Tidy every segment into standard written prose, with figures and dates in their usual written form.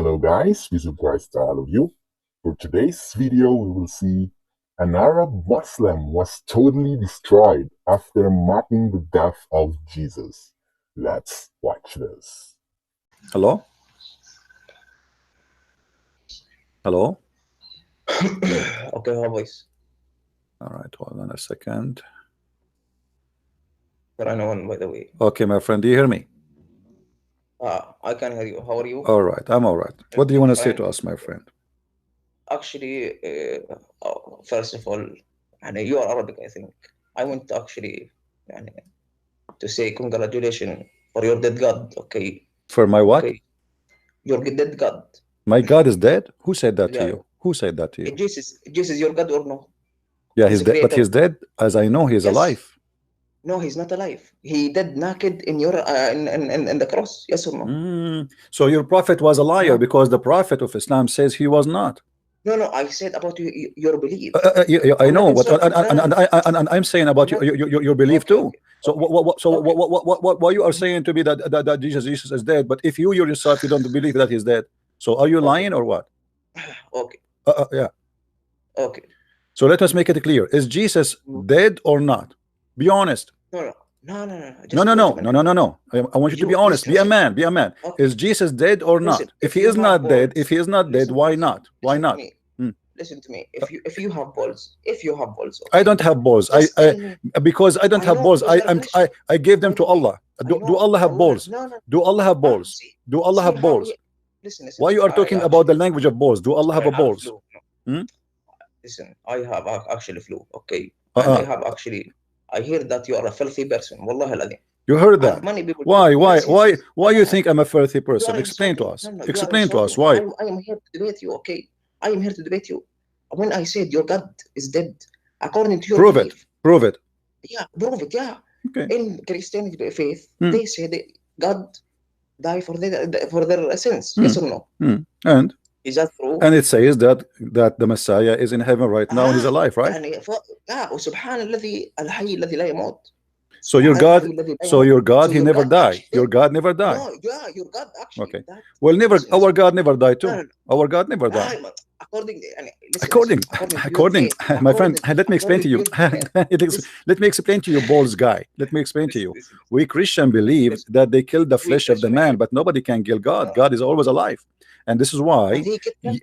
Hello guys, peace of Christ to all of you. For today's video, we will see an Arab Muslim was totally destroyed after mocking the death of Jesus. Let's watch this. Hello? Hello? Okay, how voice? All right, hold on a second. For anyone, by the way. Okay, my friend, do you hear me? I can hear you. How are you? All right, I'm all right. What do you want to say to us, my friend? Actually, first of all, and you are Arabic, I think. I want to actually to say congratulations for your dead God. Okay. For my what? Okay. Your dead God. My God is dead? Who said that to Yeah. you? Who said that to you? Jesus, your God or no? Yeah, He's he's dead, but creator. he's dead. As I know, he's Yes. alive. No, he's not alive. He dead naked in your in the cross. Yes or no? So your prophet was a liar No. because the prophet of Islam says he was not. No, I said about your belief. I I'm know, not but insulting. and I'm saying about your belief Okay, too. okay, So okay. what you are saying to me that Jesus is dead, but if you yourself you don't believe that he's dead, so are you lying or what? Okay. Yeah. Okay. So let us make it clear: is Jesus dead or not? Be honest. No. No. I want you to be honest. Be a man. Be a man. Okay. Is Jesus dead or not? Listen, If he you is have not dead, balls, if he is not dead, listen, why not? Why listen to not? me. Hmm. Listen to me. If you have balls, okay, I don't have balls. just tell me. Because I don't I have know, balls. because you're a Christian. I gave them to By the way, Allah. I Do know. Allah have Allah, balls? no. Do Allah have balls? See, Do Allah see have how balls? he, listen. Why you are talking about the language of balls? Do Allah have a I balls? flu. Hmm? Listen, I have actually flu, okay? And I have actually, I hear that you are a filthy person. Wallahi al-Azim. You heard that? And many people. Why? Yes. Why you think I'm a filthy You person? are Explain to insulting. us. No, Explain to us why. I am here to debate you, okay? I am here to debate you. When I said your God is dead, according to your Prove belief. it. Prove it. Yeah, prove it. Yeah. Okay. In Christianity faith, they say that God died for their sins. Yes or no? And is that true? And it says that the Messiah is in heaven right now and he's alive, right? وسبحان الذي الحي الذي لا يموت. So your God, he never died. Your God never died. No, yeah, your God actually. Okay. Well, never. Our God never died too. Our God never died. According, my friend, let me explain to you. Let me explain to you, balls guy. Let me explain to you. We Christian believe that they killed the flesh of the man, but nobody can kill God. God is always alive. And this is why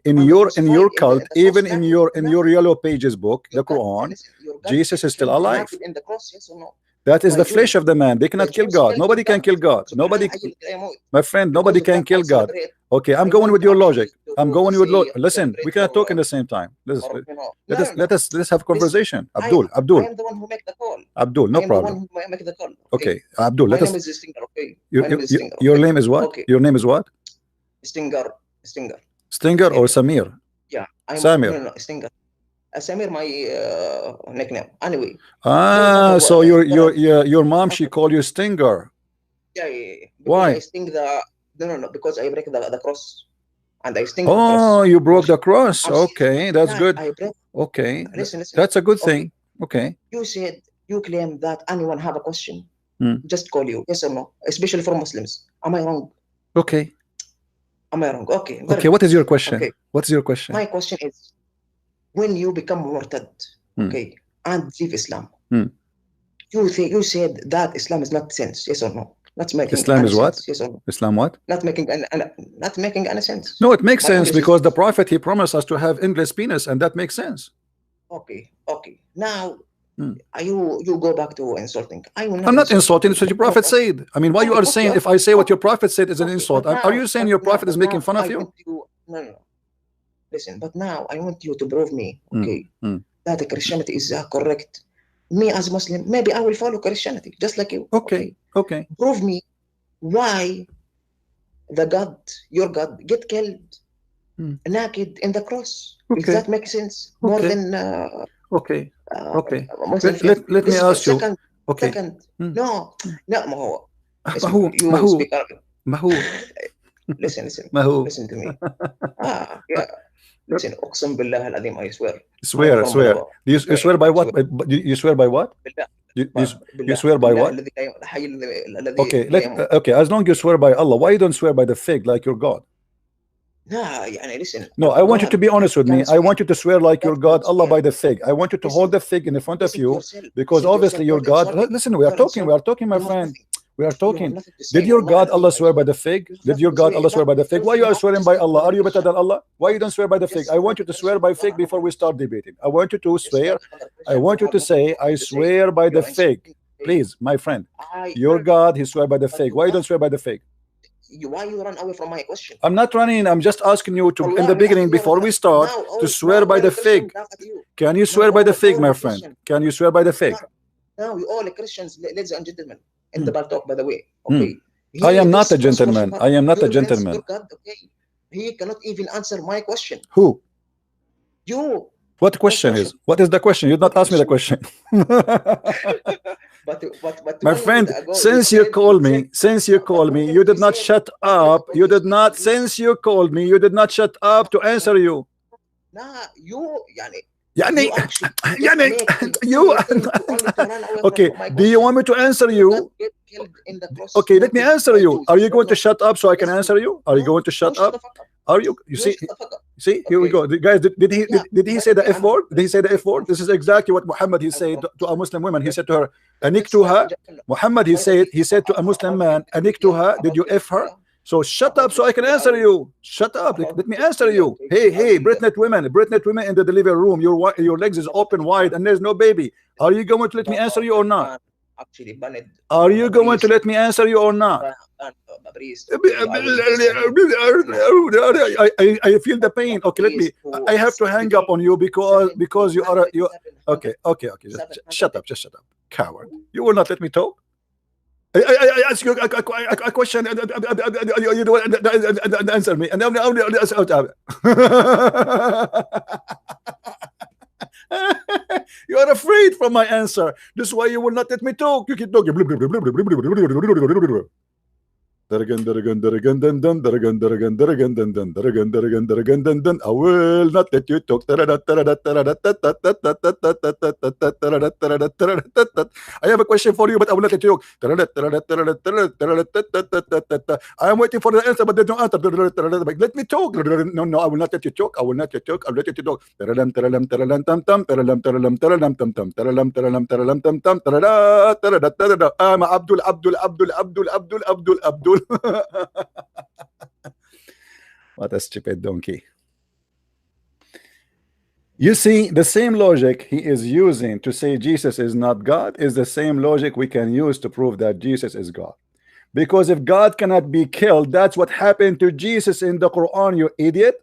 in your cult, even in your Yellow Pages book, the Quran, Jesus is still alive. That is the flesh of the man. They cannot kill God. Nobody can kill God. Nobody, my friend, nobody can kill God. Okay, I'm going with your logic. I'm going with logic. Listen, we cannot talk in the same time. Let's have a conversation. Abdul. I am the one who make the call. Abdul, no problem. I am the one who make the call. Okay, Abdul, let us. My name is Stinger. Okay. Your name is what? Okay. Your name is what? Stinger. Stinger or Samir? Yeah, Samir. No, Stinger. Samir, my nickname. Anyway. So your mom, she called you Stinger. Yeah. Why? I sting the no, because I break the cross, and I sting. Oh, you broke the cross. Okay, that's good. I break. Okay, listen. That's a good thing. Okay. You said you claim that anyone have a question, just call you. Yes or no? Especially for Muslims. Am I wrong? Okay. Am I wrong? Okay. Okay. What is your question? Okay. What is your question? My question is, when you become murtad, okay, and leave Islam, you said that Islam is not sense. Yes or no? Not making Islam is what? Sense, yes or no? Islam what? Not making any sense. No, it makes sense because the Prophet, he promised us to have endless penis, and that makes sense. Okay. Now you go back to insulting. I'm not insulting. It's what your Prophet said. I mean, why you are saying if I say what your Prophet said is an insult? Are you saying your Prophet is making fun of you? No. Listen, but now I want you to prove me, okay, that Christianity is correct. Me as Muslim, maybe I will follow Christianity just like you. Okay. Prove me why your God, get killed naked in the cross. Okay. Does that make sense? More than okay. Let me ask you. Okay. Second, no, Mahu. You speak Arabic. Mahu. Listen. Mahu. Listen to me. Yeah. Listen, أقسم بالله العظيم, I swear. Swear. You swear by what? You swear by what? You swear by what? Okay. As long as you swear by Allah, why you don't swear by the fig like your God? Nah, يعني listen. No, I want you to be honest with me. I want you to swear like your God, Allah, by the fig. I want you to hold the fig in the front of you, because obviously your God. Listen, we are talking, my friend. We are talking. Did your God Allah swear by the fig? Did your God Allah swear by the fig? Why you are swearing by Allah? Are you better than Allah? Why you don't swear by the fig? I want you to swear by fig before we start debating. I want you to swear. I want you to say, I swear by the fig. Please, my friend. Your God, he swear by the fig. Why you don't swear by the fig? Why you run away from my question? I'm not running. I'm just asking you to, in the beginning, before we start, to swear by the fig. Can you swear by the fig, my friend? Can you swear by the fig? Now we all Christians, ladies and gentlemen, in the talk, by the way. Okay. I am not a gentleman. I am not a gentleman. Okay. He cannot even answer my question. Who? You. What question is? What is the question? You did not ask me the question. But my friend, since you called me, you did not shut up. You did not. Since you called me, you did not shut up to answer you. Nah, you, you. Okay. Do you want me to answer you? Okay, let me answer you. Are you going to shut up so I can answer you? Are you going to shut up? Are you? You see, here we go, guys. Did he say the F word? Did he say the F word? This is exactly what Muhammad he said to a Muslim woman. He said to her, "Aniktuha." Muhammad he said to a Muslim man, "Aniktuha." Did you F her? So shut up so I can answer you. Shut up. Let me answer you. Hey, Britnet women in the delivery room. Your legs is open wide and there's no baby. Are you going to let me answer you or not? Are you going to let me answer you or not? I feel the pain. Okay, I have to hang up on you because you are okay. Just shut up, coward. You will not let me talk. I ask you a question and you don't answer me, and you are afraid from my answer. This is why you will not let me talk. You keep talking. I will not let you talk. I have a question for you, but I will not let you talk. I am waiting for the answer, but they don't answer. Let me talk. No, I will not let you talk. I will not let you talk. I will let you talk. I'm Abdul. What a stupid donkey. You see, the same logic he is using to say Jesus is not God is the same logic we can use to prove that Jesus is God. Because if God cannot be killed, that's what happened to Jesus in the Quran, you idiot.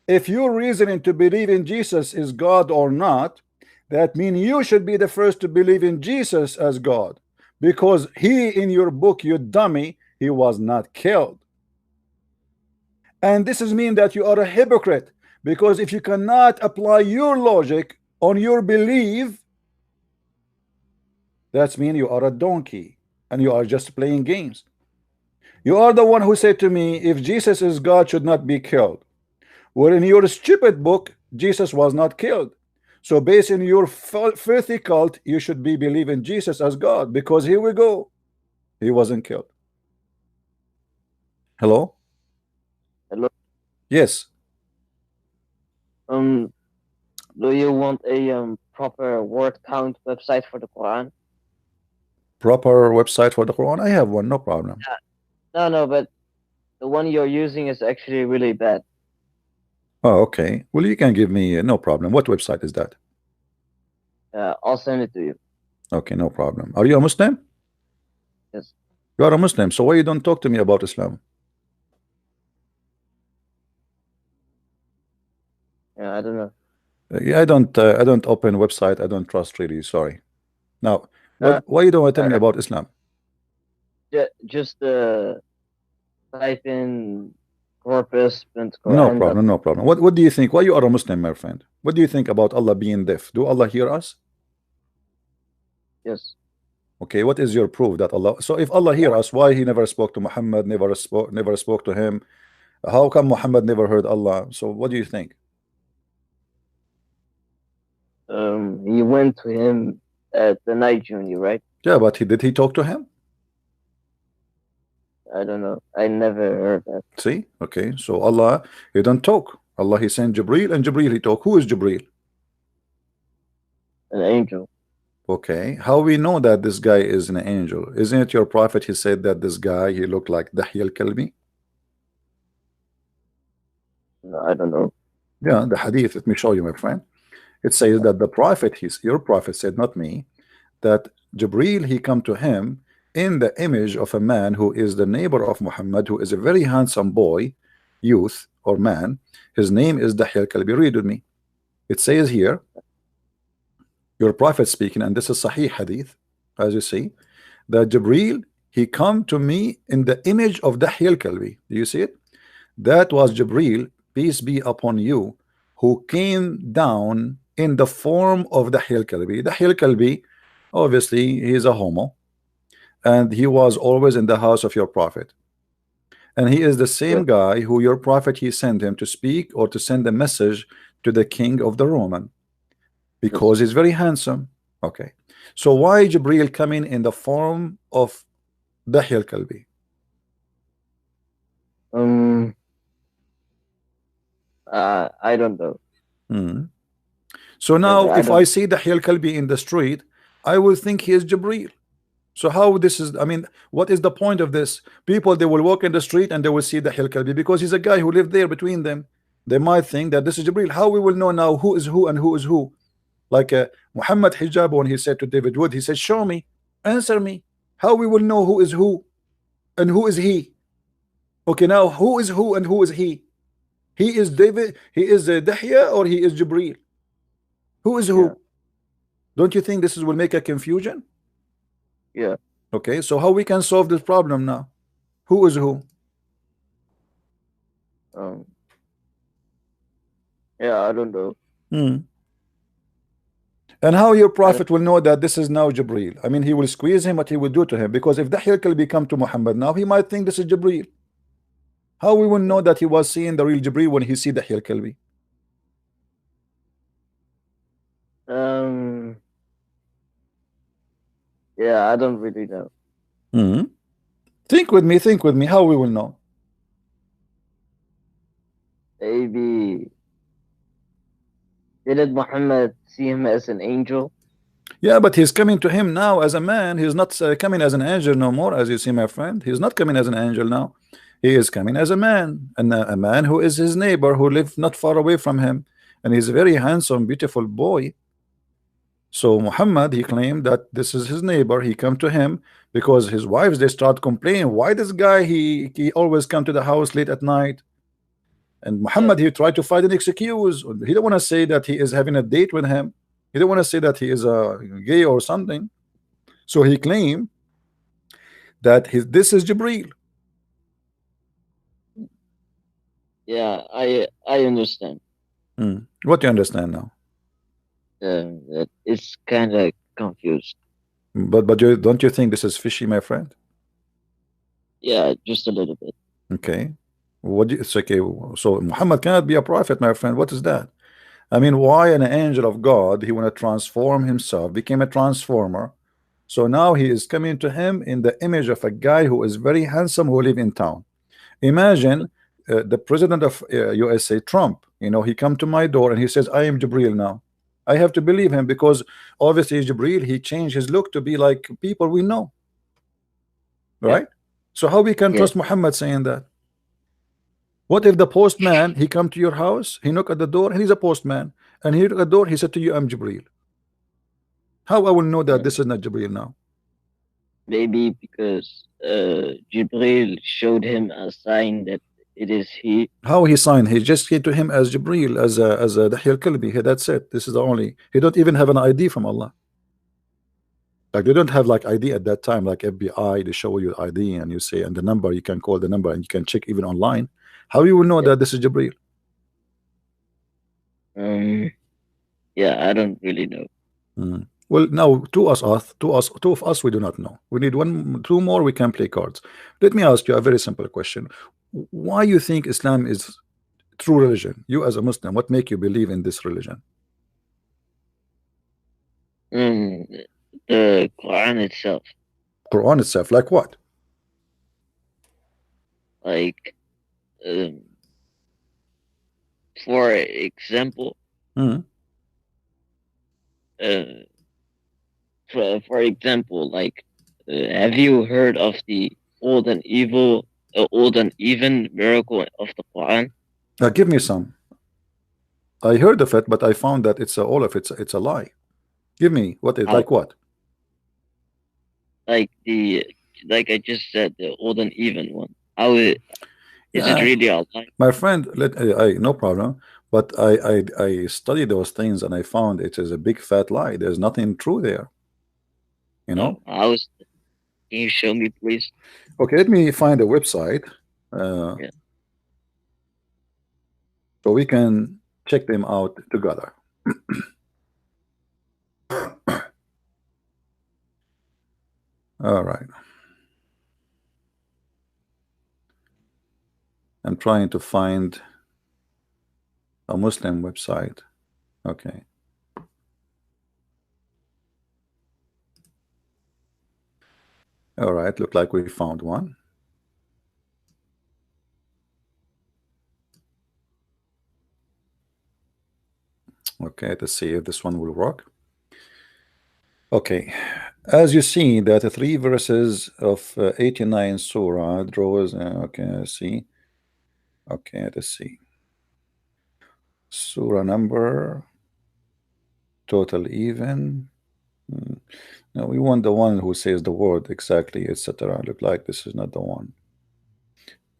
If you're reasoning to believe in Jesus is God or not, that means you should be the first to believe in Jesus as God. Because he, in your book, you dummy, he was not killed. And this is mean that you are a hypocrite, because if you cannot apply your logic on your belief, that's mean you are a donkey and you are just playing games. You are the one who said to me, if Jesus is God, should not be killed. Well, in your stupid book, Jesus was not killed. So based on your filthy cult, you should be believing Jesus as God, because here we go. He wasn't killed. Hello? Hello? Yes. Do you want a proper word count website for the Quran? Proper website for the Quran? I have one, no problem. No, but the one you're using is actually really bad. Oh, okay. Well, you can give me no problem. What website is that? I'll send it to you. Okay, no problem. Are you a Muslim? Yes. You are a Muslim, so why you don't talk to me about Islam? Yeah, I don't know. Yeah, I don't open website. I don't trust, really. Sorry. Now, why you don't want to tell me about Islam? Just type in corpus. No problem. No problem. What do you think? Why you are a Muslim, my friend? What do you think about Allah being deaf? Do Allah hear us? Yes. Okay. What is your proof that Allah? So if Allah hear us, why he never spoke to Muhammad? Never spoke to him. How come Muhammad never heard Allah? So what do you think? He went to him at the night journey, right? Yeah, but did he talk to him? I don't know. I never heard that. See? Okay, so Allah, he don't talk. Allah, he sent Jibril, and Jibril he talk. Who is Jibril? An angel. Okay, how we know that this guy is an angel? Isn't it your prophet? He said that this guy, he looked like Dahya al-Kalbi. No, I don't know. Yeah, the hadith. Let me show you, my friend. It says that the prophet, your prophet said, not me, that Jibril, he come to him in the image of a man who is the neighbor of Muhammad, who is a very handsome boy, youth or man. His name is Dahya al-Kalbi. Read with me. It says here, your prophet speaking, and this is Sahih hadith, as you see, that Jibril, he come to me in the image of Dahya al-Kalbi. Do you see it? That was Jibril, peace be upon you, who came down in the form of Dahya al-Kalbi. Dahya al-Kalbi, obviously, he is a homo, and he was always in the house of your prophet. And he is the same guy who your prophet, he sent him to speak or to send a message to the king of the Roman, because he's very handsome. Okay, so why Jibril coming in the form of Dahya al-Kalbi? I don't know. So now I if I see Dahya al-Kalbi in the street, I will think he is Jibril. So how this is, I mean, what is the point of this? People, they will walk in the street and they will see Dahya al-Kalbi because he's a guy who lived there between them. They might think that this is Jibril. How we will know now who is who and who is who? Like Muhammad Hijab, when he said to David Wood, he said, show me, answer me. How we will know who is who and who is he? Okay, now who is who and who is he? He is David, he is Dahya, or he is Jibril? Who is who? Yeah. Don't you think this will make a confusion? Yeah. Okay, so how we can solve this problem now? Who is who? Yeah, I don't know. And how your prophet will know that this is now Jibril? I mean, he will squeeze him, what he will do to him, because if Dahya al-Kalbi come to Muhammad now, he might think this is Jibril. How we will know that he was seeing the real Jibril when he see Dahya al-Kalbi? Yeah, I don't really know. Think with me, how we will know? Maybe did Muhammad see him as an angel? Yeah, but he's coming to him now as a man. He's not coming as an angel no more, as you see, my friend. He's not coming as an angel now. He is coming as a man, and a man who is his neighbor, who lived not far away from him, and he's a very handsome, beautiful boy. So Muhammad, he claimed that this is his neighbor. He come to him because his wives, they start complaining, why this guy, he always come to the house late at night. And Muhammad, he tried to find an excuse. He don't want to say that he is having a date with him. He don't want to say that he is a gay or something. So he claimed that this is Jibril. Yeah, I understand. What do you understand now? It's kind of confused. But don't you think this is fishy, my friend? Yeah, just a little bit. Okay. It's okay. So Muhammad cannot be a prophet, my friend. What is that? I mean, why an angel of God, he want to transform himself, became a transformer. So now he is coming to him in the image of a guy who is very handsome, who live in town. Imagine the president of USA, Trump, you know, he come to my door and he says, I am Jibril now. I have to believe him because obviously Jibril, he changed his look to be like people we know. Right? Yeah. So how we can trust Muhammad saying that? What if the postman, he come to your house, he knock at the door, and he's a postman, and he knock at the door, he said to you, I'm Jibril. How I will know that this is not Jibril now? Maybe because Jibril showed him a sign that it is he. How he signed? He just came to him as Jibril, as a Dahya al-Kalbi. That's it. This is the only. He don't even have an ID from Allah. Like they don't have like ID at that time, like FBI. They show you ID and you say, and the number, you can call the number and you can check even online. How you will know that this is Jibril? Yeah, I don't really know. Well, now two of us, we do not know. We need two more. We can play cards. Let me ask you a very simple question: why you think Islam is true religion? You as a Muslim, what make you believe in this religion? The Quran itself. Quran itself, like what? like, for example, Mhm. For example, like, have you heard of the old and evil, old and even miracle of the Quran? Give me some. I heard of it, but I found that it's all of it's a lie. Give me what is How, like what? like like I just said, the old and even one. How is it Yeah, really a lie? my friend, I no problem. But I studied those things and I found it is a big fat lie. There's nothing true there. You know. How is? Can you show me, please? Okay, let me find a website Yeah. so we can check them out together. All right. I'm trying to find a Muslim website. Okay. All right. Look like we found one. Okay. Let's see if this one will work. Okay. As you see, that the 3 verses of 89 surah draws. Okay. Let's see. Okay. Let's see. Surah number, total even. No, we want the one who says the word exactly, etc. Look like this is not the one.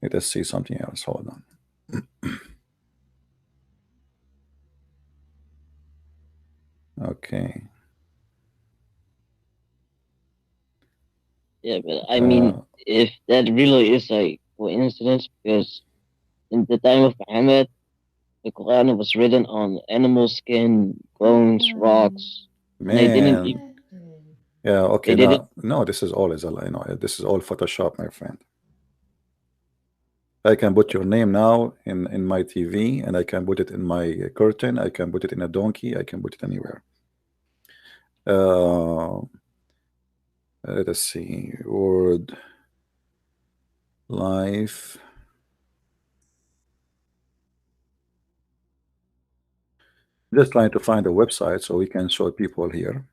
Let us see something else. Hold on. Okay. Yeah, but I mean, if that really is a coincidence, because in the time of Muhammad, the Quran was written on animal skin, bones, rocks, and they didn't Man. even. Yeah, okay. They didn't. No, this is all is a lie. No, this is all Photoshop, my friend. I can put your name now in my TV, and I can put it in my curtain. I can put it in a donkey. I can put it anywhere. Let us see. Word life. Just trying to find a website so we can show people here.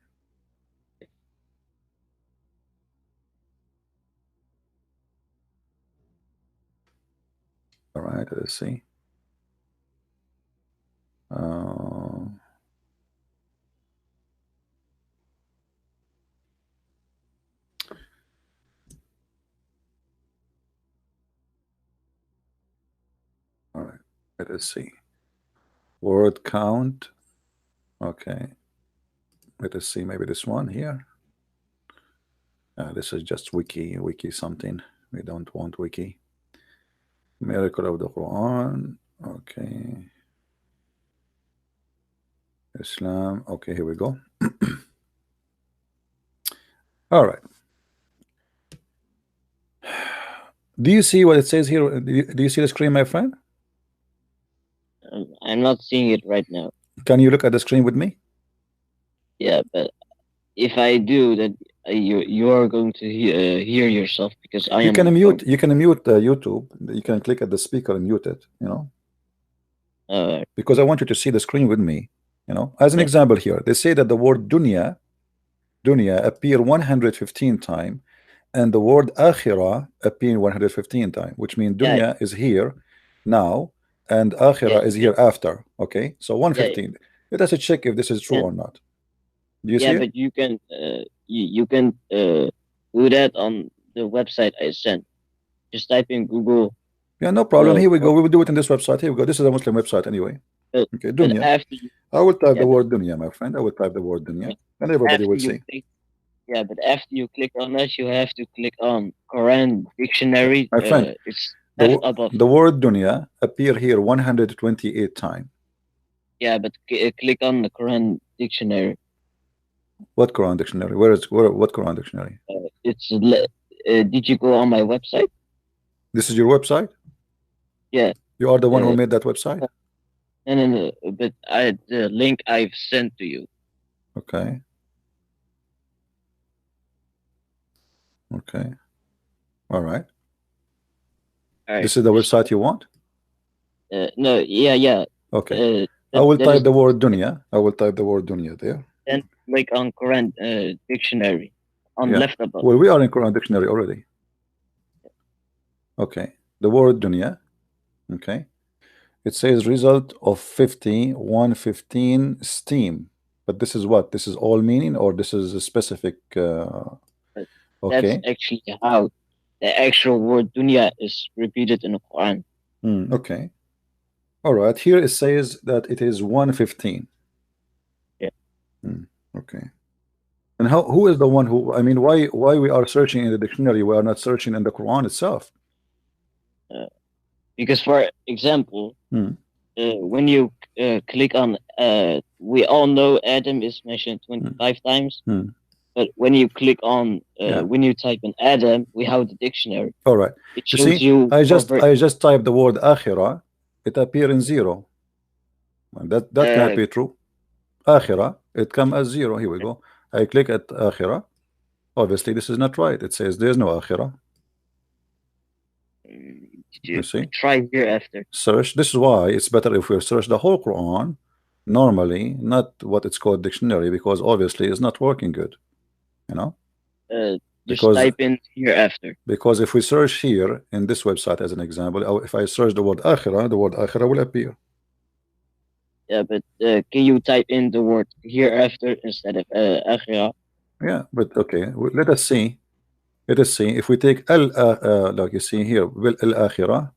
All right, let's see. All right, let us see. Word count. Okay. Let us see. Maybe this one here. This is just wiki something. We don't want wiki. Miracle of the Quran. Okay. Islam. Okay, here we go. All right. Do you see what it says here? Do you see the screen, my friend? I'm not seeing it right now. Can you look at the screen with me? Yeah, but if I do, then you are going to hear yourself, because I am. You can mute. You can mute YouTube. You can click at the speaker and mute it. You know. Because I want you to see the screen with me. You know, as an example here, they say that the word dunya appear 115 times, and the word akhirah appear 115 times, which means dunya is here now, and akhirah is here after. Okay, so 115. Let us check if this is true or not. Do you see it? But you can you can do that on the website I sent. Just type in Google. Yeah, no problem. Here we go. We will do it in this website. Here we go. This is a Muslim website anyway. Okay, dunya. I will type the word dunya, my friend. I will type the word dunya, and everybody will see. Yeah, but after you click on that, you have to click on Quran dictionary. My friend, it's above. The word dunya appear here 128 times. Yeah, but click on the Quran dictionary. What Quran dictionary? What Quran dictionary? Did you go on my website? This is your website? Yeah. You are the one who made that website? No. But the link I've sent to you. Okay. Okay. All right. Alright. This is the website you want? No, yeah. Okay. I That- will that type is- the word dunya. I will type the word dunya there. Then click on Quran dictionary on Yeah. left above. Well, we are in Quran dictionary already. Okay. The word dunya. Okay. It says result of 115 steam. But this is what? This is all meaning, or this is a specific That's okay. actually how the actual word dunya is repeated in the Quran. Okay. All right. Here it says that it is 115. Yeah. Okay. And who is the one who, I mean, why we are searching in the dictionary, we are not searching in the Quran itself? Because, for example, when you click on, we all know Adam is mentioned 25 times. But when you click on, when you type in Adam, we have the dictionary. All right. It shows you. I just typed the word akhirah. It appear in 0. And that cannot be true. Akhirah, it come as 0. Here we go. I click at akhirah. Obviously, this is not right. It says there's no akhirah. You see? Try hereafter. Search. This is why it's better if we search the whole Quran normally, not what it's called dictionary, because obviously it's not working good. You know? Just type in hereafter. Because if we search here in this website as an example, if I search the word akhirah will appear. Yeah, but can you type in the word hereafter instead of akhirah? Yeah, but okay. Let us see. Let us see. If we take like you see here, al-akhirah,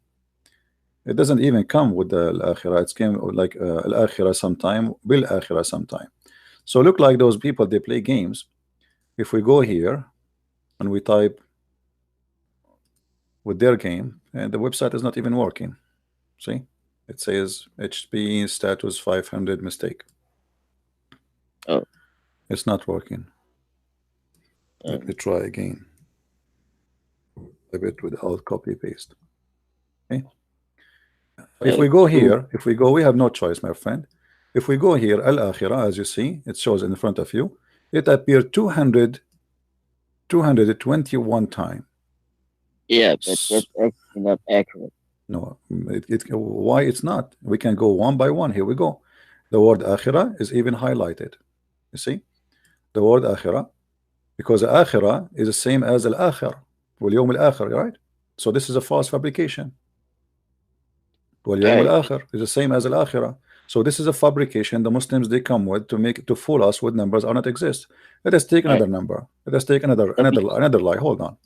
it doesn't even come with the al-akhirah. It came like al-akhirah sometime, bil-akhirah sometime. So look like those people, they play games. If we go here and we type with their game, and the website is not even working. See? It says HP status 500 mistake. Oh. It's not working. Let me try again. A bit without copy paste. Okay. If we go here, we have no choice, my friend. If we go here, al-akhirah, as you see, it shows in front of you, it appeared 221 times. Yeah, but that's actually not accurate. No, why it's not? We can go one by one. Here we go. The word akhirah is even highlighted. You see? The word akhirah, because akhirah is the same as al-akhir. Wal-yawm al-akhir, right? So this is a false fabrication. Wal-yawm al-akhir is the same as al-akhirah. So this is a fabrication the Muslims they come with to fool us with numbers are not exist. Let us take another number. Let us take another lie. Hold on.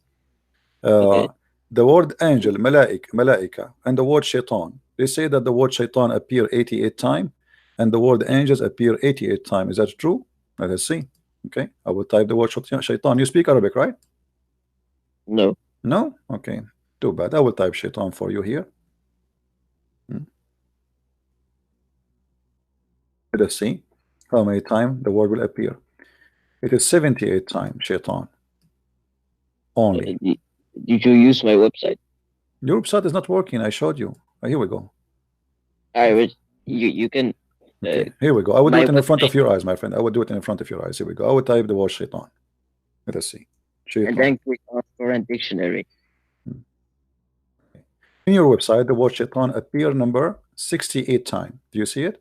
The word angel, malaika, and the word shaitan. They say that the word shaitan appear 88 times, and the word angels appear 88 times. Is that true? Let us see. Okay, I will type the word shaitan. You speak Arabic, right? No. No? Okay. Too bad. I will type shaitan for you here. Let us see how many times the word will appear. It is 78 times shaitan. Only. Did you use my website? Your website is not working. I showed you. Here we go. Alright, you can. Okay, here we go. I will do it in front of your eyes, my friend. I will do it in front of your eyes. Here we go. I will type the word shaitan. Let us see. Shaitan. And then click on Quran dictionary. In your website, the word shaitan appear number 68 times. Do you see it?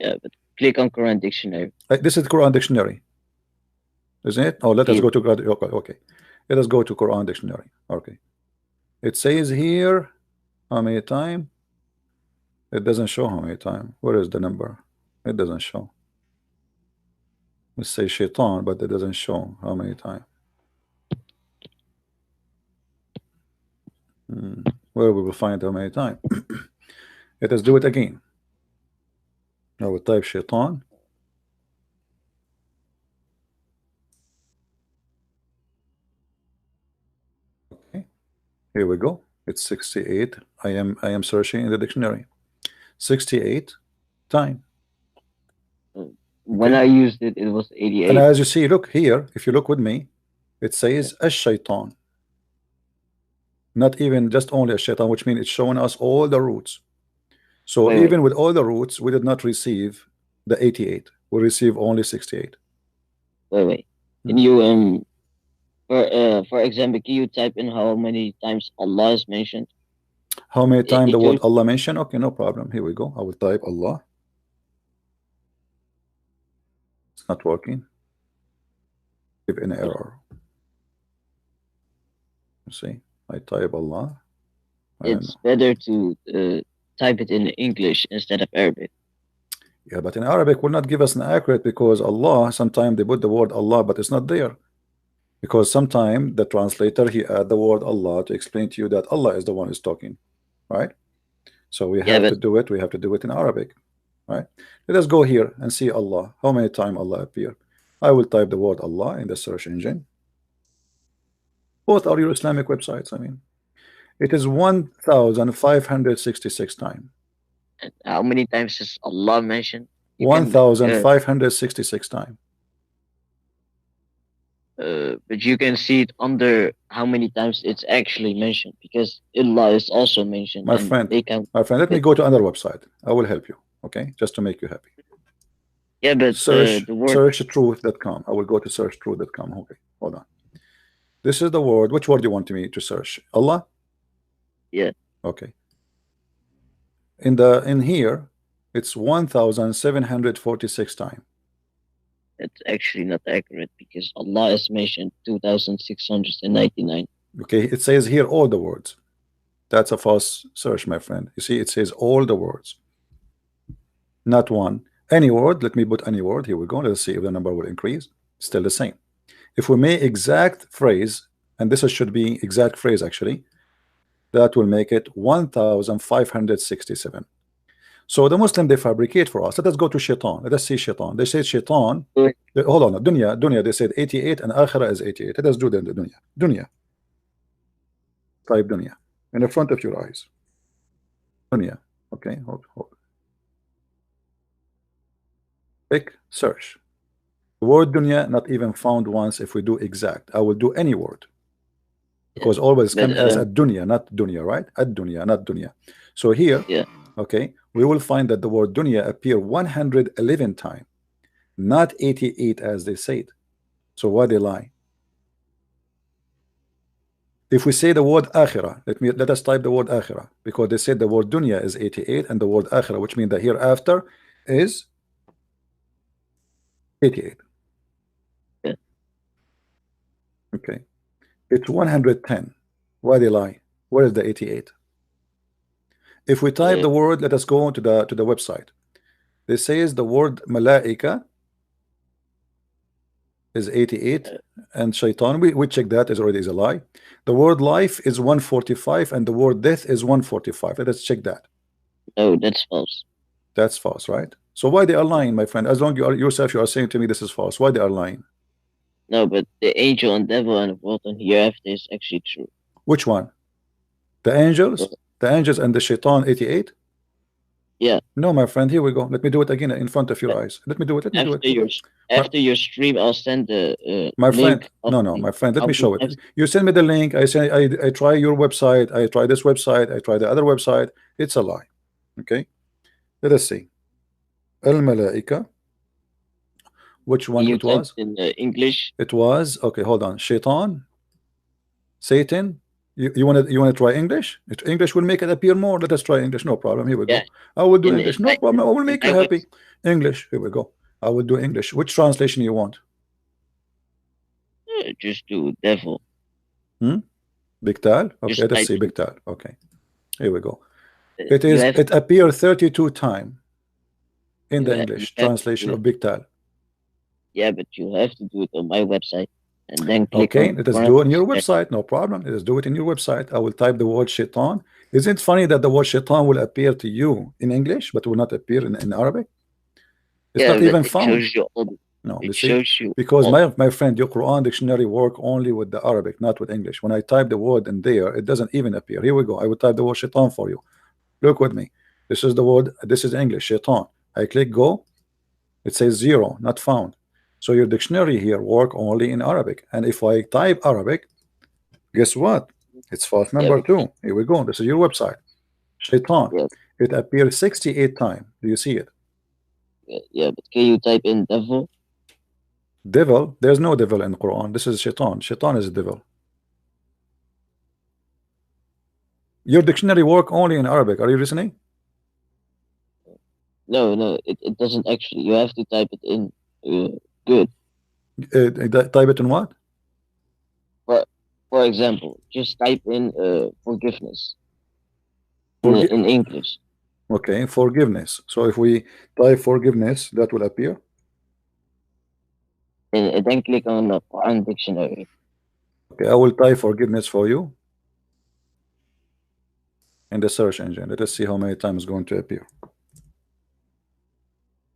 Yeah, but click on Quran dictionary. This is Quran dictionary, isn't it? Oh, let us go to okay. Let us go to Quran dictionary. Okay. It says here how many times. It doesn't show how many times. Where is the number? It doesn't show. Let's say shaitan, but it doesn't show how many times. Where we will find how many times. Let us do it again. I will type shaitan. Okay. Here we go. It's 68. I am searching in the dictionary. 68 times. When I used it, it was 88. And as you see, look here, if you look with me, it says ash-shaytan. Not even just only ash-shaytan, which means it's showing us all the roots. So even with all the roots, we did not receive the 88. We receive only 68. Wait. Can you for example, can you type in how many times Allah is mentioned? How many times the word It Allah mentioned? Okay, no problem. Here we go. I will type Allah. It's not working. Give an error. You see, I type Allah. it's better to type it in English instead of Arabic. Yeah, but in Arabic will not give us an accurate, because Allah, sometimes they put the word Allah, but it's not there. Because sometimes the translator, he add the word Allah to explain to you that Allah is the one who's talking, right? So we have to do it. We have to do it in Arabic, right? Let us go here and see Allah. How many times Allah appear? I will type the word Allah in the search engine. Both are your Islamic websites. I mean, it is 1,566 times. And how many times is Allah mentioned? 1,566 times. But you can see it under how many times it's actually mentioned, because Allah is also mentioned. My friend, let me go to another website. I will help you, okay? Just to make you happy. Yeah, but search the word searchtruth.com. I will go to searchtruth.com. Okay, hold on. This is the word. Which word do you want me to search? Allah? Yeah. Okay. In here, it's 1,746 times. It's actually not accurate, because Allah is mentioned 2,699. Okay, it says here all the words. That's a false search, my friend. You see, it says all the words, not one. Any word. Let me put any word. Here we go. Let's see if the number will increase. Still the same. If we make exact phrase, and this should be exact phrase actually, that will make it 1,567. So the Muslim, they fabricate for us. Let us go to shaitan. Let us see shaitan. They say shaitan. Hold on, dunya. They said 88 and akhirah is 88. Let us do the dunya. Dunya. Type dunya in the front of your eyes. Dunya. Okay. Hold. Click search. The word dunya not even found once. If we do exact, I will do any word, because always come as a dunya, not dunya, right? Ad dunya, not dunya. So here, okay, we will find that the word dunya appear 111 times, not 88 as they said. So why they lie? If we say the word akhirah, let us type the word akhirah, because they said the word dunya is 88 and the word akhirah, which means the hereafter, is 88. Okay, it's 110. Why they lie? Where is the 88? If we type the word, let us go to the website. They says the word malaika is 88, and shaitan, we check that is already a lie. The word life is 145, and the word death is 145. Let us check that. No, that's false. That's false, right? So why they are lying, my friend? As long as you are yourself, you are saying to me this is false. Why they are lying? No, but the angel and devil and the world and hereafter is actually true. Which one? The angels? The angels and the shaitan 88? Yeah. No, my friend, here we go. Let me do it again in front of your eyes. Let me do it. After your stream, I'll send the my link. friend. No, my friend, let me show it. You send me the link. I say I try your website. I try this website. I try the other website. It's a lie. Okay. Let us see. Al Malaika. Which one it was? In English. It was okay. Hold on. Shaitan, Satan. You want to try English? English will make it appear more. Let us try English. No problem. Here we go. I will do English. No problem. I will make you happy. English. Here we go. I will do English. Which translation you want? Just do devil. Bigtal. Okay. Let us see Bigtal. Okay. Here we go. It appears 32 times in the English translation of Bigtal. Yeah, but you have to do it on my website and then click. Okay, let us do it on your website. No problem. Let us do it in your website. I will type the word shaitan. Isn't it funny that the word shaitan will appear to you in English, but will not appear in Arabic? It's not even found. No, it shows you because my friend, your Quran dictionary work only with the Arabic, not with English. When I type the word in there, it doesn't even appear. Here we go. I will type the word shaitan for you. Look with me. This is the word. This is English, shaitan. I click go. It says 0, not found. So your dictionary here work only in Arabic. And if I type Arabic, guess what? It's false number 2. Here we go. This is your website. Shaitan. It appears 68 times. Do you see it? Yeah, but can you type in devil? Devil? There's no devil in the Quran. This is shaitan. Shaitan is a devil. Your dictionary work only in Arabic. Are you listening? No, it doesn't actually. You have to type it in. Good. Type it in what? For example, just type in forgiveness Forgi- in English. Okay, forgiveness. So if we type forgiveness, that will appear. And then click on the Quran dictionary. Okay, I will type forgiveness for you in the search engine. Let us see how many times it's going to appear.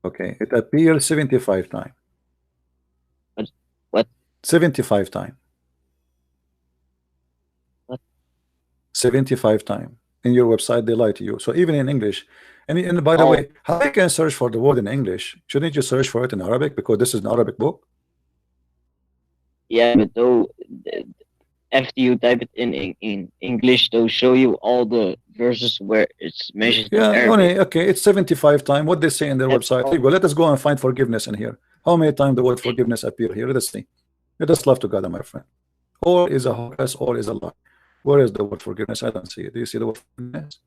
Okay, it appears 75 times. What? 75 times. What? 75 times. In your website, they lie to you. So even in English, and by the way, how you can search for the word in English? Shouldn't you search for it in Arabic because this is an Arabic book? Yeah, but though after you type it in English, they'll show you all the verses where it's mentioned. Yeah, in Arabic. okay, it's 75 times. What they say in their website. Here you go. Let us go and find forgiveness in here. How many times the word forgiveness appear here? Let us see. Let us love together, my friend. All is a hocus, all is a lie. Where is the word forgiveness? I don't see it. Do you see the word forgiveness?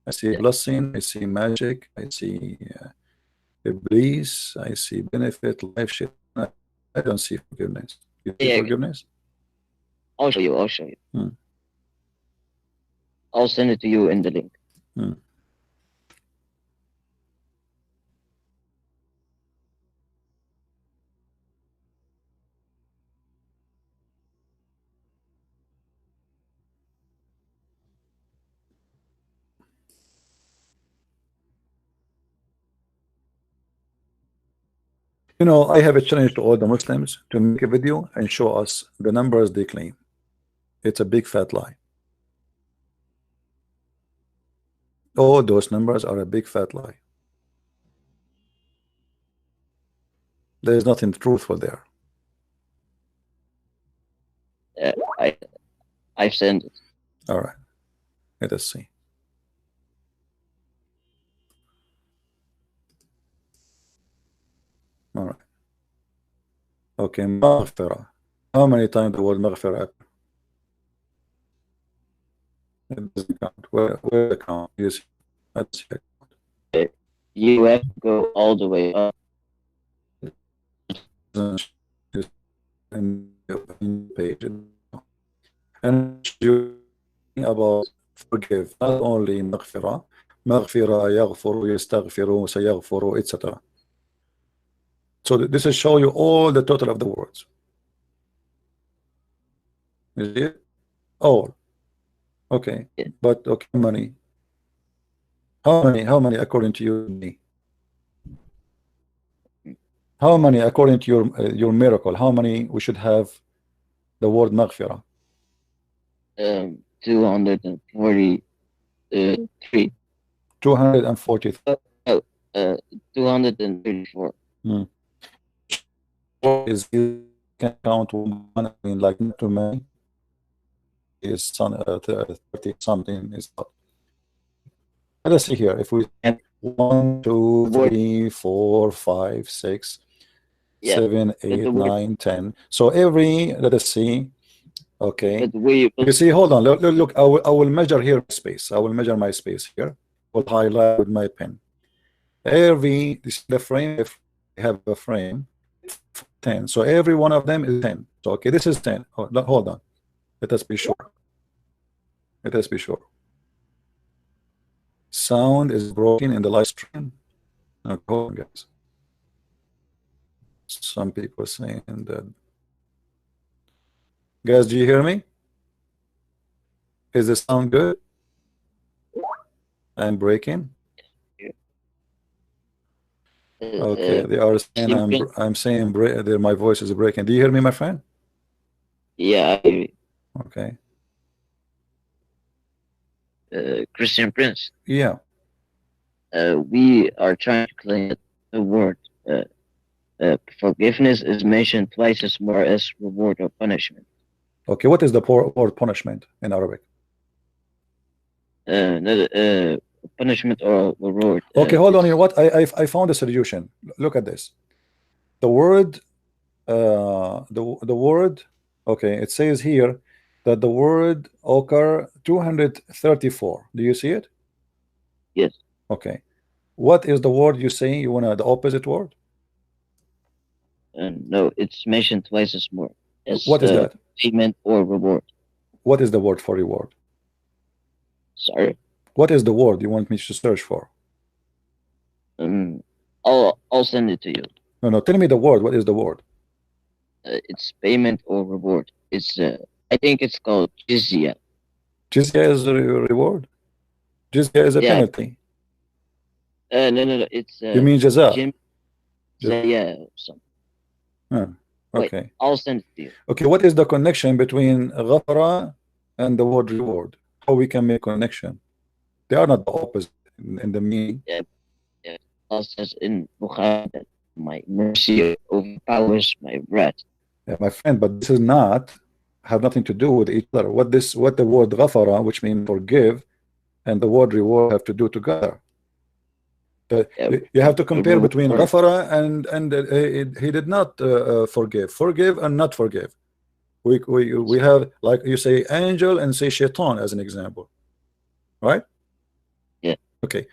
I see blessing, I see magic, I see bliss, I see benefit, life shit. I don't see forgiveness. You see forgiveness? I'll show you. Hmm. I'll send it to you in the link. Hmm. You know, I have a challenge to all the Muslims to make a video and show us the numbers they claim. It's a big fat lie. All those numbers are a big fat lie. There is nothing truthful there. I've sent it. All right. Let us see. All right. Okay, maghfirah. How many times the word maghfirah? It doesn't count. Where the count is? Let's check. You have to go all the way up. In the page. And you about forgive, not only maghfirah, maghfirah, yaghfuru, yastaghfiru, sayaghfuru, etc. So this will show you all the total of the words. Is it? All. Okay. But okay, money. How many according to you? How many according to your miracle? How many we should have the word maghfirah? 243. 243. 234. Is you can count one in like not too many. Is 30 something is not. Let us see here. If we 1, 2, 3, 4, 5, 6, 7, 8, 9, 10. So every, let us see. Okay. You see, hold on. Look, I will measure here space. I will measure my space here. Will highlight with my pen. Every the frame, if I have a frame, 10. So every one of them is 10. So okay, this is 10. Hold on. Let us be sure. Let us be sure. Sound is broken in the live stream. Okay, hold on, guys. Some people saying that. Guys, do you hear me? Is the sound good? I'm breaking. Okay, they are saying I'm saying my voice is breaking. Do you hear me, my friend? Yeah. Okay. Christian Prince. Yeah. We are trying to claim the word forgiveness is mentioned twice as more as reward or punishment. Okay, what is the word punishment in Arabic? Punishment or reward. Okay, hold on. You know what? I found a solution. Look at this. The word, the word. Okay, it says here, that the word occur 234. Do you see it? Yes. Okay. What is the word you say? You want the opposite word? No, it's mentioned twice as more as What is that? payment or reward. What is the word for reward? Sorry. What is the word you want me to search for? I'll send it to you. No, tell me the word. What is the word? It's payment or reward. It's I think it's called jizya. Jizya is a reward. Jizya is a Yeah. penalty. No. It's You mean jaza? Yeah. Something. Okay. Wait, I'll send it to you. Okay. What is the connection between ghafara and the word reward? How we can make connection? They are not the opposite in the meaning. Yeah. Allah says in Bukhari that my mercy overpowers my wrath. Yeah, my friend, but this is not have nothing to do with each other. What the word ghafara, which means forgive, and the word reward have to do together. You have to compare between ghafara and he did not forgive and not forgive. We have, like you say, angel and say shaitan as an example, right? Yeah. Okay.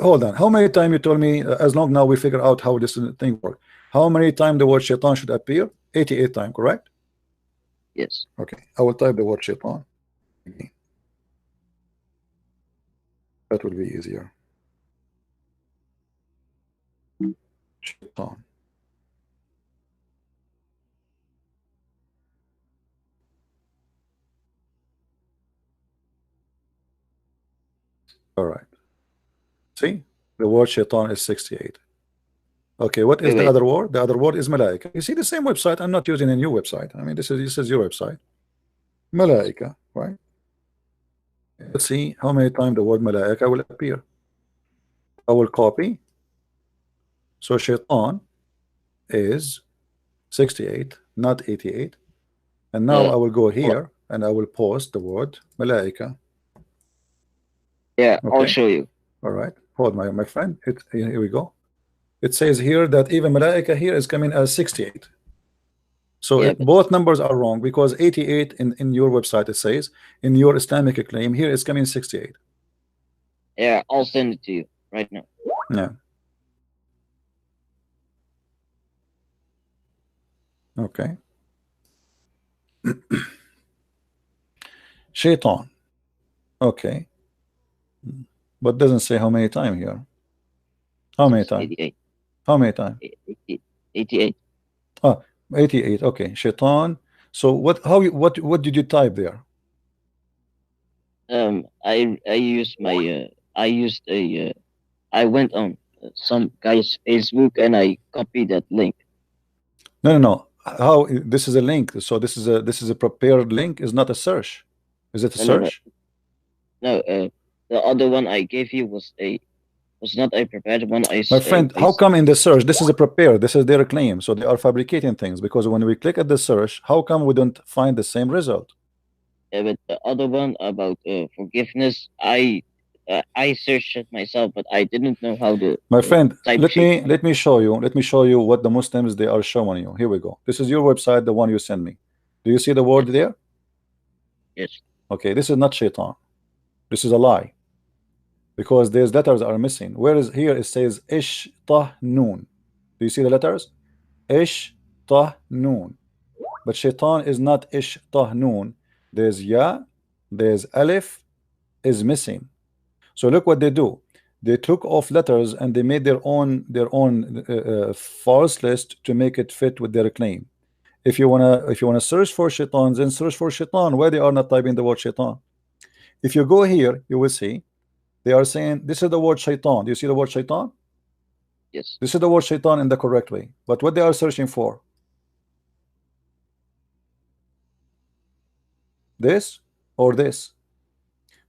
Hold on. How many times you told me? As long now we figure out how this thing works. How many times the word shaitan should appear? 88 times, correct? Yes. Okay. I will type the word shaitan. That will be easier. Shaitan. All right. See, the word shaitan is 68. Okay, what is the other word? The other word is malaika. You see the same website. I'm not using a new website. I mean, this is your website. Malaika, right? Let's see how many times the word malaika will appear. I will copy. So shaitan is 68, not 88. And now I will go here and I will post the word malaika. Yeah, okay. I'll show you. All right. Hold my friend. Here we go. It says here that even malaika here is coming as 68. So yeah, both numbers are wrong, because 88 in your website it says, in your Islamic claim here it's coming 68. Yeah, I'll send it to you right now. Yeah. Okay. Shaitan. Okay. But doesn't say how many times here. How many times? 88. How many times? 88. Ah, 88. Okay. Shaitan. So what did you type there? I used my I went on some guy's Facebook and I copied that link. No. How this is a link? So this is a prepared link, is not a search. Is it a search? No, the other one I gave you was not a prepared one. My friend, how come in the search this is a prepared? This is their claim, so they are fabricating things. Because when we click at the search, how come we don't find the same result? Yeah, but the other one about forgiveness, I searched it myself, but I didn't know how to. My friend, let me show you. Let me show you what the Muslims they are showing you. Here we go. This is your website, the one you sent me. Do you see the word there? Yes. Okay, this is not shaitan. This is a lie, because these letters are missing. Whereas here it says ish tah noon. Do you see the letters? Ish tah noon. But shaitan is not ish tah noon. There's ya, there's alif is missing. So look what they do. They took off letters and they made their own false list to make it fit with their claim. If you wanna search for shaitan, then search for shaitan. Why they are not typing the word shaitan? If you go here, you will see they are saying this is the word shaitan. Do you see the word shaitan? Yes. This is the word shaitan in the correct way. But what they are searching for? This or this?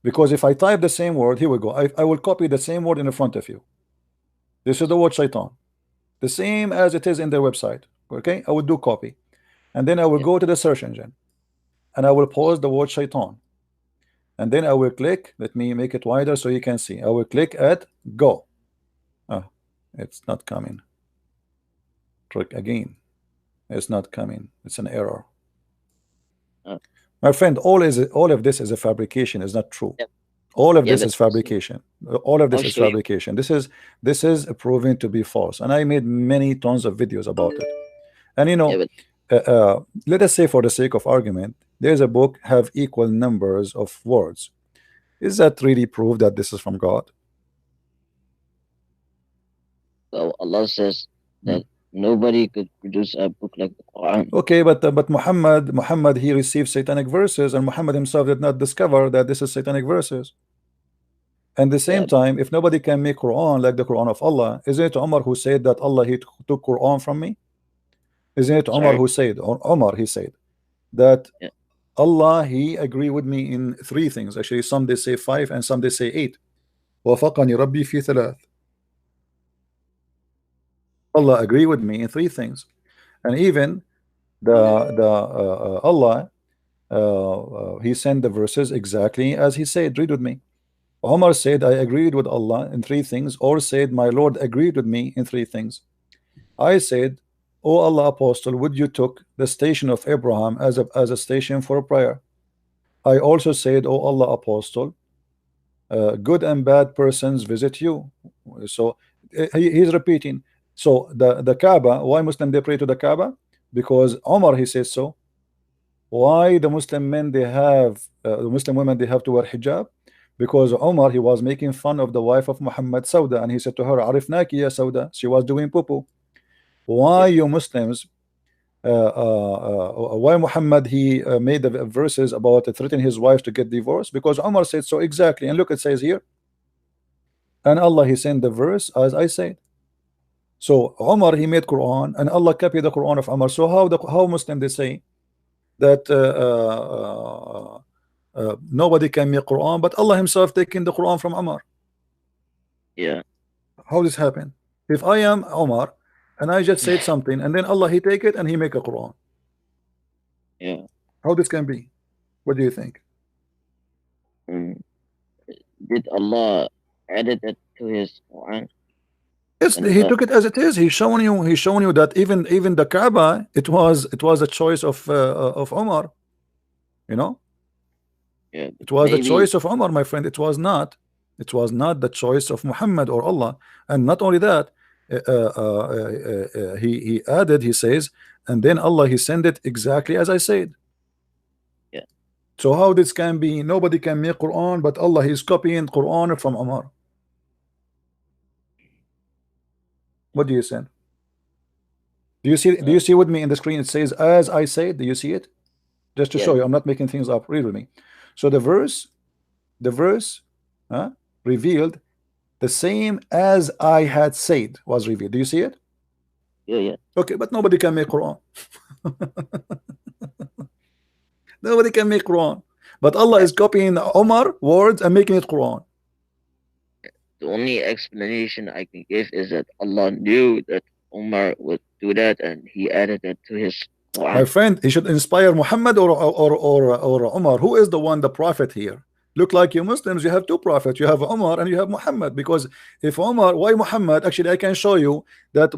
Because if I type the same word, here we go. I will copy the same word in front of you. This is the word shaitan, the same as it is in their website. Okay, I will do copy, and then I will go to the search engine, and I will pause the word shaitan, and then I will click. Let me make it wider so you can see. I will click at go. Oh, it's not coming. Click again. It's not coming. It's an error. My friend, all of this is a fabrication, is not true. Yep. All of Yeah, this but is fabrication. All of this I'll is show you. fabrication. This is proven to be false, and I made many tons of videos about it. And you Yeah, know, but let us say for the sake of argument, there's a book have equal numbers of words. Is that really proof that this is from God? well, Allah says Hmm. that nobody could produce a book like the Quran. Okay, but Muhammad he received satanic verses, and Muhammad himself did not discover that this is satanic verses. And the same Yeah, time, if nobody can make Quran like the Quran of Allah, isn't it Umar who said that Allah he took Quran from me? Isn't it Umar sorry. who said, or Umar he said that Yeah, Allah he agree with me in three things. Actually, some they say five and some they say eight. وافقني ربي في ثلاث. Allah agree with me in three things. And even the Allah he sent the verses exactly as he said. Read with me. Omar said, I agreed with Allah in three things, or said, my Lord agreed with me in three things. I said, O Allah Apostle, would you took the station of Abraham as a station for prayer? I also said, O Allah Apostle, good and bad persons visit you. So he's repeating. So the Kaaba, why Muslim they pray to the Kaaba? Because Omar he says so. Why the Muslim men they have the Muslim women they have to wear hijab? Because Omar he was making fun of the wife of Muhammad, Sauda, and he said to her, Arifnaki ya Sauda, she was doing poo-poo. Why you Muslims why Muhammad he made the verses about threatening his wife to get divorced? Because Omar said so exactly, and look, it says here, and Allah he sent the verse as I said. So Omar he made Quran, and Allah copied the Quran of Omar. So how Muslim they say that nobody can make Quran, but Allah himself taking the Quran from Omar? yeah, How this happen? If I am Omar and I just said something, and then Allah he take it and he make a Quran, yeah. how this can be? What do you think? Mm. Did Allah added it to his Quran? Yes, And he took it as it is. He's showing you that even the Kaaba, it was a choice of Omar. You know, yeah, it was the maybe choice of Omar, my friend. It was not the choice of Muhammad or Allah. And not only that, he added, he says, and then Allah he sent it exactly as I said. yeah. So how this can be? Nobody can make Quran, but Allah is copying Quran from Omar. What do you say? Do you see with me in the screen? It says as I said. Do you see it? Just to Yeah. show you, I'm not making things up. Read with me. So the verse revealed the same as I had said was revealed. Do you see it? Yeah, yeah. Okay, but nobody can make Quran. Nobody can make Quran. But Allah is copying Omar words and making it Quran. The only explanation I can give is that Allah knew that Umar would do that, and He added it to his My Quran. friend, he should inspire Muhammad or Umar. Who is the one, the prophet here? Look like you Muslims, you have two prophets. You have Umar and you have Muhammad. Because if Umar, why Muhammad? Actually, I can show you that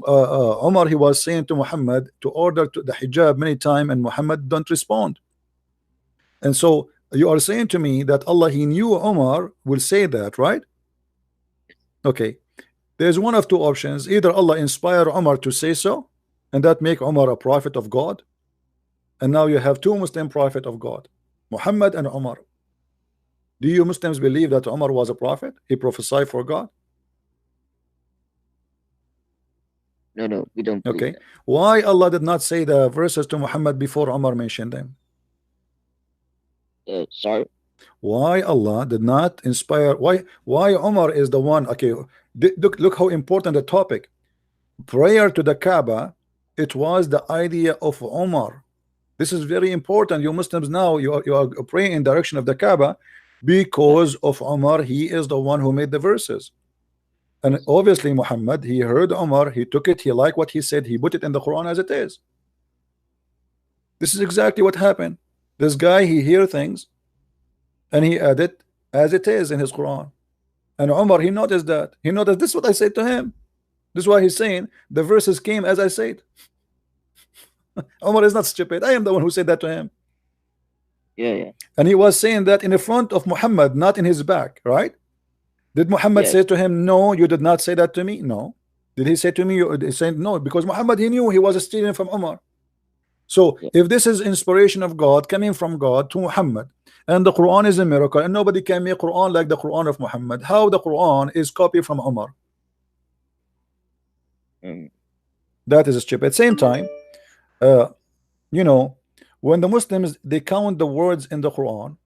Umar, he was saying to Muhammad to order to the hijab many times, and Muhammad don't respond. And so you are saying to me that Allah, he knew Umar will say that, right? Okay. There's one of two options. Either Allah inspire Umar to say so, and that make Umar a prophet of God. And now you have two Muslim prophet of God, Muhammad and Umar. Do you Muslims believe that Umar was a prophet? He prophesied for God? No, we don't believe Okay. that. Why Allah did not say the verses to Muhammad before Umar mentioned them? Sorry. Why Allah did not inspire? Why Umar is the one? Okay, look how important the topic. Prayer to the Kaaba, it was the idea of Umar. This is very important. You Muslims now you are praying in direction of the Kaaba because of Umar. He is the one who made the verses. And obviously Muhammad, he heard Umar, he took it, he liked what he said, he put it in the Quran as it is. This is exactly what happened. This guy, he hear things and he added as it is in his Quran. And Umar, he noticed that. He noticed this is what I said to him. This is why he's saying the verses came as I said. Umar is not stupid. I am the one who said that to him. Yeah. And he was saying that in the front of Muhammad, not in his back, right? Did Muhammad Yes. say to him, no, you did not say that to me? No. Did he say to me, he said no, because Muhammad, he knew he was stealing from Umar. So Yeah. if this is inspiration of God coming from God to Muhammad, and the Quran is a miracle, and nobody can make Quran like the Quran of Muhammad, how the Quran is copied from Umar? That is stupid. At the same time, you know, when the Muslims, they count the words in the Quran,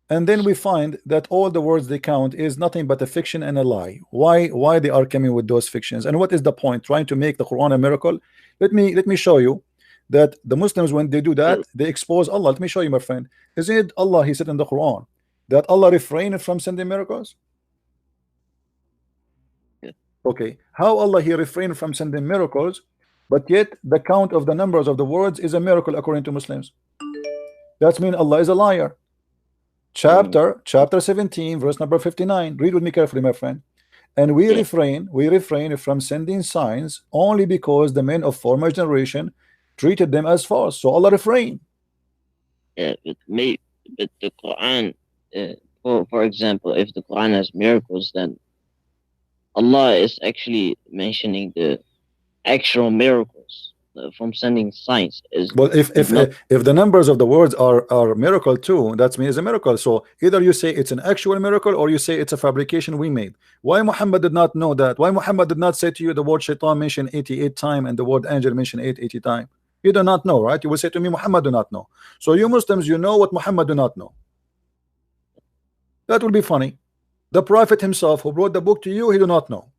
and then we find that all the words they count is nothing but a fiction and a lie. Why they are coming with those fictions, and what is the point trying to make the Quran a miracle? Let me show you that the Muslims, when they do that, they expose Allah. Let me show you, my friend. Isn't it Allah, he said in the Quran that Allah refrained from sending miracles? Okay, how Allah he refrained from sending miracles, but yet the count of the numbers of the words is a miracle according to Muslims? That means Allah is a liar. Chapter 17, verse number 59. Read with me carefully, my friend. And we refrain from sending signs only because the men of former generation treated them as false. So Allah refrain. Yeah, but the Quran, for example, if the Quran has miracles, then Allah is actually mentioning the actual miracles from sending signs. Well, if the numbers of the words are miracle too, that means a miracle. So either you say it's an actual miracle, or you say it's a fabrication we made. Why Muhammad did not know that? Why Muhammad did not say to you the word shaitan mentioned 88 times and the word angel mentioned 80 times? You do not know, right? You will say to me, Muhammad do not know. So you Muslims, you know what Muhammad do not know. That will be funny. The Prophet himself who brought the book to you, he do not know.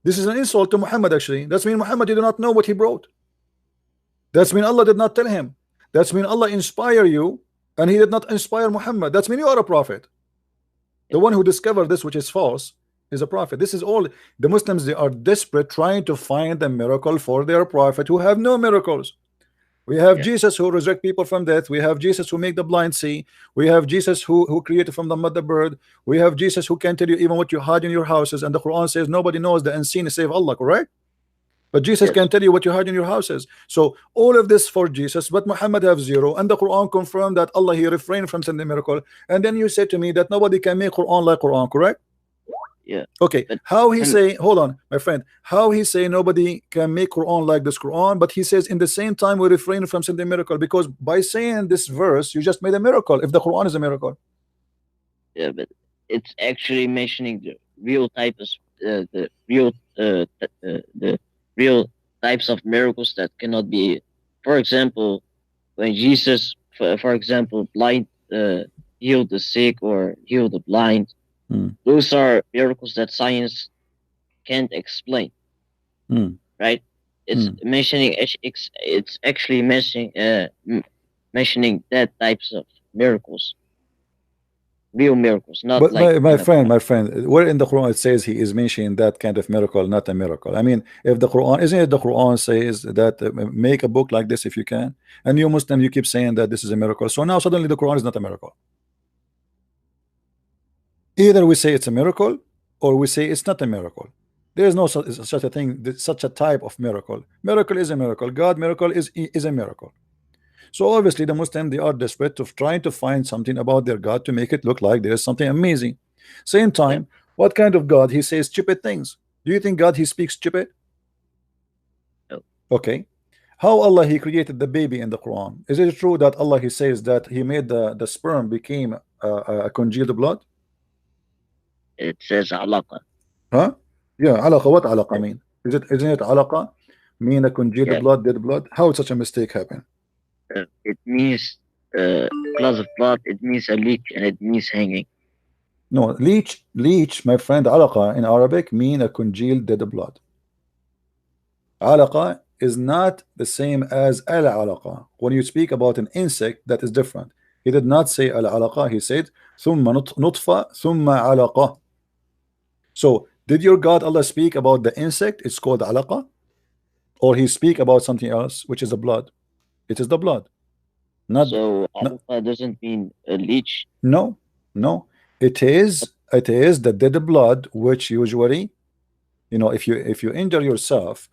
This is an insult to Muhammad, actually. That's mean Muhammad did not know what he brought. That's mean Allah did not tell him. That's mean Allah inspire you and he did not inspire Muhammad. That's mean you are a prophet. The one who discovered this, which is false, is a prophet. This is all the Muslims, they are desperate trying to find a miracle for their prophet who have no miracles. We have Jesus who resurrect people from death. We have Jesus who make the blind see. We have Jesus who created from the mother bird. We have Jesus who can tell you even what you hide in your houses. And the Quran says nobody knows the unseen save Allah, correct? But Jesus can tell you what you hide in your houses. So all of this for Jesus, but Muhammad have zero. And the Quran confirmed that Allah he refrained from sending miracle. And then you say to me that nobody can make Quran like Quran, correct? Yeah. Okay. How he say, hold on, my friend, how he say nobody can make Quran like this Quran, but he says in the same time we refrain from sending miracle, because by saying this verse you just made a miracle if the Quran is a miracle. Yeah, but it's actually mentioning the real types, the real types of miracles that cannot be. For example, when Jesus, for example, healed the sick or healed the blind. Those are miracles that science can't explain, right? It's mentioning. It's actually mentioning that types of miracles, real miracles, not but like my friend, where in the Quran it says he is mentioning that kind of miracle, not a miracle. I mean, if the Quran, isn't it the Quran says that make a book like this if you can, and you Muslim, you keep saying that this is a miracle. So now suddenly the Quran is not a miracle. Either we say it's a miracle or we say it's not a miracle. There is no such a thing, such a type of miracle. Miracle is a miracle. God miracle is a miracle. So obviously the Muslim, they are desperate of trying to find something about their God to make it look like there is something amazing. Same time, what kind of God? He says stupid things. Do you think God he speaks stupid? No. Okay. How Allah he created the baby in the Quran? Is it true that Allah he says that he made the sperm became a congealed blood? It says alaqa. Huh? Yeah, alaqa. What alaqa mean? Isn't it alaqa mean a congealed blood, dead blood? How did such a mistake happen? It means glass of blood. It means a leech, and it means hanging. No, leech, my friend. Alaqa in Arabic mean a congealed dead blood. Alaqa is not the same as al-alaqa. When you speak about an insect, that is different. He did not say al-alaqa. He said thumma nutfa thumma alaqa. So did your God Allah speak about the insect? It's called alaqa, or he speak about something else, which is the blood? It is the blood. Not so alaqa doesn't mean a leech. No. It is the dead blood, which usually, you know, if you injure yourself,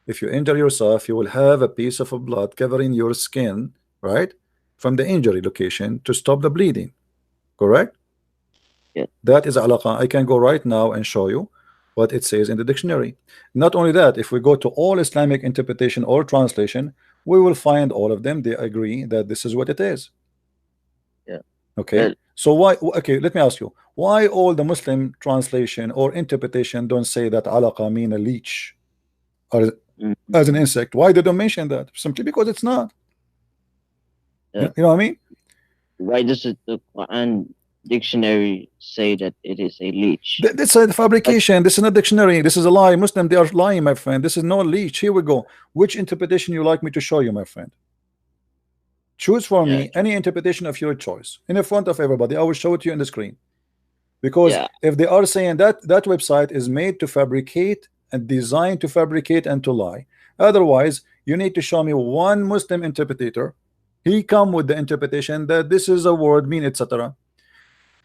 you will have a piece of blood covering your skin, right? from the injury location to stop the bleeding. Correct? Yeah. That is alaqa. I can go right now and show you what it says in the dictionary. Not only that, if we go to all Islamic interpretation or translation, we will find all of them. They agree that this is what it is. Yeah. Okay. Well, So why? Okay, let me ask you. Why all the Muslim translation or interpretation don't say that alaqa mean a leech or as an insect? Why they don't mention that? Simply because it's not. Yeah. You know what I mean? why does the Quran dictionary say that it is a leech? This is a fabrication. This is not dictionary. This is a lie. Muslim, they are lying, my friend. This is no leech. Here we go. Which interpretation you like me to show you, my friend? Choose for me any interpretation of your choice in the front of everybody. I will show it to you on the screen. Because if they are saying that that website is made to fabricate and designed to fabricate and to lie, otherwise you need to show me one Muslim interpreter. He come with the interpretation that this is a word mean, etc.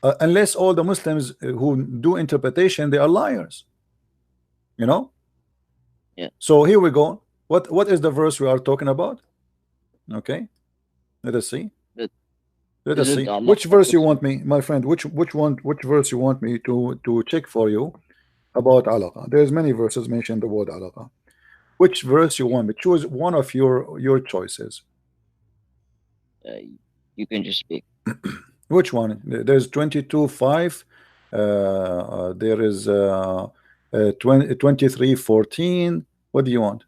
Unless all the Muslims who do interpretation, they are liars. You know? Yeah. So here we go. What is the verse we are talking about? Okay. Let us see. Let us see. Which verse you want me, my friend? Which verse you want me to check for you about alaqa? There's many verses mention the word alaqa. Which verse you want me? Choose one of your choices. You can just speak. Which one? There's 22:5. There is 23:14. What do you want?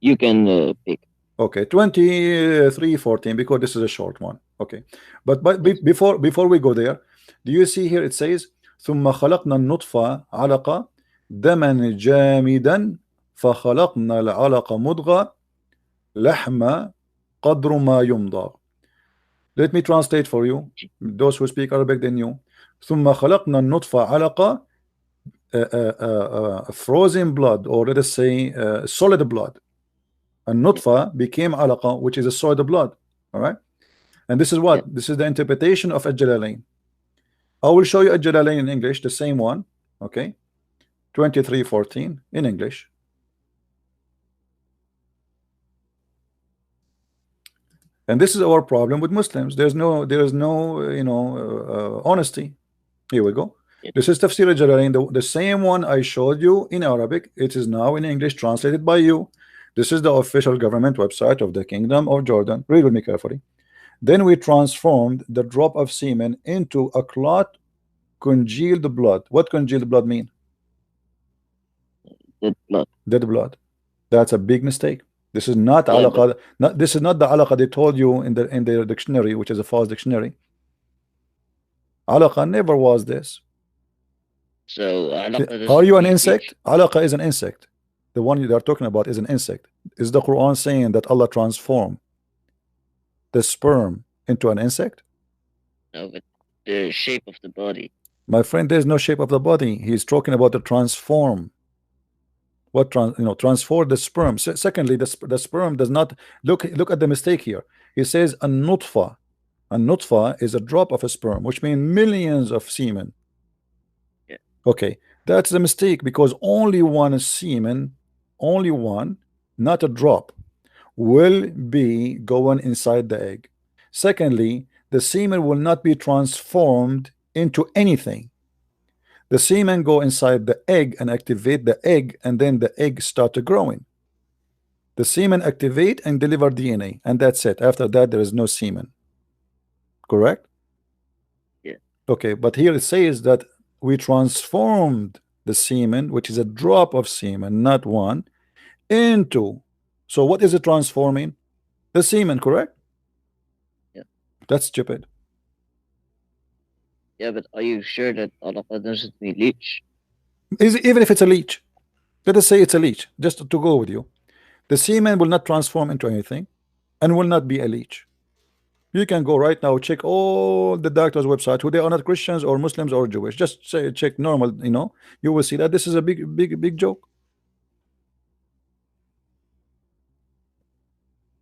You can pick. Okay, 23:14, because this is a short one. Okay, but before we go there, do you see here it says ثم خلقنا النطفة علقة دما جامدا فخلقنا العلقة مضغة لحم قدر ما يمضغ. Let me translate for you, those who speak Arabic than you. ثم خلقنا النطفة علقة, frozen blood, or let us say solid blood. And nutfa became alaqa, which is a solid blood. All right, and this is what this is the interpretation of Al-Jalalain. I will show you Al-Jalalain in English, the same one. Okay, 23:14 in English. And this is our problem with Muslims. There is no honesty. Here we go. This is Tafsir Al-Jalalain, the same one I showed you in Arabic. It is now in English, translated by you. This is the official government website of the Kingdom of Jordan. Read with me carefully. Then we transformed the drop of semen into a clot, congealed blood. What congealed blood mean? Dead blood. Dead blood. That's a big mistake. This is not alaqa. This is not the alaqa they told you in their dictionary, which is a false dictionary. Alaqa never was this. So are you an insect? Alaqa is an insect. The one you are talking about is an insect. Is the Quran saying that Allah transformed the sperm into an insect? No, but the shape of the body. My friend, there's no shape of the body. He's talking about the transform. What transform the sperm. Secondly, the sperm does not look at the mistake here. He says a nutfa. A nutfa is a drop of a sperm, which means millions of semen. Yeah. Okay, that's the mistake, because only one semen, only one, not a drop, will be going inside the egg. Secondly, the semen will not be transformed into anything. The semen go inside the egg and activate the egg, and then the egg start growing. The semen activate and deliver DNA, and that's it. After that, there is no semen. Correct? Yeah. Okay, but here it says that we transformed the semen, which is a drop of semen, not one, into. So what is it transforming? The semen, correct? Yeah. That's stupid. Yeah, but are you sure that alaqa doesn't mean leech? Even if it's a leech, let us say it's a leech, just to go with you. The semen will not transform into anything and will not be a leech. You can go right now, check all the doctors' website, who they are not Christians or Muslims or Jewish. Just say check normal, you will see that this is a big joke.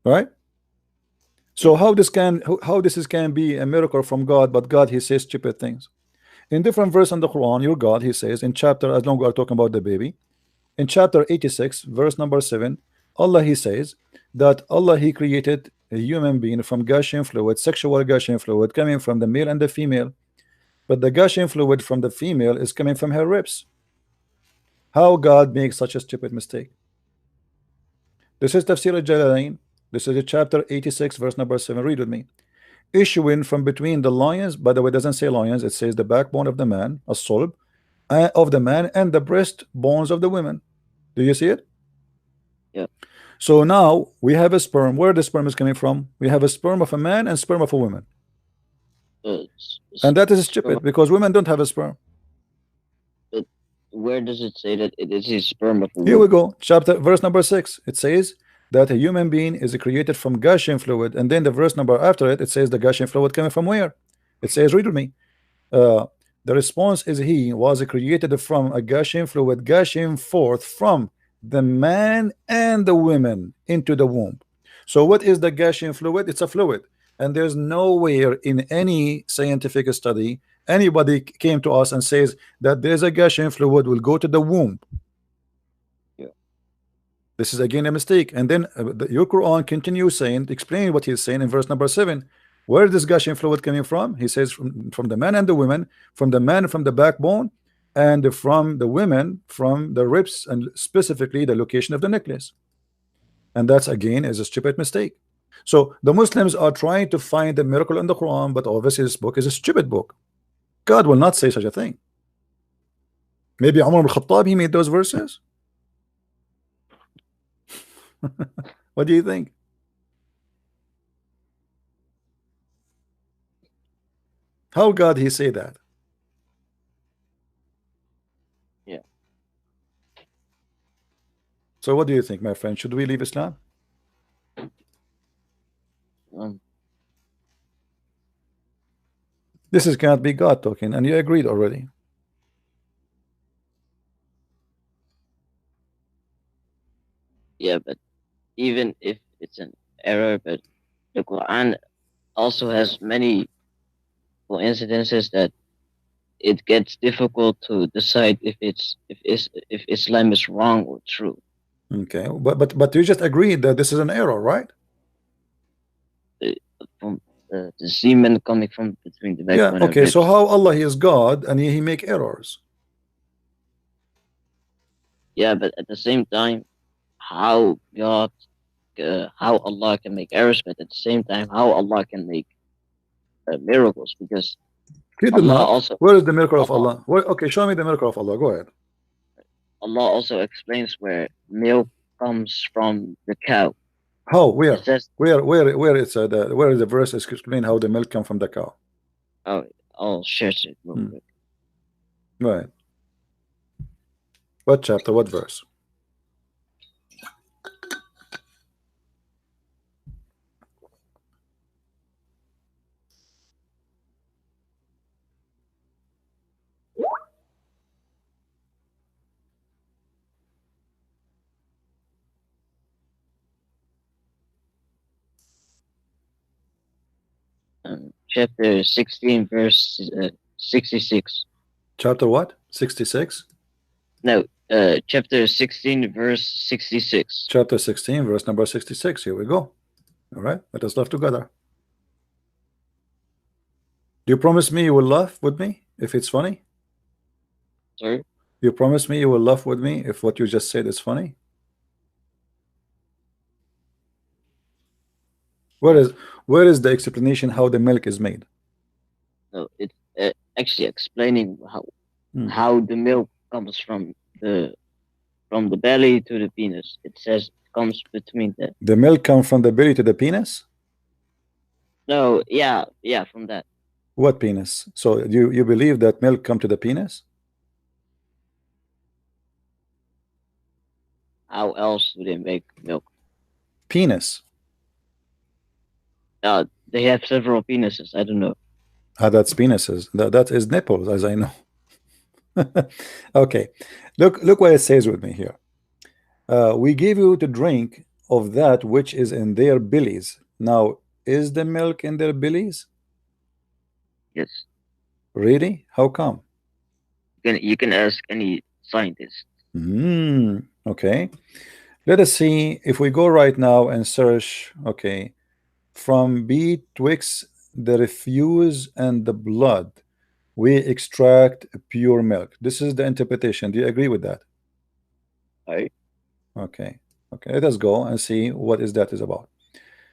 Right? So how this can be a miracle from God, but God, he says stupid things. In different verse in the Quran, your God, he says in chapter, as long as we are talking about the baby, in chapter 86, verse number 7, Allah, he says that Allah, he created a human being from gushing fluid, sexual gushing fluid coming from the male and the female, but the gushing fluid from the female is coming from her ribs. How God makes such a stupid mistake? This is Tafsir al-Jalalain. This is chapter 86, verse number 7. Read with me. Issuing from between the lions, by the way, it doesn't say lions, it says the backbone of the man, a sulb, of the man, and the breast bones of the women. Do you see it? Yeah. So now we have a sperm. Where the sperm is coming from? We have a sperm of a man and sperm of a woman. And that is stupid because women don't have a sperm. Where does it say that it is a sperm of a woman? Here we go. Chapter verse number 6. It says that a human being is created from gushing fluid, and then the verse number after it, it says the gushing fluid coming from where? It says, read with me. The response is he was created from a gushing fluid gushing forth from the man and the women into the womb. So what is the gushing fluid? It's a fluid, and there's nowhere in any scientific study anybody came to us and says that there's a gushing fluid will go to the womb. This is again a mistake. And then your Quran continues saying, explain what he's saying in verse number 7. Where is this gushing fluid coming from? He says from the man and the women, from the man from the backbone, and from the women from the ribs, and specifically the location of the necklace. And that's again is a stupid mistake. So the Muslims are trying to find the miracle in the Quran, but obviously this book is a stupid book. God will not say such a thing. Maybe Umar al-Khattab, he made those verses. What do you think? How God he say that? Yeah. So what do you think, my friend? Should we leave Islam? This is cannot be God talking, and you agreed already. Yeah, but even if it's an error, but the Quran also has many coincidences that it gets difficult to decide if Islam is wrong or true. Okay, but you just agreed that this is an error, right? From the semen coming from between the backbone. Yeah. Okay. So how Allah he is God and he make errors? Yeah, but at the same time, how God, how Allah can make errors, but at the same time, how Allah can make miracles, because Allah also. Where is the miracle of Allah? Okay, show me the miracle of Allah. Go ahead. Allah also explains where milk comes from the cow. How? Where? It says, where it's where is the verse explain how the milk come from the cow? Oh, I'll share it real quick. Right. What chapter? What verse? Chapter 16, verse 66. Chapter what? 66? No, chapter 16, verse 66. Chapter 16, verse number 66. Here we go. All right, let us laugh together. Do you promise me you will laugh with me if it's funny? Sorry? You promise me you will laugh with me if what you just said is funny? Where is the explanation how the milk is made? No, it's actually explaining how the milk comes from the belly to the penis. It says it comes between the milk comes from the belly to the penis? No, yeah, from that. What penis? So you believe that milk come to the penis? How else do they make milk? Penis. They have several penises. I don't know. That's penises. That is nipples, as I know. Okay, look what it says with me here. We give you to drink of that which is in their bellies. Now, is the milk in their bellies? Yes. Really? How come? You can ask any scientist. Okay. Let us see if we go right now and search. Okay. from betwixt the refuse and the blood, we extract pure milk. This is the interpretation. Do you agree with that? Right. Okay. Okay. Let us go and see what is that is about.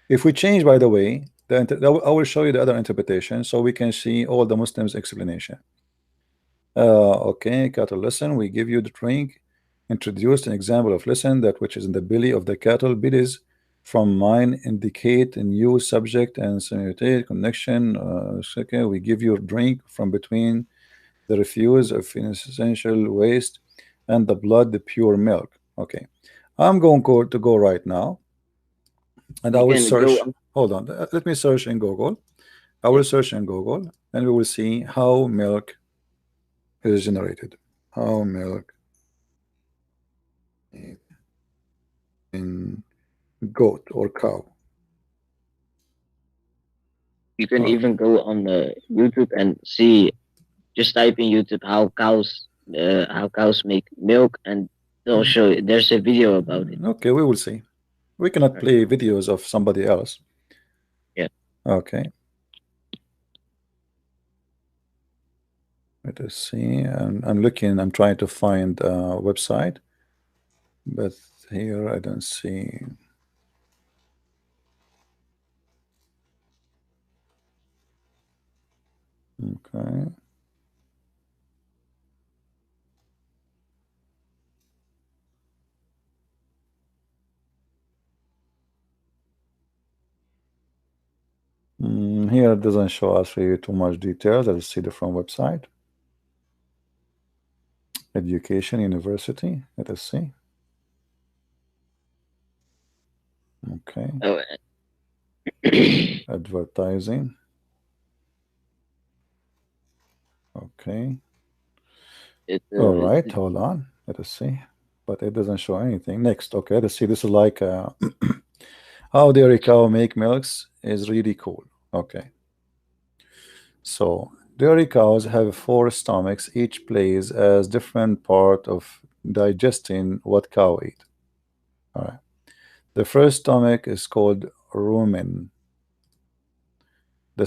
If we change, by the way, I will show you the other interpretation so we can see all the Muslims' explanation. Okay, cattle listen. We give you the drink. Introduced an example of listen, that which is in the belly of the cattle. Bellies from mine indicate a new subject and simultaneous connection. Okay, we give you a drink from between the refuse of essential waste and the blood, the pure milk. Okay, I'm going to go right now, and I You will can search. go. Hold on, let me search in Google. I will search in Google, and we will see how milk is generated. How milk in goat or cow. You can Oh, even go on YouTube and see. Just type in YouTube how cows make milk, and they'll show you. There's a video about it. okay, we will see. We cannot Right. play videos of somebody else. Yeah. Okay. Let us see. I'm looking. I'm trying to find a website, but here I don't see. Okay. Here it doesn't show us really too much details. Let's see the from website. Education University. Let us see. Okay. Oh, Advertising. Okay. All right. Hold on. Let us see. But it doesn't show anything. Next. Okay. Let's see. This is like how dairy cow make milks is really cool. Okay. So dairy cows have 4 stomachs. Each plays as different part of digesting what cow eat. All right. The first stomach is called rumen. The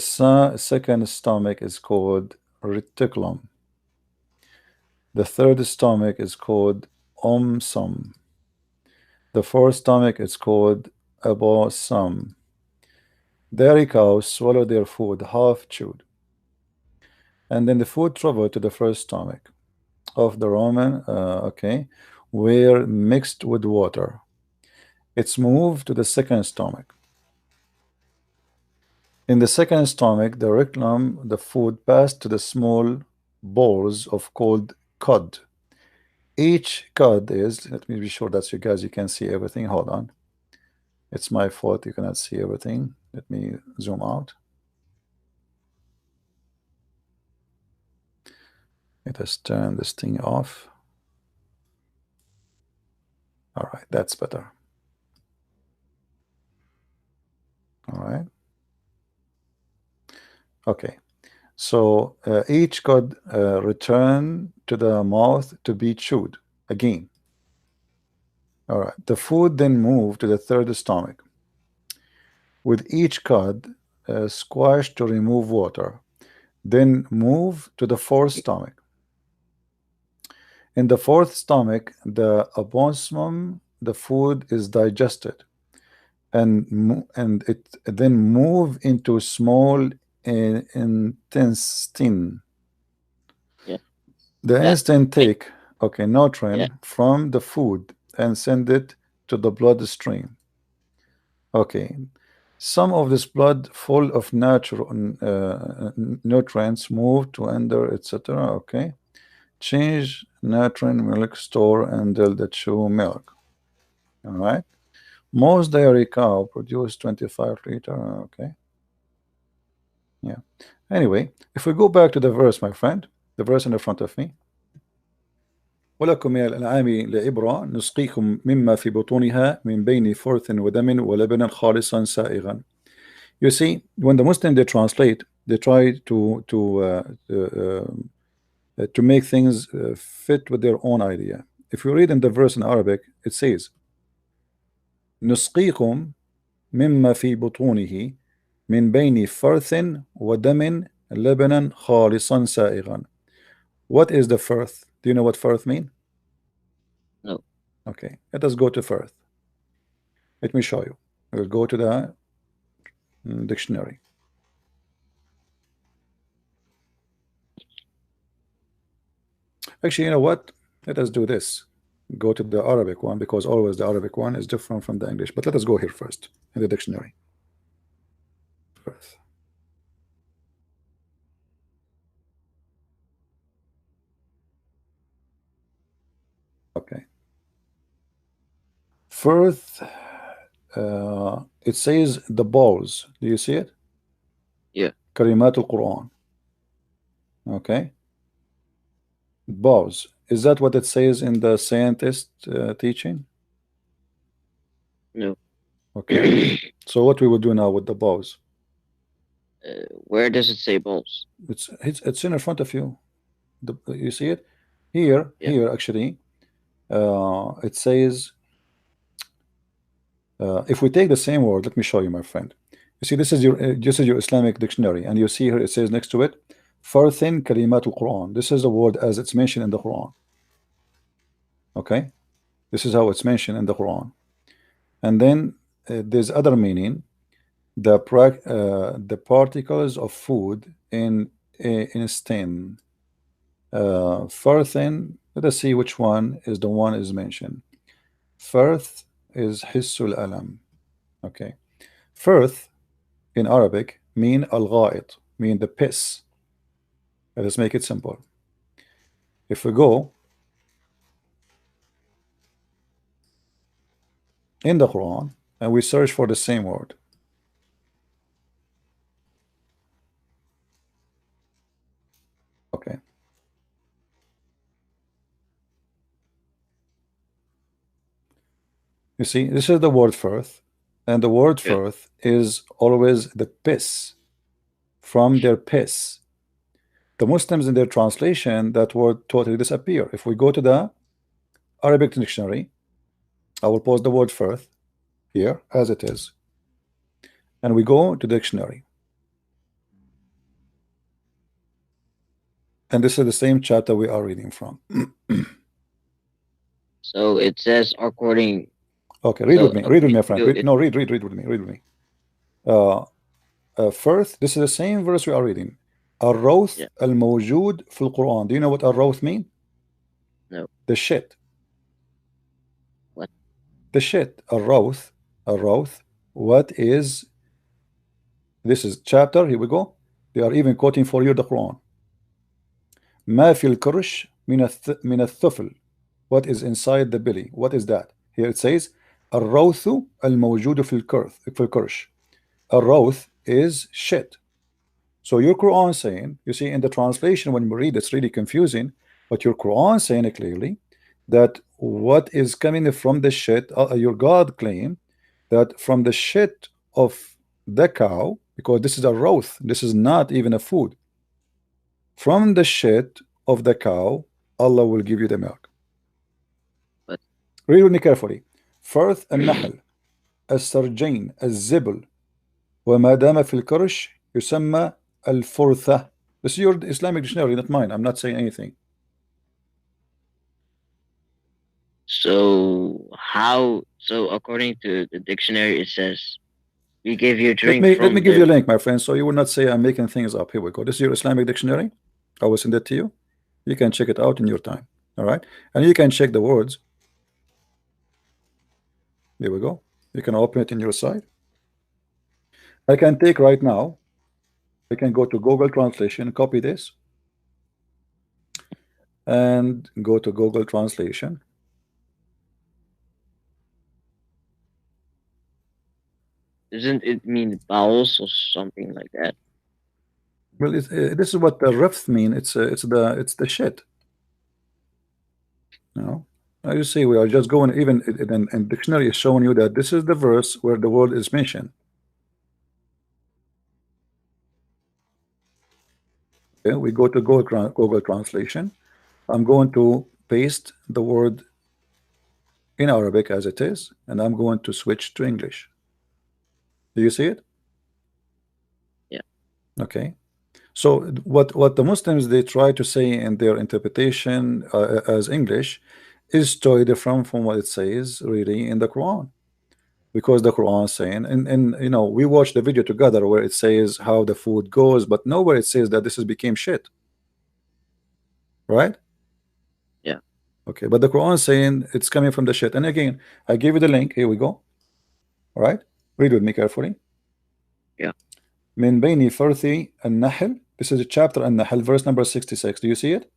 second stomach is called reticulum. The third stomach is called omsum. The fourth stomach is called abomasum. Dairy cows swallow their food half chewed, and then the food travel to the first stomach of the rumen, okay, where mixed with water. It's moved to the second stomach. In the second stomach, the rectum, the food passed to the small balls of called cud. Each cud is, let me be sure that you guys, you can see everything. Hold on. It's my fault you cannot see everything. Let me zoom out. Let us turn this thing off. All right, that's better. All right. Okay. So each cud return to the mouth to be chewed again. All right. The food then moved to the third stomach. With each cud squashed to remove water, then move to the fourth stomach. In the fourth stomach, the abomasum, the food is digested, and it then move into small intestine. Yeah. The instant take nutrient Yeah. from the food and send it to the bloodstream. Okay, some of this blood full of natural nutrients move to ender, etc. Okay, change nutrient milk store and the chew milk. All right, most dairy cow produce 25 liter. Okay, yeah. Anyway, if we go back to the verse, my friend, the verse in the front of me. ولكم من الأنعام لعبرة نسقيكم مما في بطونها من بين فرث ودم ولبن خالصا سائغا. You see, when the Muslim they translate, they try to make things fit with their own idea. If you read in the verse in Arabic, it says نسقيكم مما في بطونه من بين فرث ودم لبنا خالصا سائغا. What is the firth? Do you know what firth mean? No. Okay, let us go to firth. Let me show you. We'll go to the dictionary. Actually, you know what? Let us do this. Go to the Arabic one, because always the Arabic one is different from the English. But let us go here first in the dictionary. Firth. Okay. Firth, it says the balls. Do you see it? Yeah. Kalimat al-Quran. Okay. Balls. Is that what it says in the scientist teaching? No. Okay. So what we will do now with the balls? Where does it say balls? It's in front of you. You see it here? Yeah. Here actually, it says. If we take the same word, let me show you, my friend. You see, this is your Islamic dictionary, and you see here it says next to it, Farthin Kalimat al-Quran. This is the word as it's mentioned in the Quran. Okay, this is how it's mentioned in the Quran. And then there's other meaning, the particles of food in stain. Farthin. Let us see which one is mentioned. Farth is Hissul Alam. Okay. Firth in Arabic mean al-gha'it, mean the piss. Let us make it simple. If we go in the Quran and we search for the same word, okay, you see, this is the word firth, and the word firth is always the piss, from their piss. The Muslims in their translation, that word totally disappear. If we go to the Arabic dictionary, I will post the word firth here as it is, and we go to the dictionary, and this is the same chapter we are reading from. So it says according. Okay, read with me, my friend. Read with me. First, this is the same verse we are reading. الروث الموجود في القرآن. Do you know what الروث mean? No. The shit. What? The shit. الروث. What is? This is chapter. Here we go. They are even quoting for you the Quran. ما في الكرش من الثفل. What is inside the belly? What is that? Here it says الروث الموجود في الكرش. الروث is shit. So your Quran saying, you see in the translation when we read it's really confusing, but your Quran saying it clearly that what is coming from the shit, your God claim that from the shit of the cow, because this is a roth, this is not even a food, from the shit of the cow Allah will give you the milk. But read with me carefully. Firth النحل السرجين الزبل وما دام في الكرش يسمى الفرثة. This is your Islamic dictionary, not mine. I'm not saying anything. So how? So according to the dictionary, it says we give you a drink. Let me give you a link, my friend, so you will not say I'm making things up. Here we go. This is your Islamic dictionary. I will send it to you. You can check it out in your time. All right, and you can check the words. Here we go. You can open it in your side. I can take right now. I can go to Google Translation, copy this, and go to Google Translation. Doesn't it mean bowels or something like that? Well, this is what the refs mean. It's the shit. You know, as you see, we are just going. Even in dictionary is showing you that this is the verse where the word is mentioned. Okay, we go to Google Translation. I'm going to paste the word in Arabic as it is, and I'm going to switch to English. Do you see it? Okay, so what the Muslims they try to say in their interpretation as English is totally different from what it says really in the Quran, because the Quran is saying, and you know, we watched the video together where it says how the food goes, but nowhere it says that this is became shit, right? Yeah. Okay, but the Quran is saying it's coming from the shit. And again, I gave you the link. Here we go. All right, read with me carefully. Yeah. من بين فرث النحل. This is a chapter النحل, verse number 66. Do you see it?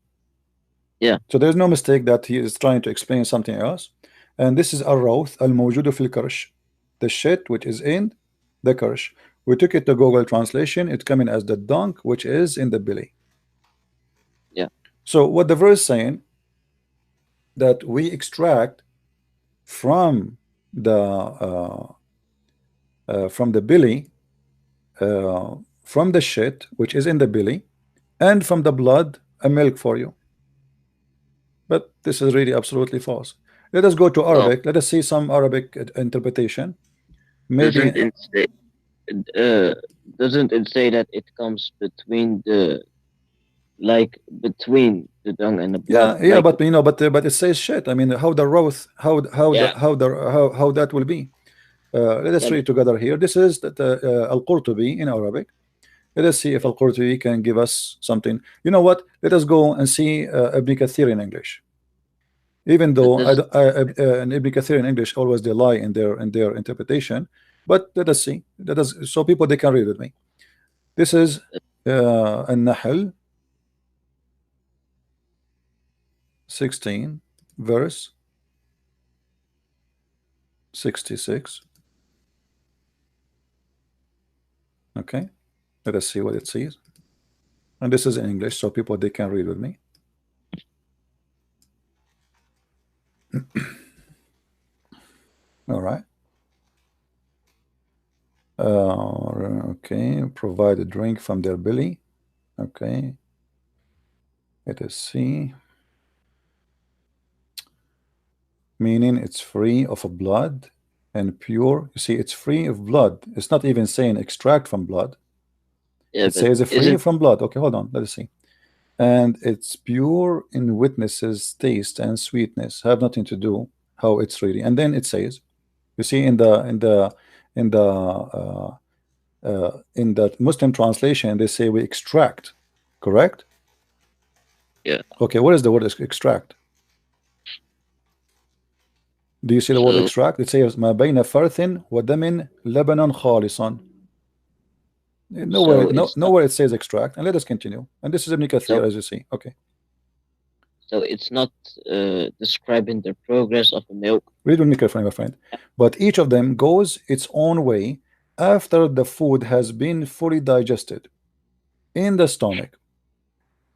Yeah. So there's no mistake that he is trying to explain something else. And this is الروث الموجود في الكرش, the shit which is in the kirsh. We took it to Google translation. It's coming as the dunk which is in the belly. Yeah. So what the verse saying, that we extract from the belly, from the shit which is in the belly, and from the blood a milk for you. But this is really absolutely false. Let us go to Arabic. Let us see some Arabic interpretation. Maybe doesn't it say that it comes between the, like between the dung and the blood? yeah, like, but you know, but it says shit. I mean, how the roth, how that will be. Let us read together here. This is Al-Qurtubi in Arabic. Let us see if Al-Qurtubi can give us something. You know what? Let us go and see Ibn Kathir in English. Even though and Ibn Kathir in English always they lie in their interpretation, but let us see. Let us, so people they can read with me. This is An-Nahl 16 verse 66. Okay, let us see what it says. And this is in English, so people they can read with me. All right. Okay, provide a drink from their belly. Okay, let us see. Meaning it's free of blood and pure. You see, it's free of blood. It's not even saying extract from blood. Yeah, it says free from blood. Okay, hold on. Let us see. And it's pure in witnesses, taste, and sweetness. Have nothing to do how it's really. And then it says, you see, in the Muslim translation, they say we extract. Correct? Yeah. Okay, what is the word extract? Do you see the word extract? It says ما بين فرث ودم لبنا خالصا. Nowhere it says extract. And let us continue. And this is Ibn Kathir, as you see. Okay. So it's not describing the progress of the milk. Read with me carefully, my friend. But each of them goes its own way after the food has been fully digested in the stomach.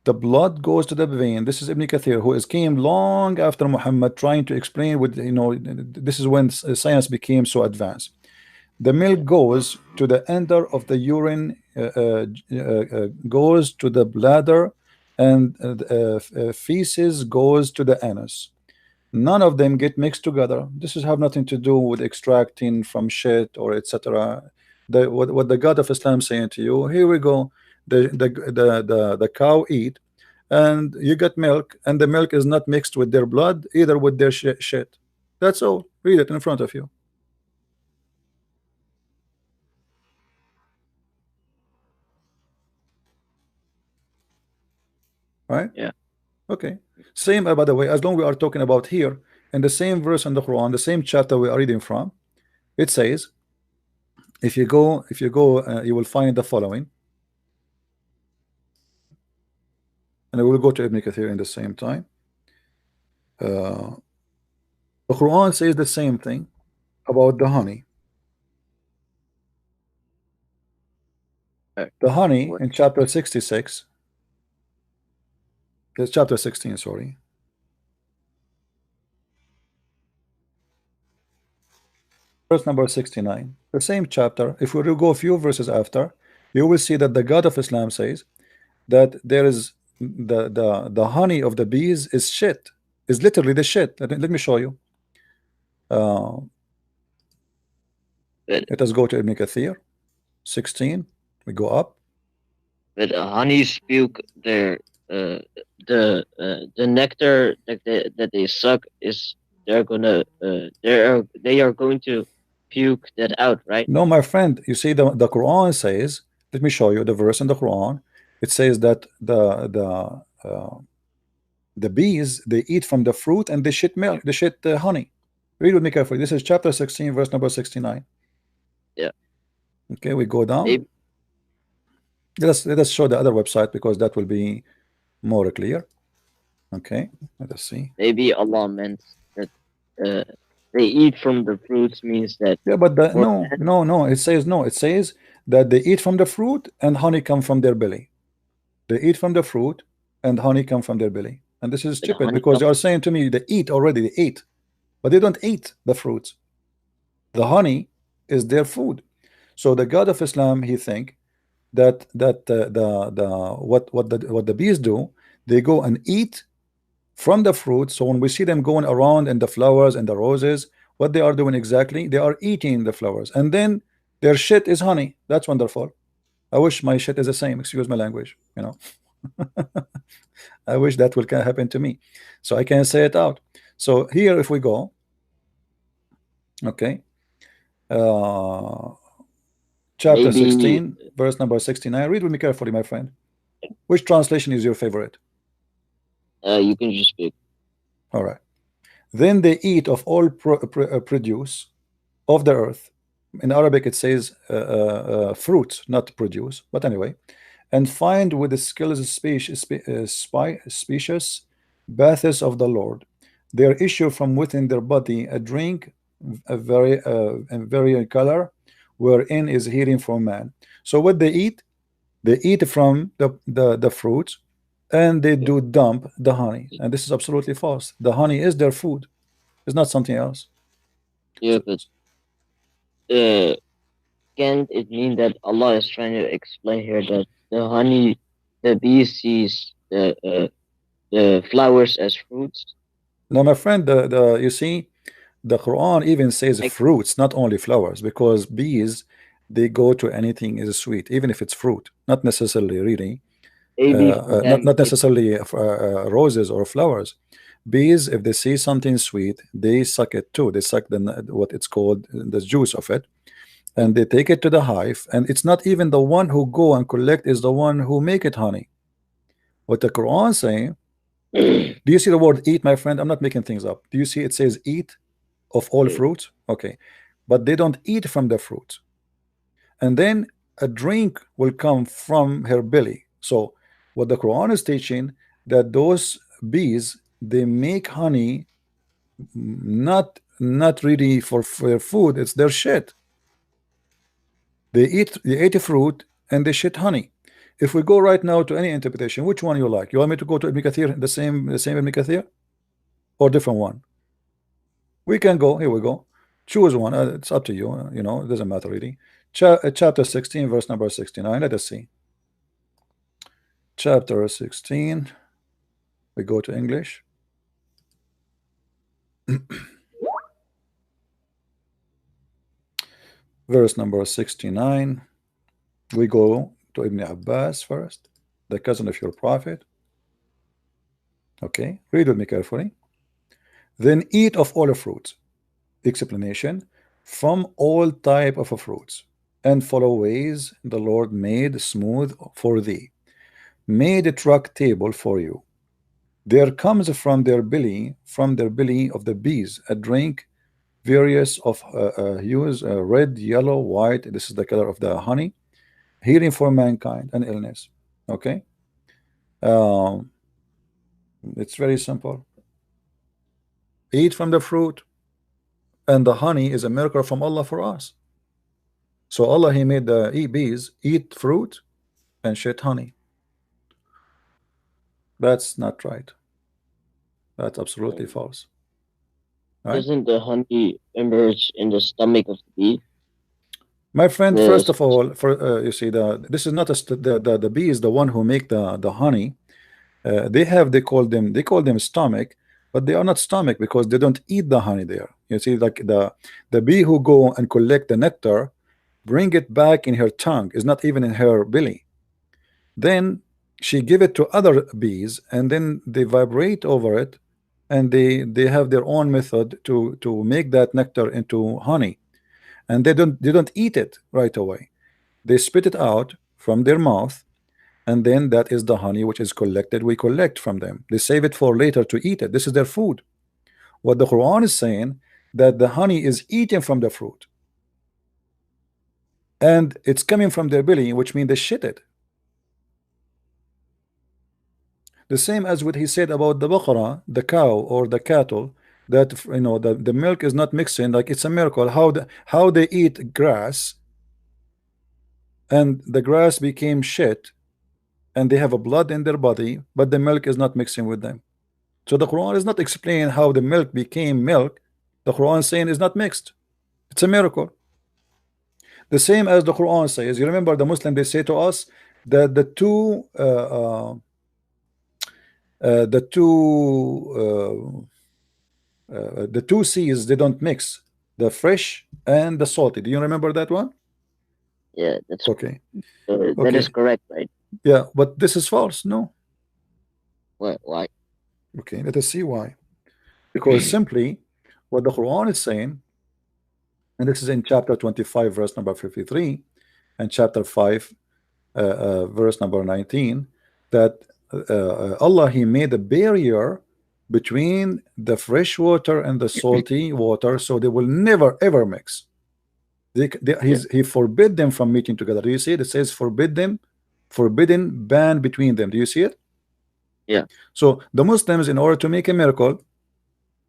The blood goes to the vein. This is Ibn Kathir, who came long after Muhammad, trying to explain with, you know, this is when science became so advanced. The milk goes to the ender of the urine, goes to the bladder, and feces goes to the anus. None of them get mixed together. This is have nothing to do with extracting from shit or etc. What the God of Islam saying to you, here we go. The cow eat, and you get milk, and the milk is not mixed with their blood, either with their shit. That's all. Read it in front of you. Right? Yeah. Okay. Same, by the way, as long we are talking about here, in the same verse in the Quran, the same chapter we are reading from, it says, if you go, you will find the following. And I will go to Ibn Kathir in the same time. The Quran says the same thing about the honey. The honey in chapter 66. It's chapter 16, sorry. Verse number 69. The same chapter. If we will go a few verses after, you will see that the God of Islam says that there is the honey of the bees is shit. Is literally the shit. Let me show you. Let us go to Ibn Kathir 16. We go up. but honeys puke their the nectar that they suck is they are going to puke that out, right? No, my friend, you see the Quran says, let me show you the verse in the Quran. It says that the bees, they eat from the fruit and they shit milk, they shit honey. Read with me carefully. This is chapter 16, verse number 69. Yeah. Okay, we go down. Maybe, Let us show the other website because that will be more clear. Okay, let us see. maybe Allah meant that they eat from the fruits means that Yeah, but for no. It says no. It says that they eat from the fruit and honey come from their belly. They eat from the fruit and honey come from their belly. And this is the stupid honey because comes. you are saying to me they eat already. They eat, but they don't eat the fruits. The honey is their food. So the God of Islam, he think that what the bees do, they go and eat from the fruit. So when we see them going around in the flowers and the roses, what they are doing exactly, they are eating the flowers, and then their shit is honey. That's wonderful. I wish my shit is the same, excuse my language, you know. I wish that will happen to me so I can say it out. So here if we go, okay, chapter Maybe 16 verse number 69. Read with me carefully, my friend. Which translation is your favorite? you can just pick. All right. Then they eat of all produce of the earth. In Arabic it says fruit, not produce, but anyway, and find with the skills species baths of the Lord. There issue from within their body a drink, a very color, wherein is healing for man. So what they eat from the fruits, and they do dump the honey, and this is absolutely false. The honey is their food. It's not something else. Yeah, but can't it mean that Allah is trying to explain here that the bee sees the flowers as fruits? Now, my friend, you see, the Quran even says Like fruits, not only flowers, because bees, they go to anything is sweet, even if it's fruit, not necessarily really, maybe for not them, necessarily roses or flowers. Bees, if they see something sweet, they suck it too. They suck what it's called the juice of it, and they take it to the hive. And it's not even the one who go and collect is the one who make it honey. What the Quran saying? Do you see the word eat, my friend? I'm not making things up. Do you see it says eat of all fruits? Okay, but they don't eat from the fruit. And then a drink will come from her belly. So what the Quran is teaching, that those bees, they make honey, not really for food. It's their shit. They ate a fruit and they shit honey. If we go right now to any interpretation, which one you like? You want me to go to Ibn Kathir, the same Ibn Kathir, or different one? We can go. Here we go. Choose one. It's up to you. You know, it doesn't matter really. Chapter 16, verse number 69. Let us see. Chapter 16. We go to English. Verse number 69. We go to Ibn Abbas first, the cousin of your prophet. Okay, read with me carefully. Then eat of all fruits. Explanation: from all type of fruits, and follow ways the Lord made smooth for thee, made a truck table for you. There comes from their belly of the bees a drink various of hues, red, yellow, white. This is the color of the honey, healing for mankind and illness. Okay, it's very simple. Eat from the fruit, and the honey is a miracle from Allah for us. So Allah, he made the bees eat fruit and shit honey. That's not right. That's absolutely false. Right? Doesn't the honey emerge in the stomach of the bee? My friend, first of all, you see, this is not the bee is the one who make the honey. They call them stomach, but they are not stomach because they don't eat the honey there. You see, like the bee who go and collect the nectar, bring it back in her tongue, is not even in her belly. Then she give it to other bees, and then they vibrate over it, and they have their own method to make that nectar into honey. And they don't eat it right away. They spit it out from their mouth, and then that is the honey which is collected. We collect from them. They save it for later to eat it. This is their food. What the Quran is saying, that the honey is eaten from the fruit, and it's coming from their belly, which means they shit it. The same as what he said about the baqara, the cow or the cattle, that the milk is not mixing. Like, it's a miracle how they eat grass, and the grass became shit, and they have a blood in their body, but the milk is not mixing with them. So the Quran is not explaining how the milk became milk. The Quran is saying it's not mixed. It's a miracle. The same as the Quran says. You remember the Muslim, they say to us that the two seas, they don't mix, the fresh and the salty. Do you remember that one? Yeah, that's Okay. that is correct, right? Yeah, but this is false. No. Why? Okay, let us see why. Because simply what the Quran is saying, and this is in chapter 25 verse number 53 and chapter 5 verse number 19, that Allah, he made a barrier between the fresh water and the salty water, so they will never ever mix. He forbid them from meeting together. Do you see it? It says forbidden, ban between them. Do you see it? Yeah. So the Muslims, in order to make a miracle,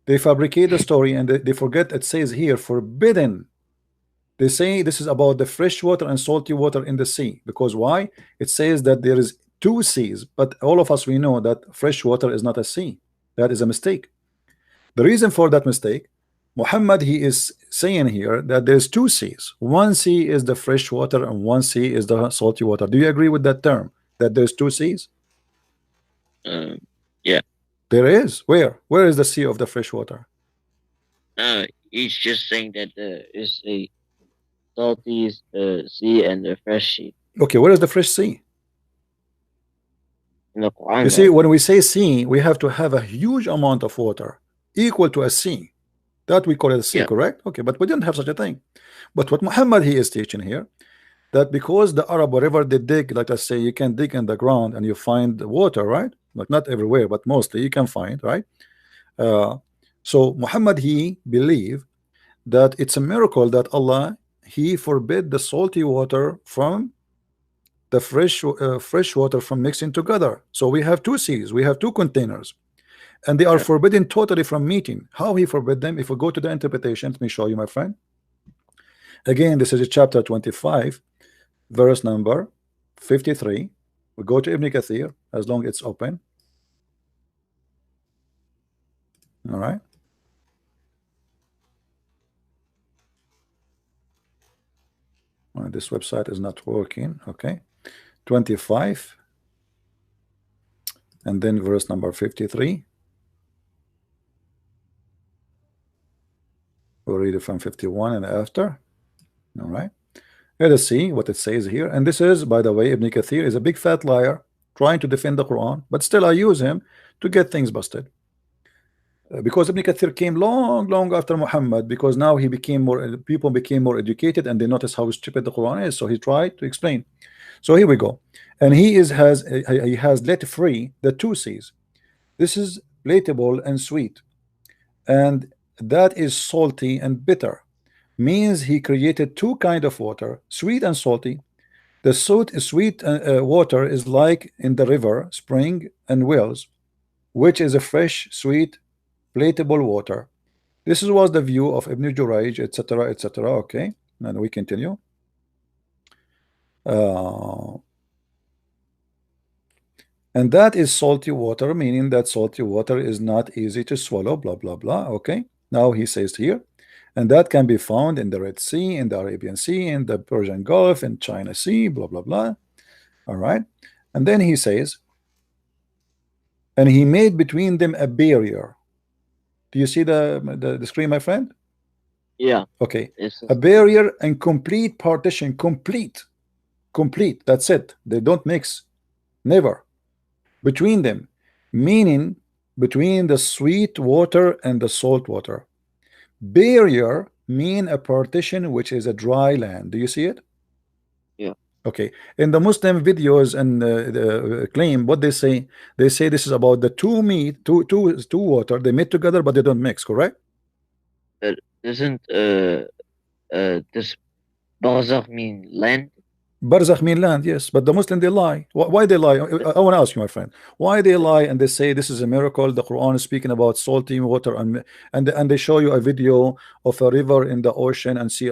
they fabricate the story, and they forget it says here forbidden. They say this is about the fresh water and salty water in the sea. Because why? It says that there is two seas, but all of us, we know that fresh water is not a sea. That is a mistake. The reason for that mistake, Muhammad, he is saying here that there's two seas. One sea is the fresh water and one sea is the salty water. Do you agree with that term, that there's two seas? Yeah. There is. Where is the sea of the fresh water? He's just saying that there is a salty sea and a fresh sea. Okay, where is the fresh sea? In the Quran, you see, when we say sea, we have to have a huge amount of water equal to a sea. That we call it a sea, correct? Okay, but we don't have such a thing. But what Muhammad, he is teaching here, that because the Arab, wherever they dig, like I say, you can dig in the ground and you find water, right? Like, not everywhere, but mostly you can find, right? So Muhammad, he believed that it's a miracle that Allah, he forbid the salty water from the fresh water from mixing together. So we have two seas, we have two containers, and they are forbidden totally from meeting. How he forbid them? If we go to the interpretation, let me show you, my friend. Again, this is chapter 25 verse number 53. We go to Ibn Kathir, as long as it's open. All right. This website is not working. Okay. 25 and then verse number 53. We'll read it from 51 and after. All right. Let us see what it says here. And this is, by the way, Ibn Kathir is a big fat liar trying to defend the Quran, but still I use him to get things busted. Because Ibn Kathir came long after Muhammad, because now he became people became more educated, and they noticed how stupid the Quran is, so he tried to explain. So here we go. And he has let free the two seas. This is palatable and sweet, and that is salty and bitter. Means he created two kind of water, sweet and salty. The sweet water is like in the river, spring and wells, which is a fresh, sweet, palatable water. This was the view of Ibn Jurayj, etc., etc. Okay, and we continue. And that is salty water, meaning that salty water is not easy to swallow, blah blah blah. Okay, now he says here, and that can be found in the Red Sea, in the Arabian Sea, in the Persian Gulf, in China Sea, blah blah blah. All right, and then he says, and he made between them a barrier. Do you see the screen, my friend? Yeah. Okay. A barrier and complete partition, complete. That's it. They don't mix. never. Between them, meaning between the sweet water and the salt water. Barrier mean a partition which is a dry land. Do you see it? Yeah. Okay. In the Muslim videos and the claim, what they say this is about the two water, they meet together but they don't mix, correct? But doesn't this barzakh mean land? Barzakh mean land, yes, but the Muslim they lie. Why they lie? I want to ask you, my friend, why they lie and they say this is a miracle? The Quran is speaking about salty water, and they show you a video of a river in the ocean and see,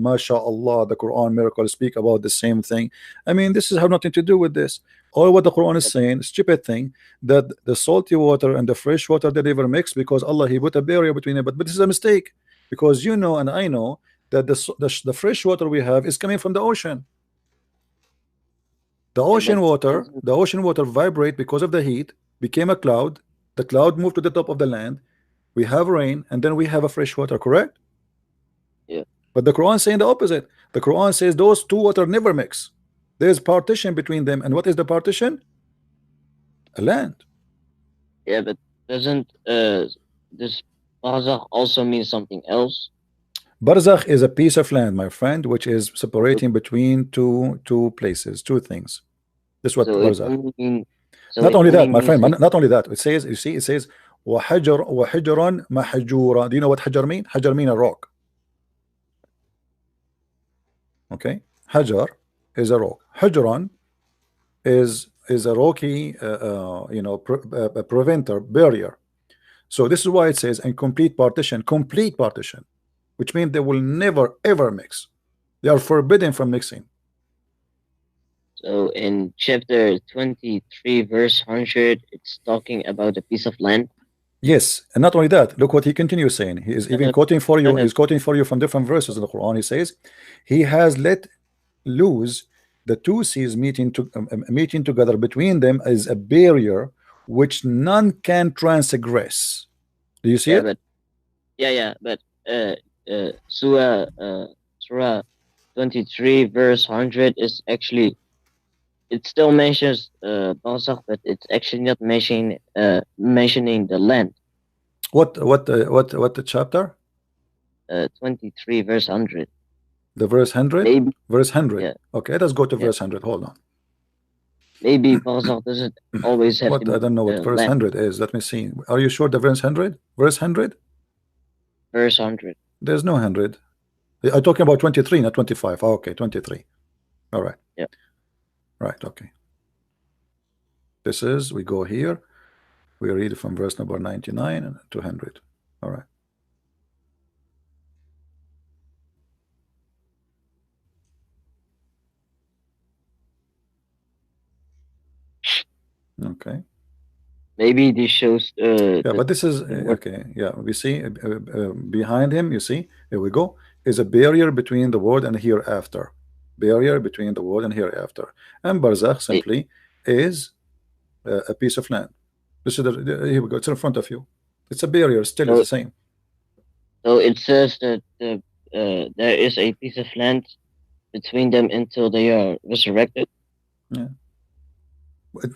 mashallah, the Quran miracle speak about the same thing. I mean, this has nothing to do with this. All what the Quran is saying, stupid thing, that the salty water and the fresh water they never mix because Allah He put a barrier between it. But this is a mistake, because you know and I know that the fresh water we have is coming from the ocean. The ocean water vibrate because of the heat, became a cloud. The cloud moved to the top of the land. We have rain, and then we have a fresh water, correct? Yeah. But the Quran saying the opposite. The Quran says those two water never mix. There's partition between them, and what is the partition? A land. Yeah, but doesn't this barzakh also mean something else? Barzakh is a piece of land, my friend, which is separating between two places, two things. This is what barzakh. Not only that, my friend, not only that. It says, you see, it says وَحِجْرًا مَحْجُورًا. Do you know what hajar mean? Hajar mean a rock. Okay, hajar is a rock. Hujran is a rocky, a preventer, barrier. So this is why it says incomplete partition, which means they will never ever mix. They are forbidden from mixing. So in chapter 23 verse 100, it's talking about a piece of land. Yes, and not only that, look what he continues saying. He is even quoting for you. He's quoting for you from different verses in the Quran. He says, he has let loose the two seas meeting together. Between them is a barrier which none can transgress. Do you see it? But Surah 23 verse 100 is actually, it still mentions barzakh, but it's actually not mentioning the land. What the chapter? 23 verse 100. The verse 100? Maybe. Verse 100. Yeah. Okay, let's go to verse 100. Hold on. Maybe barzakh doesn't always have to I don't know what verse land. 100 is. Let me see. Are you sure the verse 100? Verse 100? Verse 100. There's no 100. I'm talking about 23, not 25. Oh, okay, 23. All right. Yeah. Right, okay. This is, we go here. We read from verse number 99 and 200. All right. Okay. Maybe this shows yeah, but this is okay. Yeah, we see behind him, you see, here we go, is a barrier between the world and hereafter. Barrier between the world and hereafter. And barzakh simply is a piece of land. This is here we go, it's in front of you. It's a barrier, still is the same. So it says that there is a piece of land between them until they are resurrected. Yeah.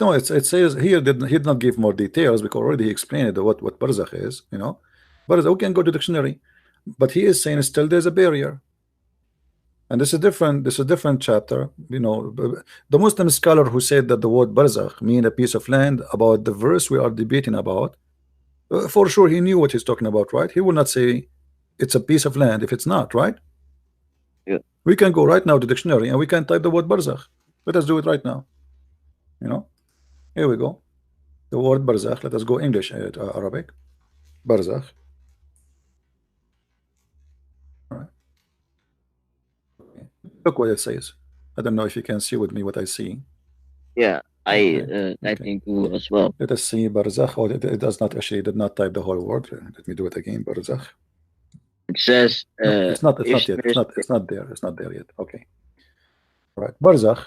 No, it says here he did not give more details because already he explained what barzakh is, you know. Barzakh, we can go to dictionary, but he is saying still there's a barrier, and this is different. This is a different chapter, you know. The Muslim scholar who said that the word barzakh mean a piece of land about the verse we are debating about, for sure he knew what he's talking about, right? He will not say it's a piece of land if it's not, right? Yeah. We can go right now to dictionary and we can type the word barzakh. Let us do it right now. You know, here we go. The word barzakh. Let us go English, Arabic. Barzakh. All right. Look what it says. I don't know if you can see with me what I see. Yeah, I think as well. Let us see barzakh. Oh, it does not actually. Did not type the whole word. Let me do it again. Barzakh. It says no, it's not yet. It's not there. It's not there yet. Okay. All right. Barzakh.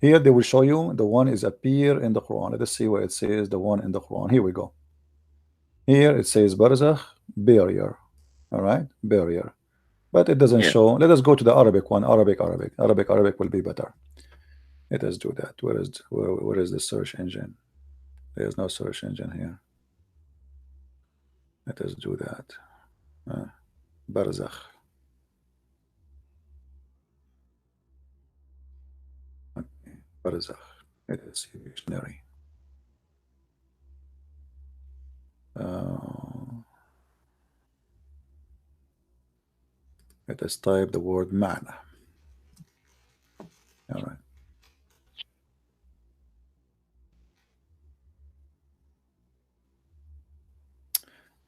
Here they will show you the one is appear in the Quran. Let us see where it says the one in the Quran. Here we go. Here it says barzakh, barrier. All right, barrier. But it doesn't show. Let us go to the Arabic one. Arabic will be better. Let us do that. Where is the search engine? There's no search engine here. Let us do that. Barzakh. Okay. Barzakh. Let us see dictionary. Let us type the word ma'na. All right.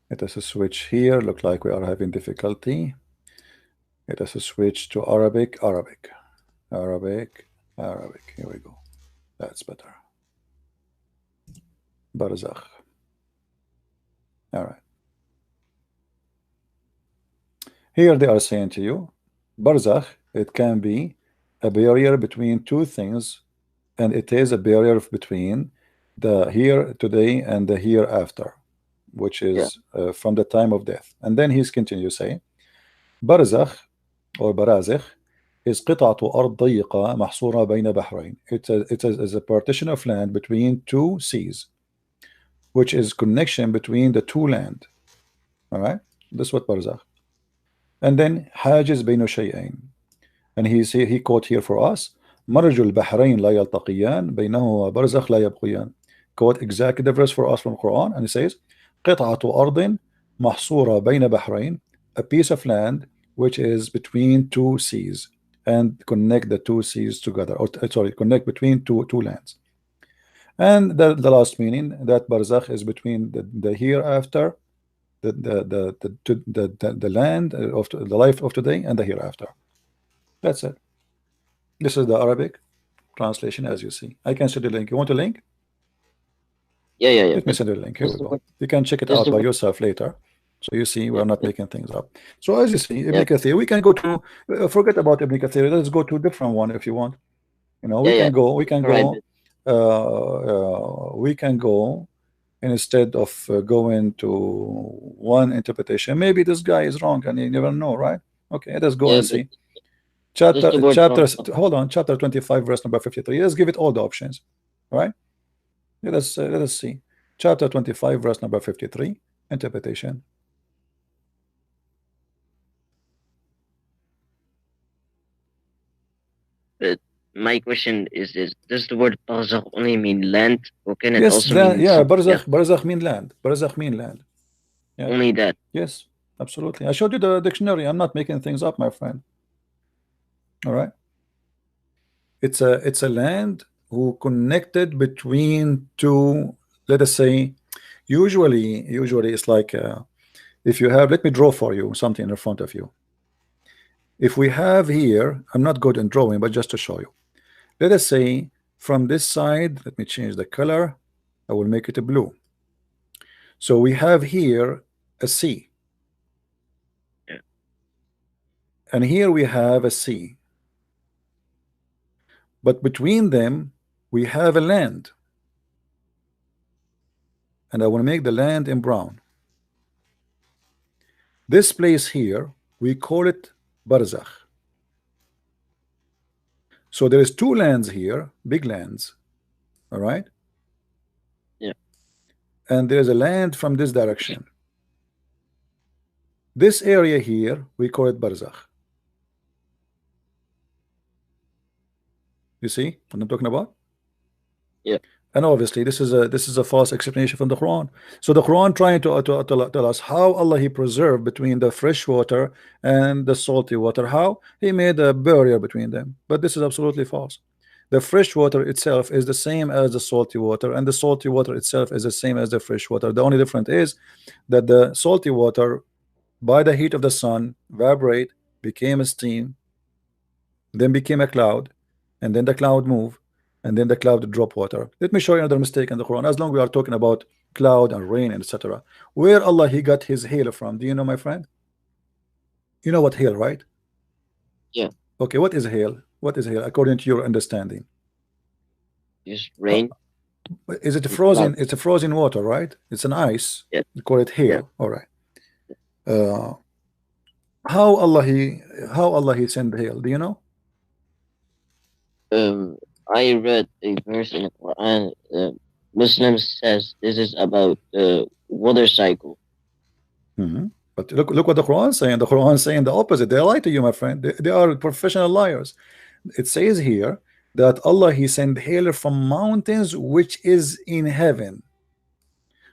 Let us switch here. Look like we are having difficulty. Let us switch to Arabic. Arabic. Here we go. That's better. Barzakh. All right. Here they are saying to you, Barzakh, it can be a barrier between two things, and it is a barrier between the here today and the hereafter, which is from the time of death. And then he's continue saying, Barzakh or Barazikh is قطعة أرض ضيقة محصورة بين بحرين. It is a partition of land between two seas, which is connection between the two land. All right, this is what Barzakh. And then حاجز بين شيئين. And he quote here for us, مرج البحرين لا يلتقيان بينهما برزخ لا يبقيان. Quote exactly the verse for us from Quran, and he says قطعة أرض محصورة بين بحرين, a piece of land which is between two seas, and connect the two seas together, or sorry, connect between two lands. And the last meaning that Barzakh is between the hereafter, the land of the life of today and the hereafter. That's it. This is the Arabic translation, as you see. I can send you the link. You want a link? Yeah. Let me send you the link. Here we go. You can check it out by yourself later. So you see, we're not making things up. So as you see, Ibn Kathir, we can go to, forget about Ibn Kathir. Let's go to a different one if you want. You know, we can go, instead of going to one interpretation. Maybe this guy is wrong, and you never know, right? Okay, let's go and see. Chapter hold on, chapter 25, verse number 53. Let's give it all the options. All right, let us see. Chapter 25, verse number 53, interpretation. But my question is this: does the word barzakh only mean land, or can it also mean barzakh mean land. Barzakh mean land. Yeah. Only that. Yes, absolutely. I showed you the dictionary. I'm not making things up, my friend. All right. It's a land who connected between two. Let us say, usually it's like if you have. Let me draw for you something in front of you. If we have here, I'm not good in drawing, but just to show you. Let us say from this side. Let me change the color. I will make it a blue. So we have here a sea, and here we have a sea. But between them, we have a land. And I want to make the land in brown. This place here, we call it Barzakh. So there is two lands here, big lands. All right? Yeah. And there's a land from this direction. This area here, we call it Barzakh. You see what I'm talking about? Yeah. And obviously this is a false explanation from the Quran. So the Quran trying to tell us how Allah He preserved between the fresh water and the salty water, how He made a barrier between them. But this is absolutely false. The fresh water itself is the same as the salty water, and the salty water itself is the same as the fresh water. The only difference is that the salty water, by the heat of the sun, evaporate, became a steam, then became a cloud, and then the cloud move, and then the cloud drop water. Let me show you another mistake in the Quran. As long as we are talking about cloud and rain, etc., where Allah He got His hail from? Do you know, my friend? You know what hail, right? Yeah. Okay, what is hail? What is hail according to your understanding? Just rain. Is it frozen? It's a frozen water, right? It's an ice. Yeah. We call it hail. Yeah. All right. How Allah He sent hail? Do you know? I read a verse in the Quran. Muslims says this is about the water cycle. Mhm. But look what the Quran is saying. The Quran is saying the opposite. They lie to you, my friend. They are professional liars. It says here that Allah He sent hail from mountains which is in heaven.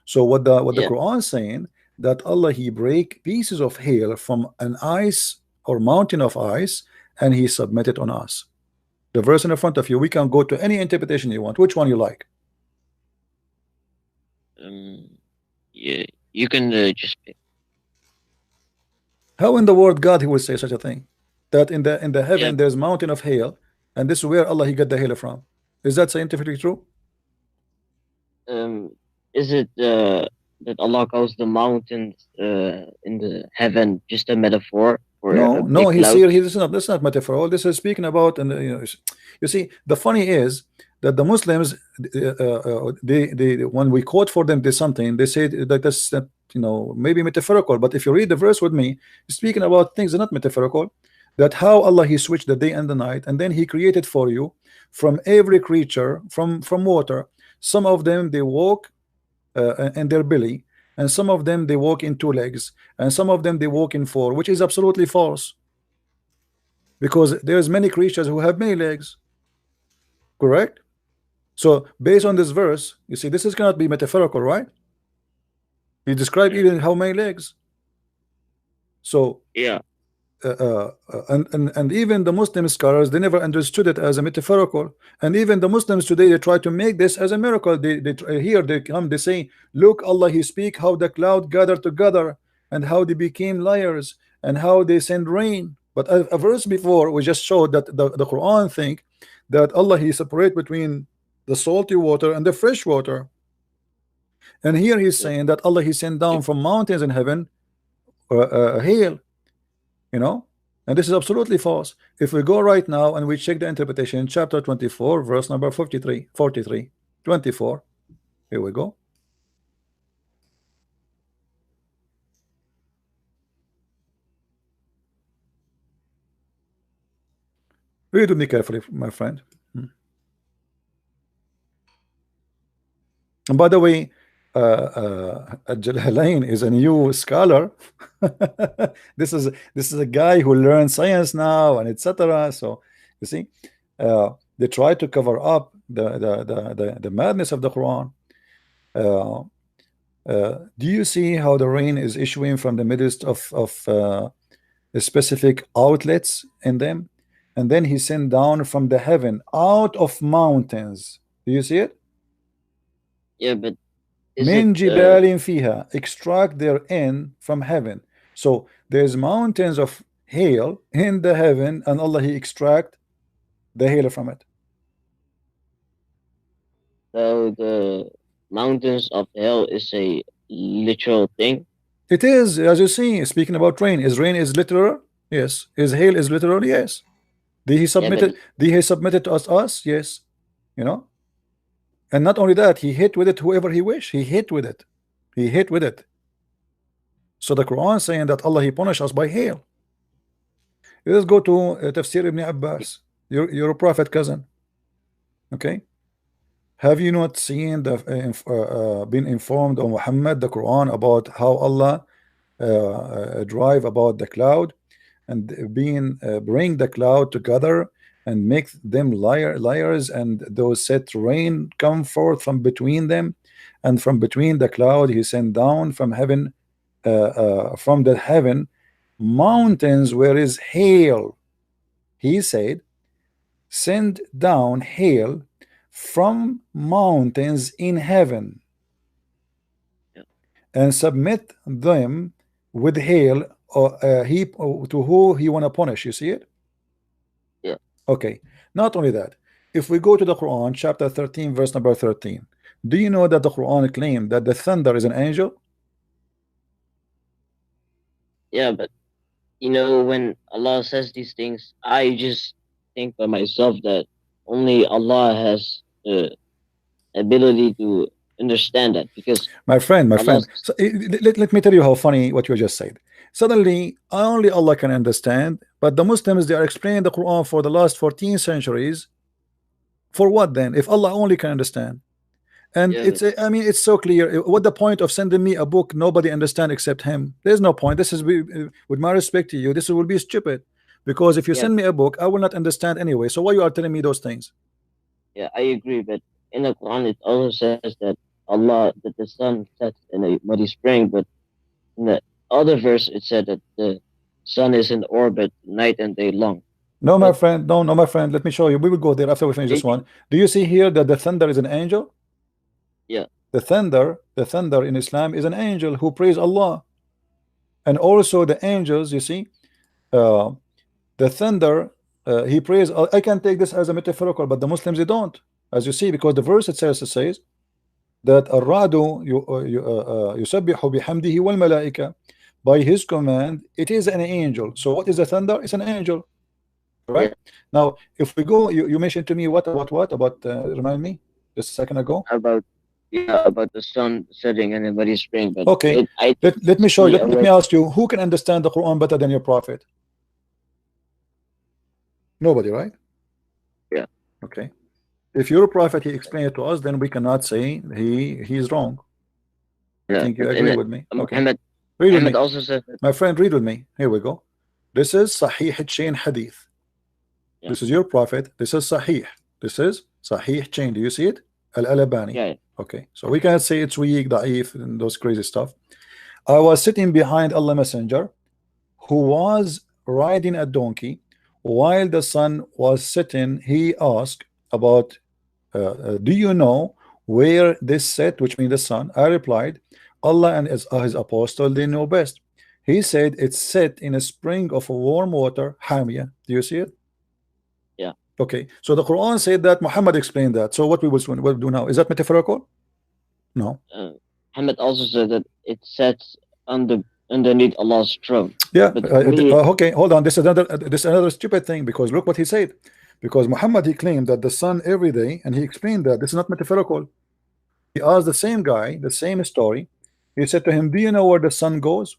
So what the Yeah, Quran is saying that Allah He break pieces of hail from an ice or mountain of ice and He submit it on us. The verse in front of you, we can go to any interpretation you want. Which one you like? yeah. You can just pick. How in the world God He will say such a thing? That in the Yeah. heaven there's mountain of hail, and this is where Allah He got the hail from. Is that scientifically true? Is it that Allah calls the mountains in the heaven just a metaphor for a No, big He's cloud? here. This is not metaphor. This is speaking about, and you see, the funny is that the Muslims, they when we quote for them this something, they say that that's that maybe metaphorical. But if you read the verse with me, it's speaking about things that are not metaphorical. That how Allah He switched the day and the night, and then He created for you from every creature from water. Some of them they walk in their belly, and some of them they walk in 2 legs, and some of them they walk in 4, which is absolutely false, because there's many creatures who have many legs, correct? So based on this verse, you see, this is cannot be metaphorical, right? He described even how many legs. So Yeah. and even the Muslim scholars, they never understood it as a metaphorical, and even the Muslims today, they try to make this as a miracle. Here they come, they say, look, Allah He speak how the cloud gathered together and how they became liars and how they send rain. But a verse before we just showed that the Quran think that Allah He separate between the salty water and the fresh water, and here He's saying that Allah He sent down from mountains in heaven hail, and this is absolutely false. If we go right now and we check the interpretation, chapter 24, verse number 43, 24. Here we go. Read with me carefully, my friend. And by the way, Jalalain is a new scholar. This is a guy who learns science now and etc. So you see, they try to cover up the madness of the Quran. Do you see how the rain is issuing from the midst of specific outlets in them, and then He sent down from the heaven out of mountains? Do you see it? Yeah, but is Min it jibalin fiha, extract therein from heaven. So there's mountains of hail in the heaven, and Allah He extract the hail from it. so the mountains of hell is a literal thing? It is, as you see, speaking about rain. Is rain is literal? Yes. Is hail is literal? Yes. Did He submitted? Did He submitted to us? Yes. And not only that, He hit with it whoever He wish. He hit with it. He hit with it. So the Quran is saying that Allah He punished us by hail. Let's go to Tafsir Ibn Abbas, your prophet cousin. Okay. Have you not seen been informed on Muhammad the Quran about how Allah drive about the cloud and bring the cloud together and make them liars, and those set rain come forth from between them, and from between the cloud He sent down from heaven, from the heaven, mountains where is hail. He said, send down hail from mountains in heaven and submit them with hail heap to who He want to punish. You see it? Yeah. Okay. Not only that, if we go to the Quran, chapter 13, verse number 13, do you know that the Quran claimed that the thunder is an angel? Yeah, but when Allah says these things, I just think by myself that only Allah has the ability to understand that, because my friend, Allah's- so, let me tell you how funny what you just said. Suddenly only Allah can understand, but the Muslims, they are explaining the Quran for the last 14 centuries, For what then? If Allah only can understand. And Yeah, it's I mean it's so clear. What the point of sending me a book nobody understand except him? There's no point. This is with my respect to you, this will be stupid. Because if you Yeah. send me a book, I will not understand anyway. So why you are telling me those things? Yeah, I agree. But in the Quran, it also says that that the sun sets in a muddy spring. But in the other verse, it said that the sun is in orbit night and day long. No, my But friend, no, my friend. Let me show you. We will go there after we finish this one. Do you see here that the thunder is an angel? yeah, The thunder in Islam is an angel who praise Allah. And also the angels, you see, uh, the thunder, he prays. I can take this as a metaphorical, but the Muslims they don't, as you see, because the verse itself says that الرعد يسبح بحمده والملائكة, by his command it is an angel. So what is the thunder? It's an angel, right? Yeah. Now if we go, you mentioned to me what about remind me just a second ago about the sun setting in a muddy spring. But okay, let me show you. Let me ask you, who can understand the Quran better than your prophet? Nobody, right? Yeah. Okay. If your prophet he explained it to us, then we cannot say he's wrong. I think you agree with me. Okay. Muhammad Read with me. also said that, My friend, read with me. Here we go. This is Sahih Chain Hadith. Yeah. This is your prophet. This is Sahih. This is Sahih Chain. Do you see it? Al-Albani. yeah, Okay. So we cannot say it's weak, da'if, and those crazy stuff. I was sitting behind Allah Messenger, who was riding a donkey. While the sun was setting, he asked about, do you know where this set, which means the sun? I replied, Allah and his apostle, they know best. He said it's set in a spring of warm water, Hamia. Do you see it? Yeah. Okay. So the Quran said that, Muhammad explained that. So what we will do now, is that metaphorical? No. Muhammad also said that it sets underneath Allah's throne. Yeah. But Okay. Hold on. This is another stupid thing, because look what he said. Because Muhammad he claimed that the sun every day, and he explained that this is not metaphorical. He asked the same guy the same story. He said to him, do you know where the sun goes?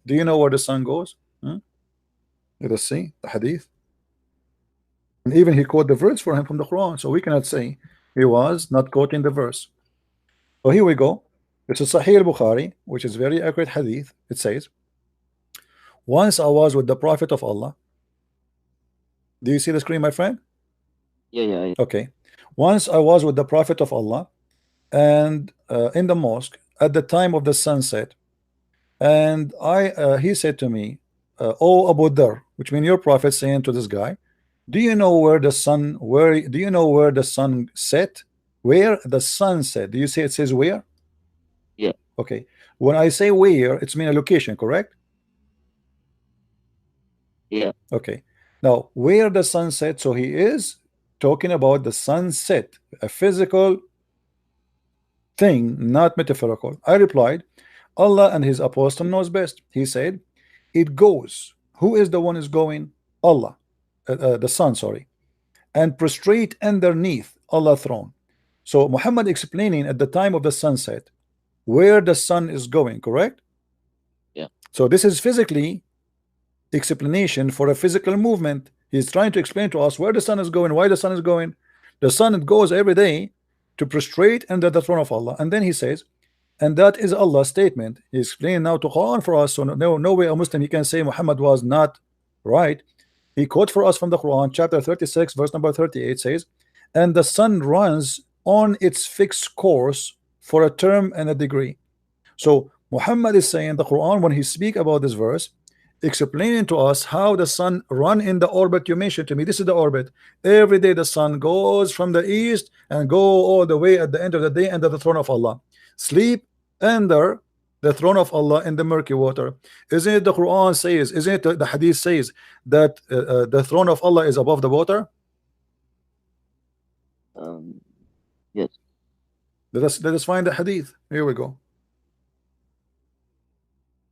Do you know where the sun goes? Let us see the hadith. And even he quoted the verse for him from the Quran. So we cannot say he was not quoting the verse. So here we go. This is Sahih al-Bukhari, which is very accurate hadith. It says, once I was with the Prophet of Allah. Do you see the screen, my friend? Yeah. Okay. Once I was with the Prophet of Allah, and in the mosque at the time of the sunset, and he said to me, "Oh Abu Dhar," which means your prophet saying to this guy, do you know where the sun set? Where the sun set? Do you see it says where? Yeah. Okay. When I say where, it's mean a location, correct? Yeah. Okay. Now where the sun set, so he is talking about the sunset, a physical thing, not metaphorical. I replied, Allah and his apostle knows best. He said, it goes. Who is the one is going? Allah, the sun, sorry, and prostrate underneath Allah's throne. So Muhammad explaining at the time of the sunset where the sun is going, correct? Yeah. So this is physically explanation for a physical movement. He's trying to explain to us where the sun is going, why the sun is going. The sun it goes every day to prostrate under the throne of Allah. And then he says, and that is Allah's statement. He's explaining now to Quran for us. So no way a Muslim he can say Muhammad was not right. He quote for us from the Quran, chapter 36, verse number 38 says, and the sun runs on its fixed course for a term and a degree. So Muhammad is saying the Quran, when he speak about this verse, explaining to us how the sun run in the orbit you mentioned to me. This is the orbit. Every day the sun goes from the east and go all the way at the end of the day under the throne of Allah. Sleep under the throne of Allah in the murky water. Isn't it the Quran says, isn't it the hadith says that the throne of Allah is above the water? Yes. Let us find the hadith. Here we go.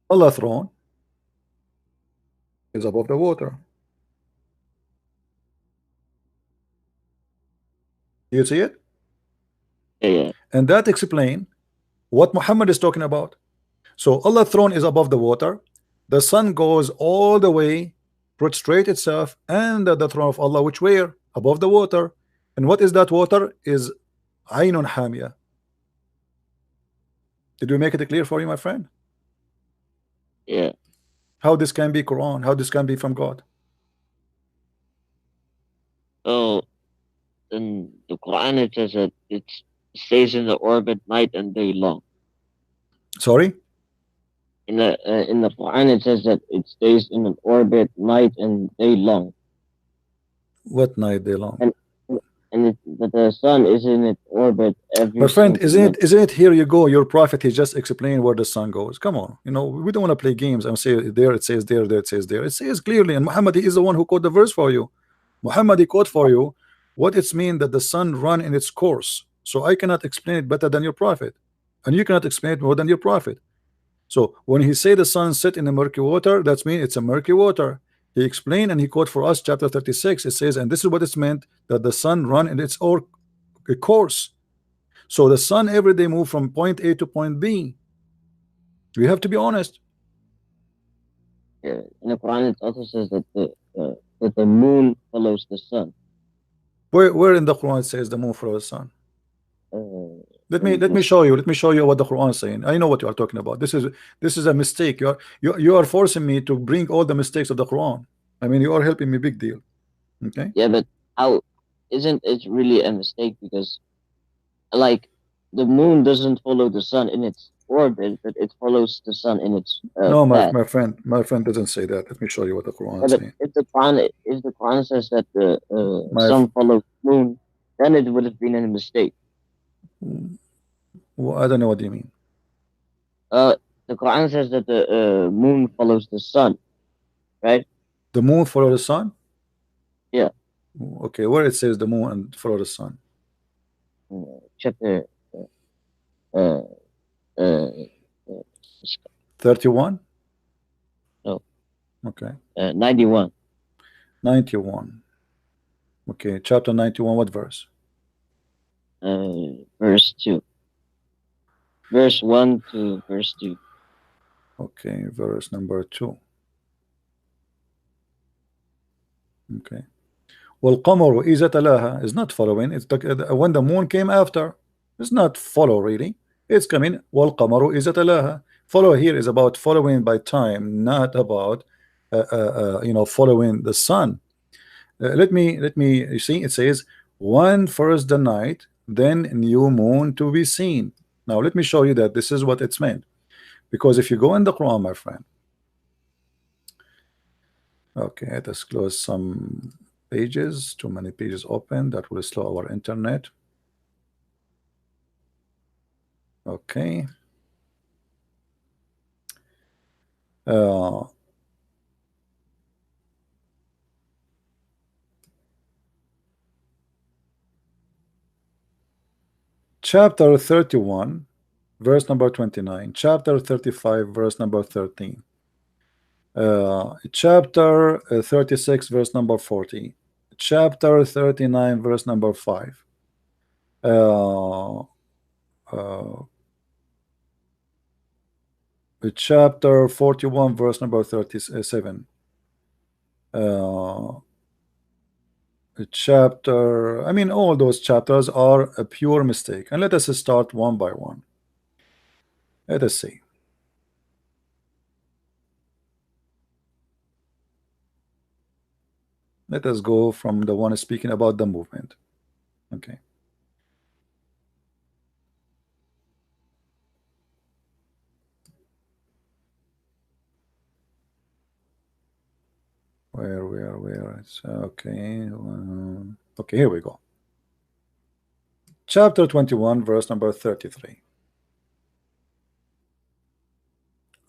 Allah's throne is above the water. You see it? Yeah. And that explains what Muhammad is talking about. So Allah's throne is above the water. The sun goes all the way, prostrate itself under the throne of Allah, which where? Above the water. And what is that water? Is Ainun Hamia. Did we make it clear for you, my friend? Yeah. How this can be Quran? How this can be from God? So in the Quran it says that it stays in the orbit night and day long. Sorry? In the Quran it says that it stays in an orbit night and day long. What night day long? And that the sun is in its orbit every. My friend, single isn't it here you go? Your prophet, he just explained where the sun goes. Come on, you know, we don't want to play games and say there it says there, there it says there. It says clearly, and Muhammad, he is the one who quote the verse for you. Muhammad, he quote for you what it's mean that the sun run in its course. So I cannot explain it better than your prophet, and you cannot explain it more than your prophet. So when he say the sun set in the murky water, that's mean it's a murky water. He explained and he quote for us chapter 36. It says, and this is what it's meant, that the sun run in its course. So the sun every day move from point A to point B. We have to be honest. Yeah, in the Quran it also says that the moon follows the sun. Where in the Quran it says the moon follows the sun? Let me show you. Let me show you what the Quran is saying. I know what you are talking about. This is a mistake. You are forcing me to bring all the mistakes of the Quran. I mean, you are helping me big deal. Okay. Yeah, but how isn't it really a mistake? Because like the moon doesn't follow the sun in its orbit, but it follows the sun in its no, path. my friend doesn't say that. Let me show you what the Quran is Yeah, saying. if the Quran says that the sun follows the moon, then it would have been a mistake. Well, I don't know what you mean. The Quran says that the moon follows the sun, right? The moon follows the sun? Yeah. Okay, where it says the moon and follow the sun? Chapter 31? No. Okay. 91. 91. Okay, chapter 91, what verse? Verse 2. Verse 1 to verse 2. Okay, verse number 2. Okay. وَالْقَمَرُ إِذَا تَلَاهَا is not following. It's when the moon came after. It's not follow really. It's coming. وَالْقَمَرُ إِذَا تَلَاهَا. Follow here is about following by time, not about following the sun. Let me you see it says one first the night, then new moon to be seen. Now let me show you that this is what it's meant, because if you go in the Quran, my friend, okay, let us close some pages. Too many pages open, that will slow our internet. Okay. Chapter 31 verse number 29, chapter 35 verse number 13, chapter 36 verse number 40, chapter 39 verse number 5, chapter 41 verse number 37, chapter, I mean all those chapters are a pure mistake. And let us start one by one. Let us see. Let us go from the one speaking about the movement. Okay. Where it's okay. Okay, here we go. Chapter 21 verse number 33.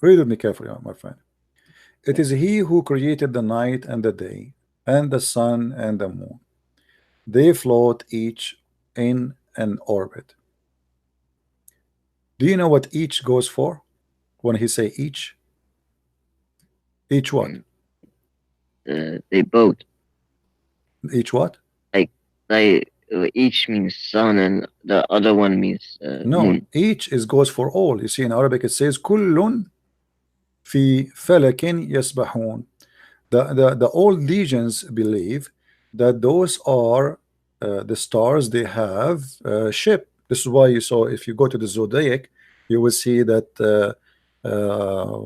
Read with me carefully, my friend. It is he who created the night and the day, and the sun and the moon. They float each in an orbit. Do you know what each goes for? When he say each? Each what? They both. Each what? Like each means sun and the other one means no, moon. Each goes for all. You see in Arabic it says kullun fi falakin yasbahun. The old legions believe that those are the stars, they have a ship. This is why you saw, if you go to the zodiac, you will see that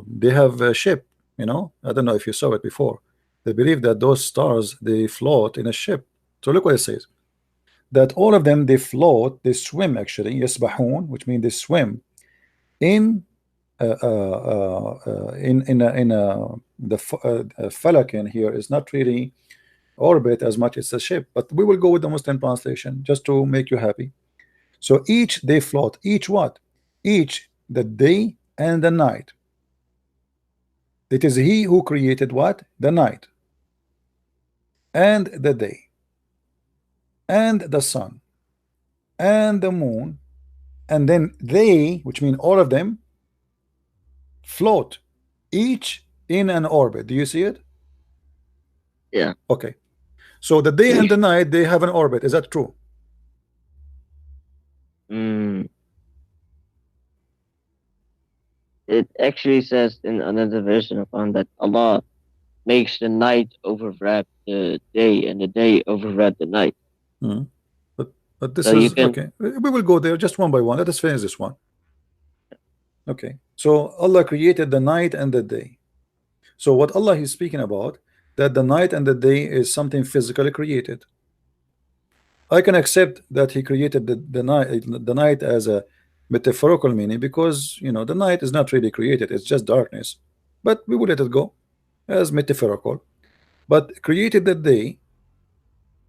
they have a ship. You know, I don't know if you saw it before. They believe that those stars, they float in a ship. So look what it says, that all of them, they float, they swim actually, yasbahun, which means they swim in the falak in here is not really orbit as much as a ship, but we will go with the Muslim translation just to make you happy. So each they float, each what? Each the day and the night. It is he who created what? The night and the day and the sun and the moon, and then they, which mean all of them, float each in an orbit. Do you see it? Yeah. Okay. So the day and the night, they have an orbit. Is that true? It actually says in another version upon that Allah makes the night overlap the day and the day overlap the night. But this So is you can- okay. We will go there just one by one. Let us finish this one. Okay. So Allah created the night and the day. So what Allah is speaking about, that the night and the day is something physically created. I can accept that he created the night as a metaphorical meaning, because you know the night is not really created, it's just darkness, but we will let it go as metaphorical. But created the day,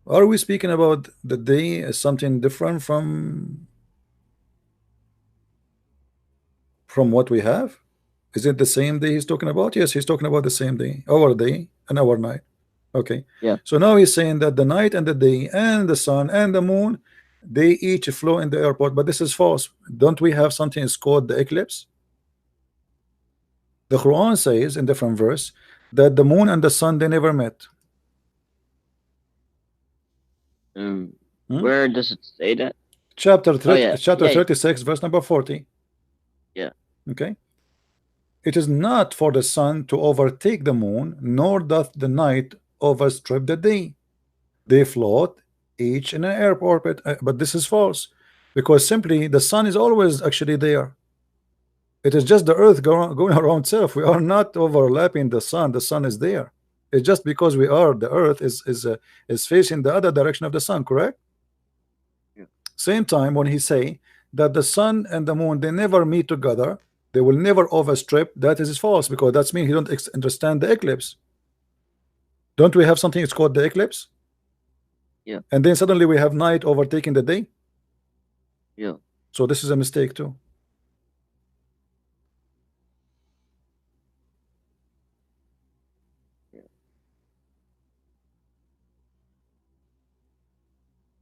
are we speaking about the day as something different from what we have? Is it the same day he's talking about? Yes, he's talking about the same day, our day and our night. Okay. Yeah. So now he's saying that the night and the day and the sun and the moon, they each flow in the airport, but this is false. Don't we have something is called the eclipse? The Quran says in different verse that the moon and the sun, they never met. Where does it say that? Chapter 30, yeah. chapter Yeah. 36, verse number 40. Yeah. Okay. It is not for the sun to overtake the moon, nor doth the night overstrip the day. They float each in an air orbit, but this is false, because simply the sun is always actually there. It is just the earth going around itself. We are not overlapping the sun. The sun is there. It's just because we are, the earth is facing the other direction of the sun, correct? Yeah. Same time when he say that the sun and the moon, they never meet together, they will never overstrip, that is false, because that's mean he don't understand the eclipse. Don't we have something it's called the eclipse? Yeah. And then suddenly we have night overtaking the day. Yeah. So this is a mistake too.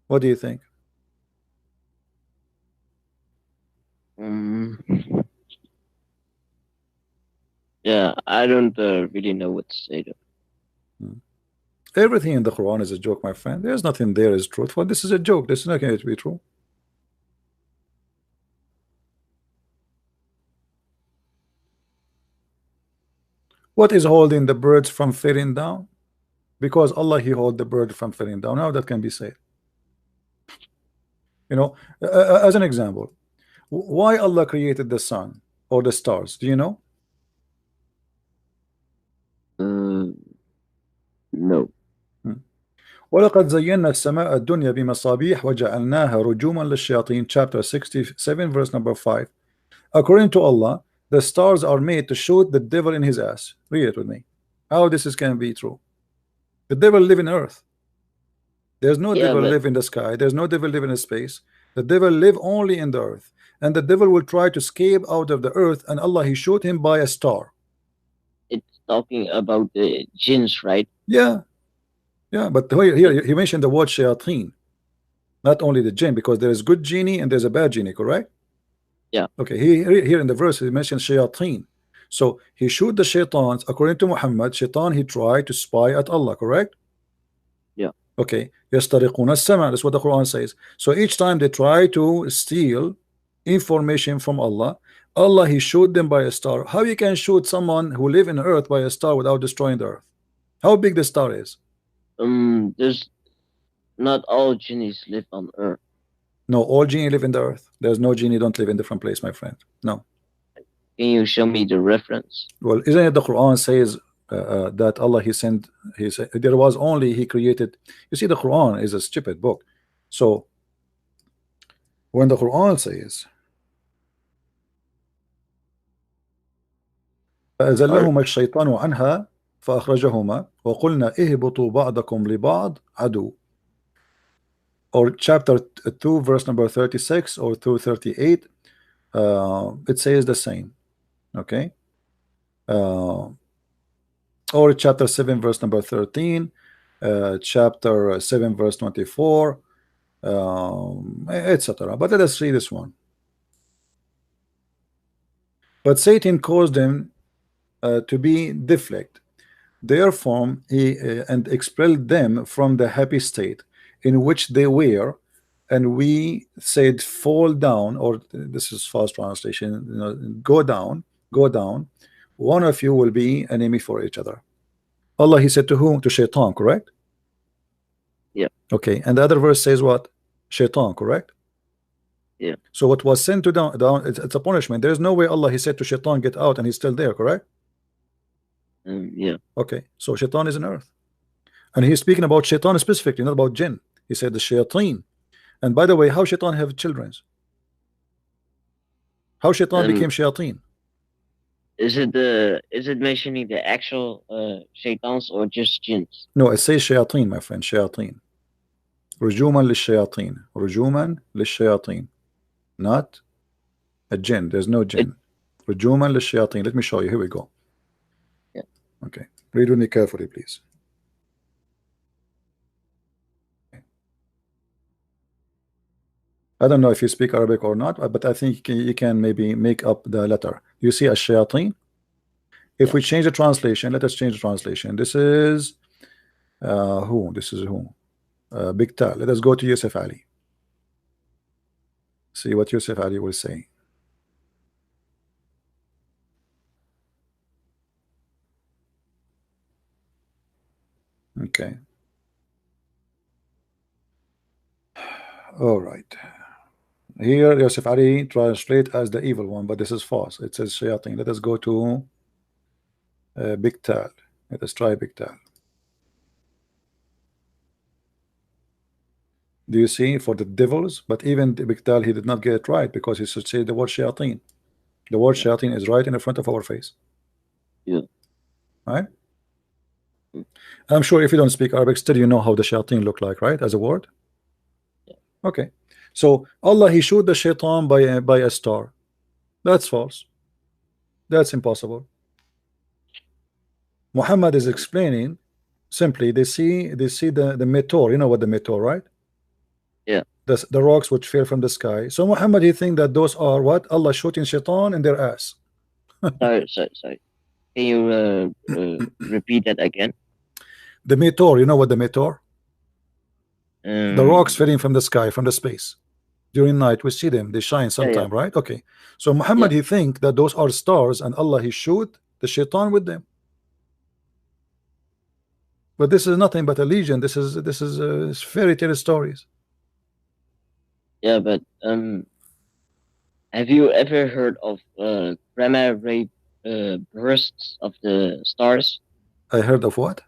What do you think? Yeah, I don't really know what to say though. Everything in the Quran is a joke, my friend. There's nothing there is truthful. This is a joke. This is not going to be true. What is holding the birds from falling down? Because Allah, he hold the bird from falling down. How that can be said? You know, as an example, why Allah created the sun or the stars? Do you know? No. ولقد زينا السماء الدنيا بمصابيح وجعلناها رجوما للشياطين, chapter 67, verse number 5. According to Allah, the stars are made to shoot the devil in his ass. Read it with me. How this is can be true? The devil live in earth. There's no devil live in the sky. There's no devil live in space. The devil live only in the earth, and the devil will try to escape out of the earth, and Allah, he shoot him by a star. It's talking about the jinns, right? Yeah. Yeah, but here he mentioned the word shayateen, not only the jinn, because there is good genie and there's a bad genie, correct? Yeah. Okay, here in the verse he mentioned shayateen. So he shoot the shaitans. According to Muhammad, shaitan, he tried to spy at Allah, correct? Yeah. Okay, yastariquna as-sama', that's what the Quran says. So each time they try to steal information from Allah, Allah, he shoot them by a star. How you can shoot someone who live in earth by a star without destroying the earth? How big the star is? There's not all genies live on Earth. No, all genie live in the earth. There's no genie don't live in different place, my friend. No. Can you show me the reference? Well, isn't it the Quran says that Allah he sent, he said there was only he created. You see, the Quran is a stupid book. So when the Quran says فأزلهما الشيطان عنها فأخرجهما وقلنا اهبطوا بعضكم لبعض عدو, or chapter 2 verse number 36 or 238, it says the same. Okay. Or chapter 7 verse number 13, chapter 7 verse 24, etc. But let us read this one. But Satan caused them to be deflect therefrom he and expelled them from the happy state in which they were, and we said fall down, or this is fast translation, you know, go down, one of you will be enemy for each other. Allah he said to whom? To Shaitan, correct? Yeah. Okay, and the other verse says what? Shaitan, correct? Yeah. So what was sent to down it's a punishment. There's no way Allah he said to Shaitan get out and he's still there, correct? Yeah. Okay, so Shaitan is in earth, and he's speaking about Shaitan specifically, not about jinn. He said the shayateen. And by the way, how Shaitan have children? How Shaitan became shayateen? Is it mentioning the actual shaitans or just jinns? No, it says shayateen, my friend, shayateen. Rujuman lishayateen. Rujuman lishayateen. Not a jinn. There's no jinn. Rujuman lishayateen. Let me show you. Here we go. Yeah. Okay. Read with me carefully, please. I don't know if you speak Arabic or not, but I think you can maybe make up the letter. You see a shayateen? If we change the translation, let us change the translation. This is who? This is who? Big Tal. Let us go to Yusuf Ali. See what Yusuf Ali will say. Okay. All right. Here Yusuf Ali translate as the evil one, but this is false. It says shayateen. Let us go to Big Tal. Let us try Big Tal. Do you see for the devils? But even the Big Tal, he did not get it right because he should say the word shayateen. The word shayateen is right in the front of our face. Yeah. Right? I'm sure if you don't speak Arabic, still you know how the shayateen look like, right? As a word. Yeah. Okay. So Allah he showed the shaitan by a star. That's false. That's impossible. Muhammad is explaining simply they see the meteor. You know what the meteor, right? Yeah. The rocks which fell from the sky. So Muhammad he think that those are what? Allah shooting shaitan in their ass. Sorry. Can you repeat that again? The meteor, you know what the meteor? The rocks falling from the sky, from the space. During night we see them, they shine sometime, right? Okay. So Muhammad he think that those are stars and Allah he shoot the shaitan with them. But this is nothing but a legend. This is fairy tale stories. Yeah, but have you ever heard of gamma ray bursts of the stars? I heard of what?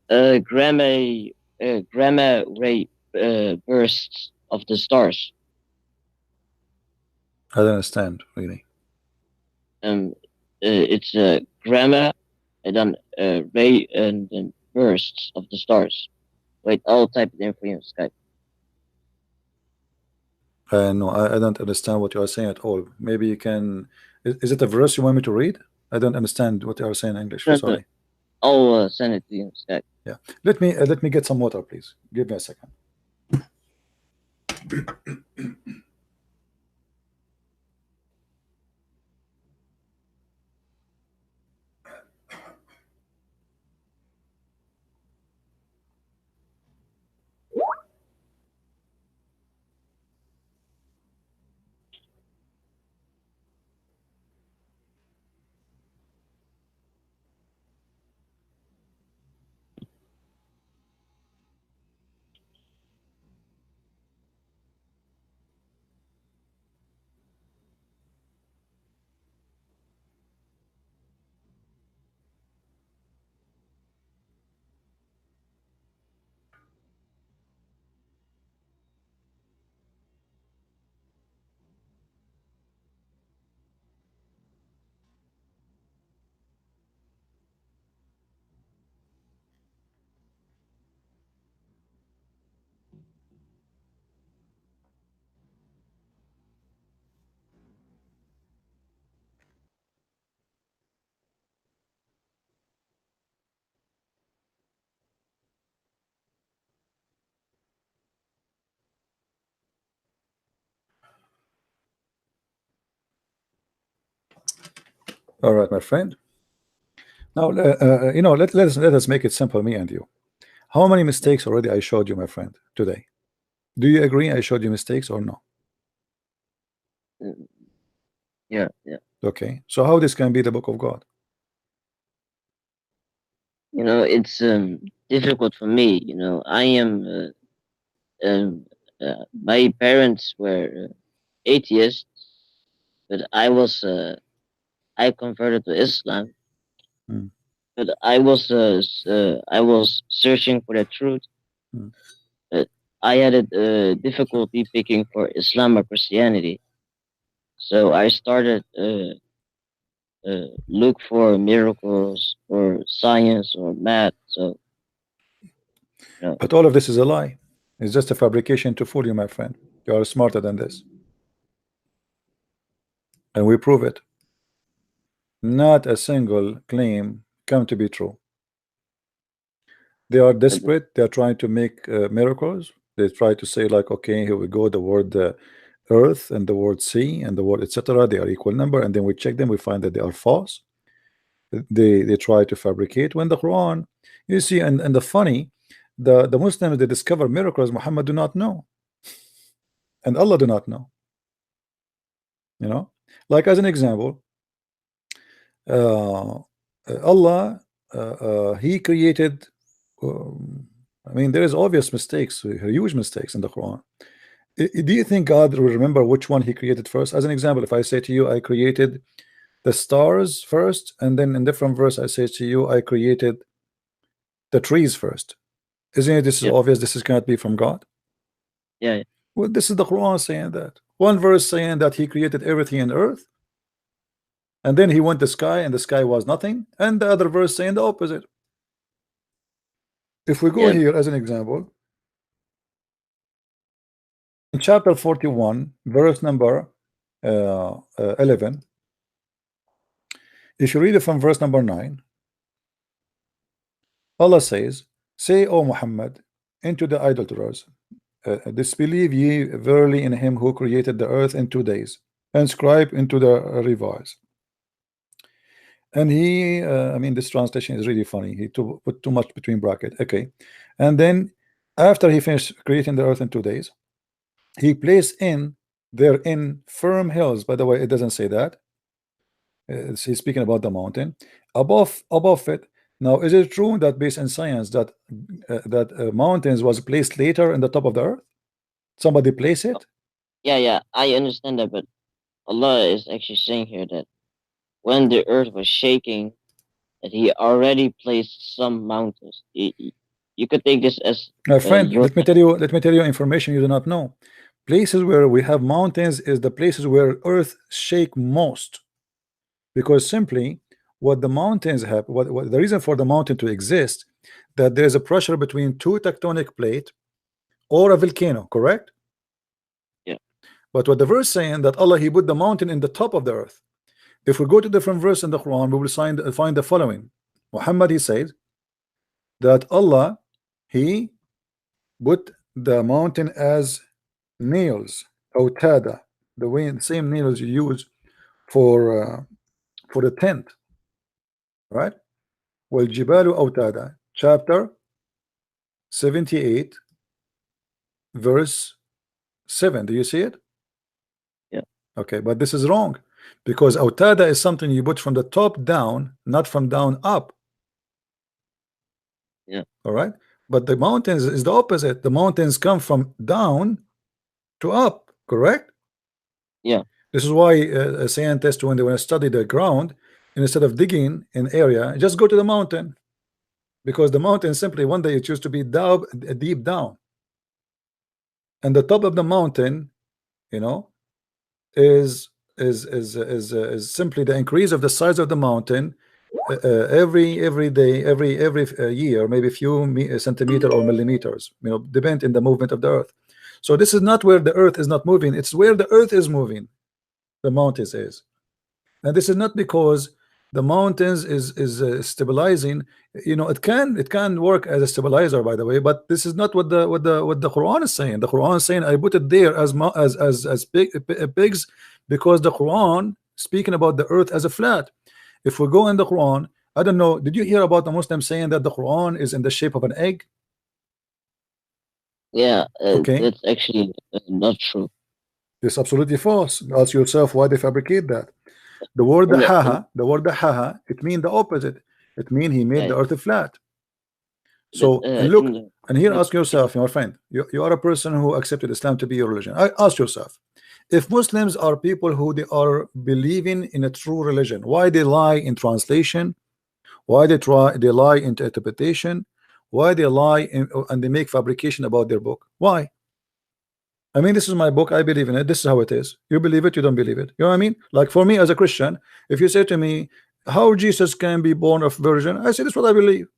Gamma ray bursts of the stars. I don't understand really. It's gamma and then ray and then bursts of the stars. Wait, I'll type it in for you on Skype. No, I don't understand what you are saying at all. Maybe you can. Is it a verse you want me to read? I don't understand what you are saying in English. No, sorry. I'll send it to you on Skype. Yeah. Let me get some water, please. Give me a second. All right, my friend. Now, you know, let us make it simple, me and you. How many mistakes already I showed you, my friend, today? Do you agree I showed you mistakes or no? Yeah, yeah. Okay, so how this can be the book of God? You know, it's difficult for me. You know, I am. My parents were atheists, but I converted to Islam. Hmm. But I was searching for the truth. Hmm. But I had a difficulty picking for Islam or Christianity. So I started look for miracles or science or math. So you know, But all of this is a lie. It's just a fabrication to fool you, my friend. You are smarter than this, and we prove it. Not a single claim come to be true. They are desperate. They are trying to make miracles. They try to say like, okay, here we go. The word earth and the word sea and the word etc. They are equal number, and then we check them. We find that they are false. They try to fabricate when the Quran, you see, and the funny, the Muslims, they discover miracles Muhammad do not know, and Allah do not know. You know, like as an example, Allah, He created. I mean, there is obvious mistakes, huge mistakes in the Quran. Do you think God will remember which one He created first? As an example, if I say to you, I created the stars first, and then in different verse I say to you, I created the trees first. Isn't it this is yeah, obvious? This is cannot be from God. yeah, Well, this is the Quran saying that. One verse saying that He created everything in earth, and then He went to the sky, and the sky was nothing, and the other verse saying the opposite. If we go yeah, here as an example, in chapter 41, verse number 11, if you read it from verse number 9, Allah says, say, O Muhammad, into the idolaters, disbelieve ye verily in him who created the earth in 2 days, and scribe into the revise. And he, I mean, this translation is really funny. He put too much between brackets. Okay, and then after he finished creating the earth in 2 days, he placed in therein firm hills. By the way, it doesn't say that. He's speaking about the mountain above it. Now, is it true that based in science that mountains was placed later in the top of the earth? Somebody place it? yeah, yeah. I understand that, but Allah is actually saying here that when the earth was shaking, that He already placed some mountains. You could take this as My friend, your. let me tell you information you do not know. Places where we have mountains is the places where earth shake most, because simply what the mountains have, what the reason for the mountain to exist, that there is a pressure between two tectonic plate or a volcano, correct? Yeah. But what the verse saying that Allah He put the mountain in the top of the earth. If we go to different verse in the Quran, we will find the following. Muhammad, he says that Allah He put the mountain as nails, autada, the same nails you use for the tent, right? Well, Jibalu autada, chapter 78, verse 7. Do you see it? Yeah. Okay, but this is wrong, because autada is something you put from the top down, not from down up. Yeah. All right, but the mountains is the opposite. The mountains come from down to up, correct? Yeah. This is why scientists, when they want to study the ground, instead of digging an area, just go to the mountain, because the mountain simply one day it used to be down, deep down, and the top of the mountain, you know, is simply the increase of the size of the mountain every day, every year, maybe a few centimeter or millimeters, you know, depend in the movement of the earth. So this is not where the earth is not moving, it's where the earth is moving, the mountains is. And this is not because the mountains is stabilizing. You know, it can work as a stabilizer, by the way, but this is not what the Quran is saying. The Quran is saying I put it there as pigs, because the Quran speaking about the earth as a flat. If we go in the Quran, I don't know, did you hear about the Muslim saying that the Quran is in the shape of an egg? Yeah, Okay. that's actually not true. It's absolutely false. Ask yourself why they fabricate that. The word In the- dahaha, it means the opposite. It means he made the Right. earth flat. So But, and look, in the- and here in- ask yourself, my friend, you are a person who accepted Islam to be your religion. I ask yourself, if Muslims are people who they are believing in a true religion, why they lie in translation, why they lie into interpretation, why they lie in, and they make fabrication about their book? Why? I mean, this is my book, I believe in it, this is how it is. You believe it, you don't believe it. You know what I mean? Like for me as a Christian, if you say to me how Jesus can be born of virgin, I say this is what I believe.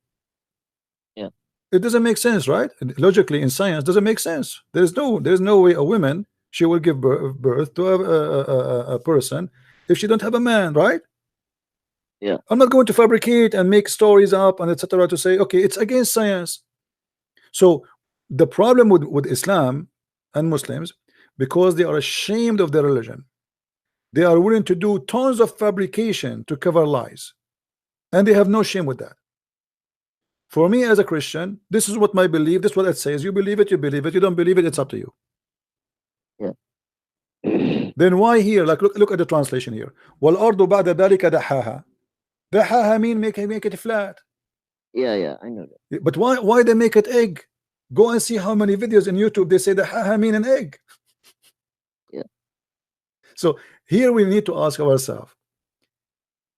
Yeah. It doesn't make sense, right? Logically in science doesn't make sense. There's no way a woman, she will give birth to a person if she don't have a man, right? Yeah. I'm not going to fabricate and make stories up and etc. to say okay, it's against science. So the problem with Islam and Muslims, because they are ashamed of their religion, they are willing to do tons of fabrication to cover lies, and they have no shame with that. For me as a Christian, this is what my belief, this is what it says. You believe it, you believe it. You don't believe it, it's up to you. Yeah. Then why here? Like look at the translation here. وَالْأَرْضُ بَعْدَ ذَلِكَ دَحَاهَا. دَحَاهَا mean make it flat. Yeah, I know that. But why they make it egg? Go and see how many videos in YouTube they say دَحَاهَا mean an egg. Yeah. So here we need to ask ourselves,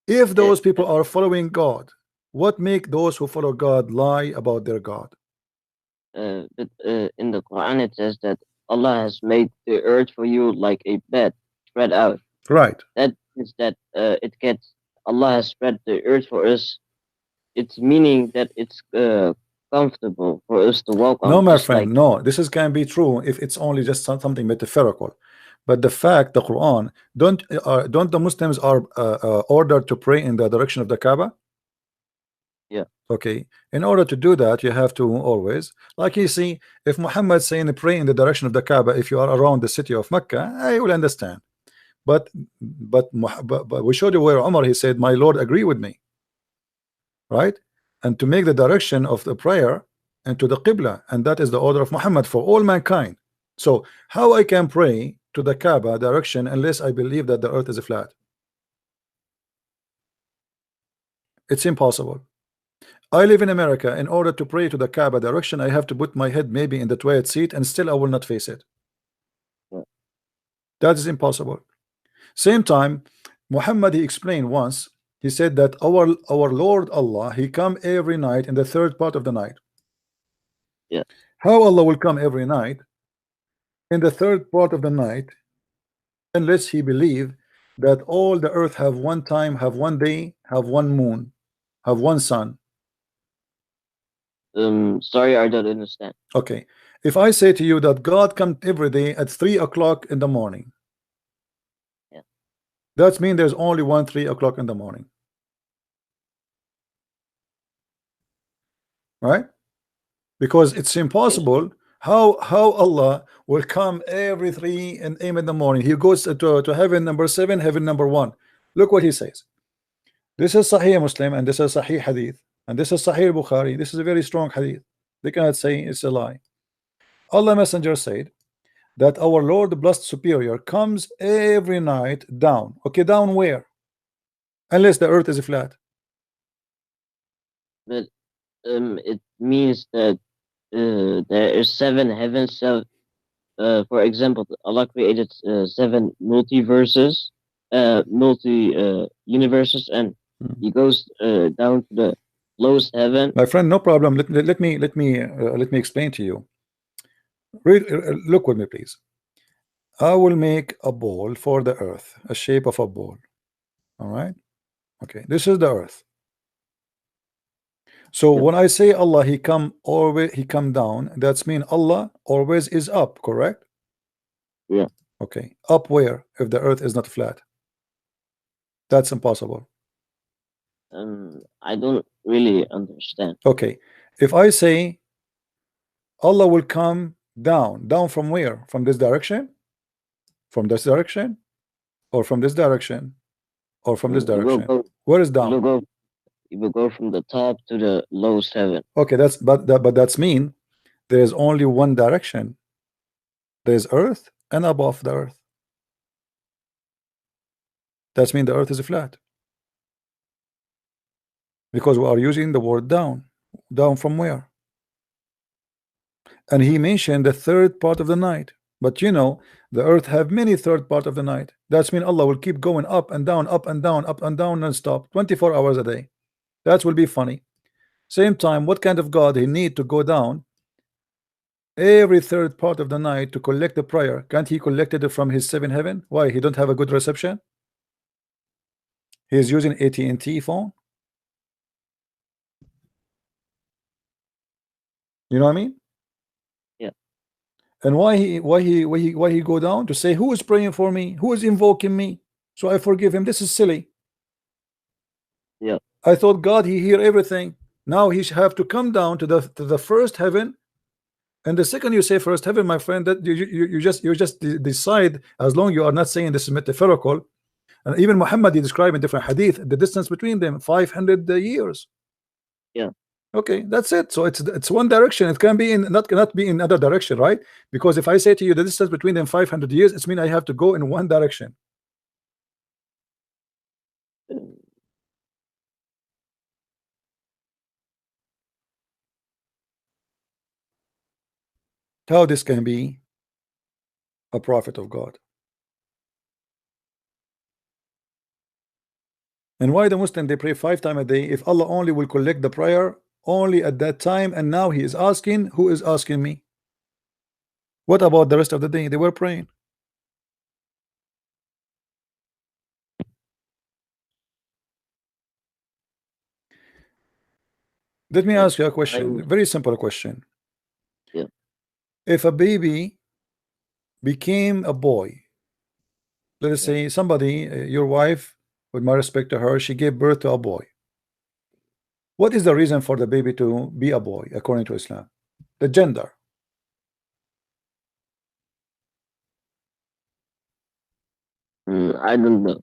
if those people are following God, what make those who follow God lie about their God? But in the Quran it says that Allah has made the earth for you like a bed spread out. Right. That is that Allah has spread the earth for us. It's meaning that it's comfortable for us to walk on. No, my just friend, like- no. This can be true if it's only just something metaphorical. But the fact, the Quran, don't the Muslims are ordered to pray in the direction of the Kaaba? Yeah. Okay. In order to do that, you have to always, like you see, if Muhammad saying pray in the direction of the Kaaba, if you are around the city of Mecca, I will understand. But we showed you where Umar, he said, my Lord, agree with me. Right? And to make the direction of the prayer and to the Qibla, and that is the order of Muhammad for all mankind. So how I can pray to the Kaaba direction unless I believe that the earth is flat? It's impossible. I live in America. In order to pray to the Kaaba direction, I have to put my head maybe in the toilet seat, and still I will not face it. That is impossible. Same time, Muhammad, he explained once, he said that our Lord Allah, he come every night in the third part of the night. Yeah. How Allah will come every night in the third part of the night unless he believe that all the earth have one time, have one day, have one moon, have one sun? Sorry, I don't understand. Okay, if I say to you that God comes every day at 3 o'clock in the morning, yeah, that means there's only 3 o'clock in the morning, right? Because it's impossible. How Allah will come every 3 and AM in the morning? He goes to heaven number 7, heaven number 1. Look what he says. This is Sahih Muslim, and this is Sahih Hadith, and this is Sahih Bukhari. This is a very strong hadith. They cannot say it's a lie. Allah Messenger said that our Lord, the Blessed Superior, comes every night down. Okay, down where? Unless the earth is flat. But it means that there is 7 heavens. So, for example, Allah created 7 multiverses, universes, and he goes down to the lowest heaven. My friend, no problem. Let me explain to you. Look with me, please. I will make a ball for the earth, a shape of a ball. All right. Okay, this is the earth. So when I say Allah, he come down, that's mean Allah always is up, correct? Yeah. Okay, up where if the earth is not flat? That's impossible. I don't really understand. Okay, if I say Allah will come down from where? From this direction? From this direction? Or from this direction? or from this You will direction? go. Where is You down? will go. You will go from the top to the lowest heaven. Okay, but that's mean there is only one direction. There is earth and above the earth. That's mean the earth is flat. Because we are using the word down. Down from where? And he mentioned the third part of the night. But you know, the earth have many third part of the night. That's mean Allah will keep going up and down, up and down, up and down, non-stop, 24 hours a day. That will be funny. Same time, what kind of God he need to go down every third part of the night to collect the prayer? Can't he collect it from his seven heaven? Why he don't have a good reception? He is using AT&T phone. You know what I mean? Yeah. And why he go down to say who is praying for me, who is invoking me, so I forgive him? This is silly. Yeah. I thought God he hear everything. Now he should have to come down to the first heaven. And the second you say first heaven, my friend, that you just decide, as long you are not saying this is metaphorical. And even Muhammad he described in different hadith the distance between them 500 years. Yeah. Okay, that's it. So it's one direction. It can be in not be in other direction, right? Because if I say to you the distance between them 500 years, it's mean I have to go in one direction. How this can be a prophet of God? And why the Muslim they pray 5 times a day if Allah only will collect the prayer only at that time, and now he is asking, who is asking me? What about the rest of the day? They were praying. Let me ask you a question, very simple question. Yeah. If a baby became a boy, let us say somebody, your wife, with my respect to her, she gave birth to a boy. What is the reason for the baby to be a boy according to Islam? The gender. I don't know.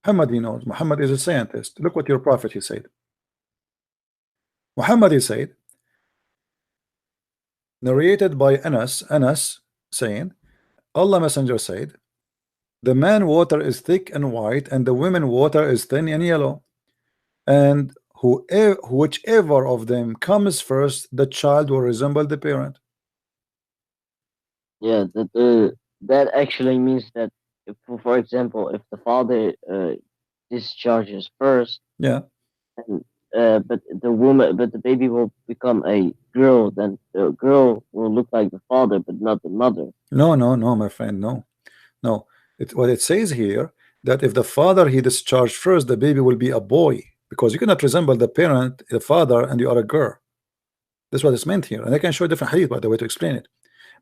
Muhammad he knows. Muhammad is a scientist. Look what your prophet he said. Muhammad he said, narrated by Anas saying, Allah Messenger said, the man water is thick and white, and the women water is thin and yellow, and whichever of them comes first, the child will resemble the parent. Yeah, that actually means that, if, for example, if the father discharges first, Yeah. and, but the baby will become a girl, then the girl will look like the father, but not the mother. No, my friend, no. What it says here, that if the father he discharged first, the baby will be a boy, because you cannot resemble the parent, the father, and you are a girl. That's what it's meant here, and I can show a different hadith by the way to explain it.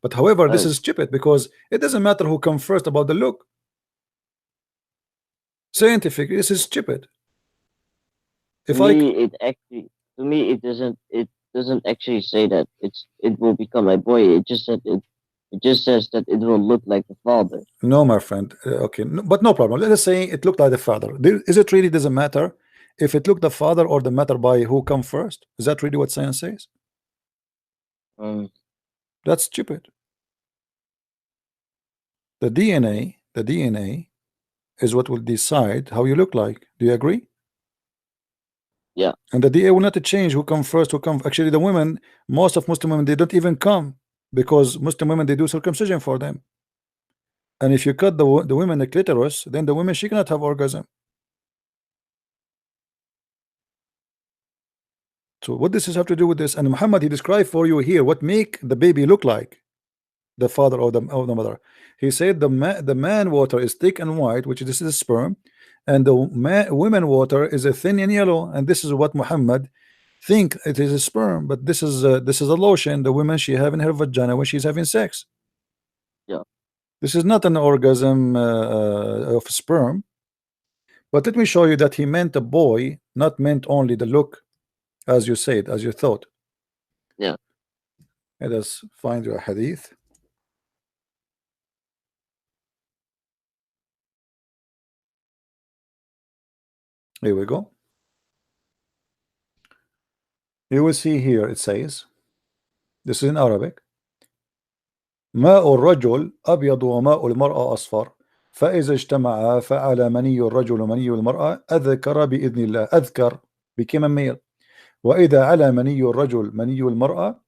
But however, this is stupid, because it doesn't matter who comes first about the look. Scientifically, this is stupid. To me, it doesn't actually say that it will become a boy. It just says that it will look like the father. No, my friend. Okay, no, but no problem. Let us say it looked like the father. Is it really doesn't matter if it looked the father or the matter by who come first? Is that really what science says? That's stupid. The DNA is what will decide how you look like. Do you agree? Yeah. And the DNA will not change who come first, who come. Actually, the women, most of Muslim women, they don't even come, because Muslim women they do circumcision for them. And if you cut the women the clitoris, then the women she cannot have orgasm. So what does this have to do with this? And Muhammad he described for you here what make the baby look like the father or the mother. He said the man water is thick and white, which this is sperm, and the women water is a thin and yellow, and this is what Muhammad think it is a sperm, but this is a lotion the woman she have in her vagina when she's having sex. Yeah. This is not an orgasm of sperm. But let me show you that he meant a boy, not meant only the look, as you said, as you thought. Yeah. Let us find your hadith. Here we go. You will see here it says, this is in Arabic: ماء الرجل أبيض وماء المرأة أصفر فإذا اجتمعا فعل مني الرجل ومني المرأة أذكر بإذن الله. أذكر became a male. وإذا على مني الرجل مني المرأة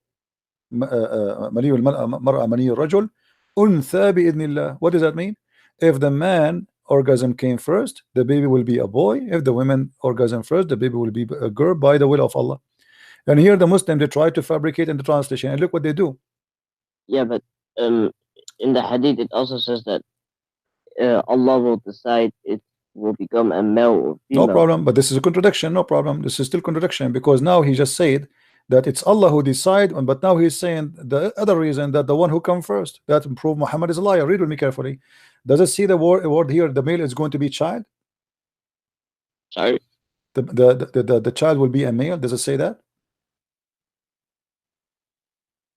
مني المرأة مني الرجل أنثى بإذن الله. What does that mean? If the man orgasm came first, the baby will be a boy. If the women orgasm first, the baby will be a girl by the will of Allah. And here the Muslim, they try to fabricate in the translation, and look what they do. Yeah, but in the hadith it also says that Allah will decide it will become a male or female. No problem, but this is a contradiction. No problem, this is still contradiction, because now he just said that it's Allah who decide, but now he's saying the other reason, that the one who come first, that prove Muhammad is a liar. Read with me carefully. Does it see the word here, the male is going to be child? Sorry? The child will be a male. Does it say that?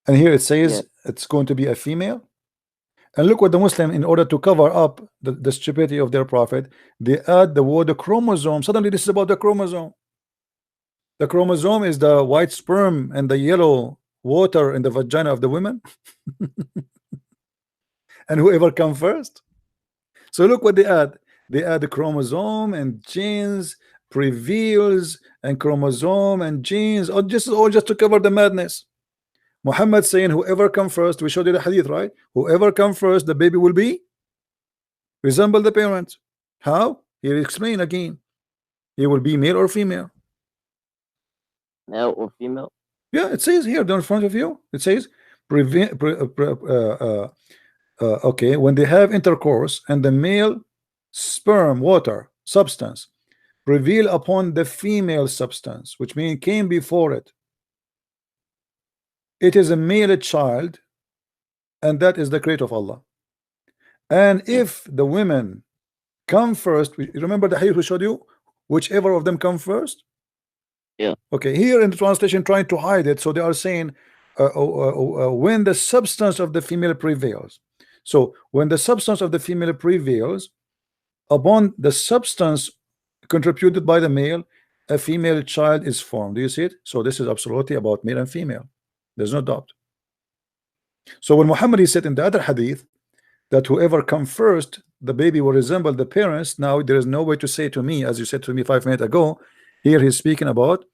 And here it says it's going to be a female. And look what the Muslim, in order to cover up the stupidity of their prophet, they add the word chromosome. Suddenly this is about the chromosome. The chromosome is the white sperm and the yellow water in the vagina of the women. And whoever come first. So look what they add. They add the chromosome and genes, prevails and chromosome and genes. Oh, just to cover the madness. Muhammad saying whoever come first, we showed you the hadith, right? Whoever come first, the baby will be resemble the parents. How? He explain again. He will be male or female. Male or female? Yeah, it says here in front of you. It says okay, when they have intercourse and the male sperm water substance prevail upon the female substance, which means came before it. It is a male child, and that is the creator of Allah. And if the women come first, remember the hadith we showed you, whichever of them come first. Yeah. Okay, here in the translation trying to hide it, so they are saying when the substance of the female prevails. So when the substance of the female prevails upon the substance contributed by the male, a female child is formed. Do you see it? So this is absolutely about male and female. There's no doubt. So when Muhammad said in the other hadith that whoever come first, the baby will resemble the parents, now there is no way to say to me, as you said to me 5 minutes ago, here he's speaking about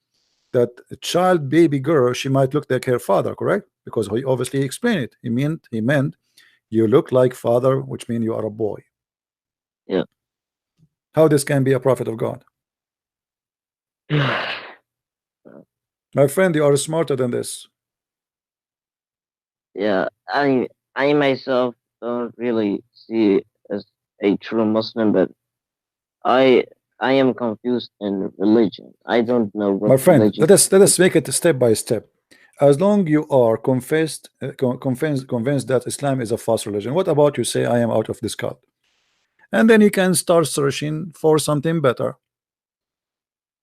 that a child baby girl, she might look like her father, correct? Because he obviously explained it. He meant you look like father, which means you are a boy. Yeah. How this can be a prophet of God? My friend, you are smarter than this. Yeah, I myself don't really see as a true Muslim, but I am confused in religion. I don't know what. My friend, religion. let us make it step by step. As long you are convinced that Islam is a false religion, what about you say I am out of this cult? And then you can start searching for something better.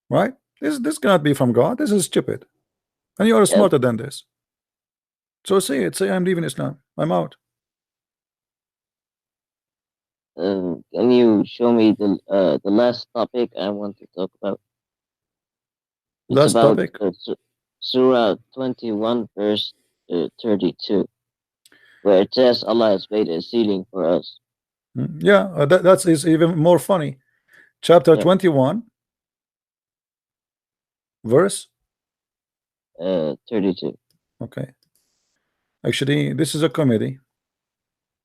Right? This cannot be from God. This is stupid. And you are smarter than this. So say it. Say I'm leaving Islam. I'm out. Can you show me the last topic I want to talk about? It's last about, topic? Surah 21 verse 32, where it says Allah has made a ceiling for us. Yeah, that's even more funny. Chapter 21 verse 32. Okay. Actually, this is a comedy,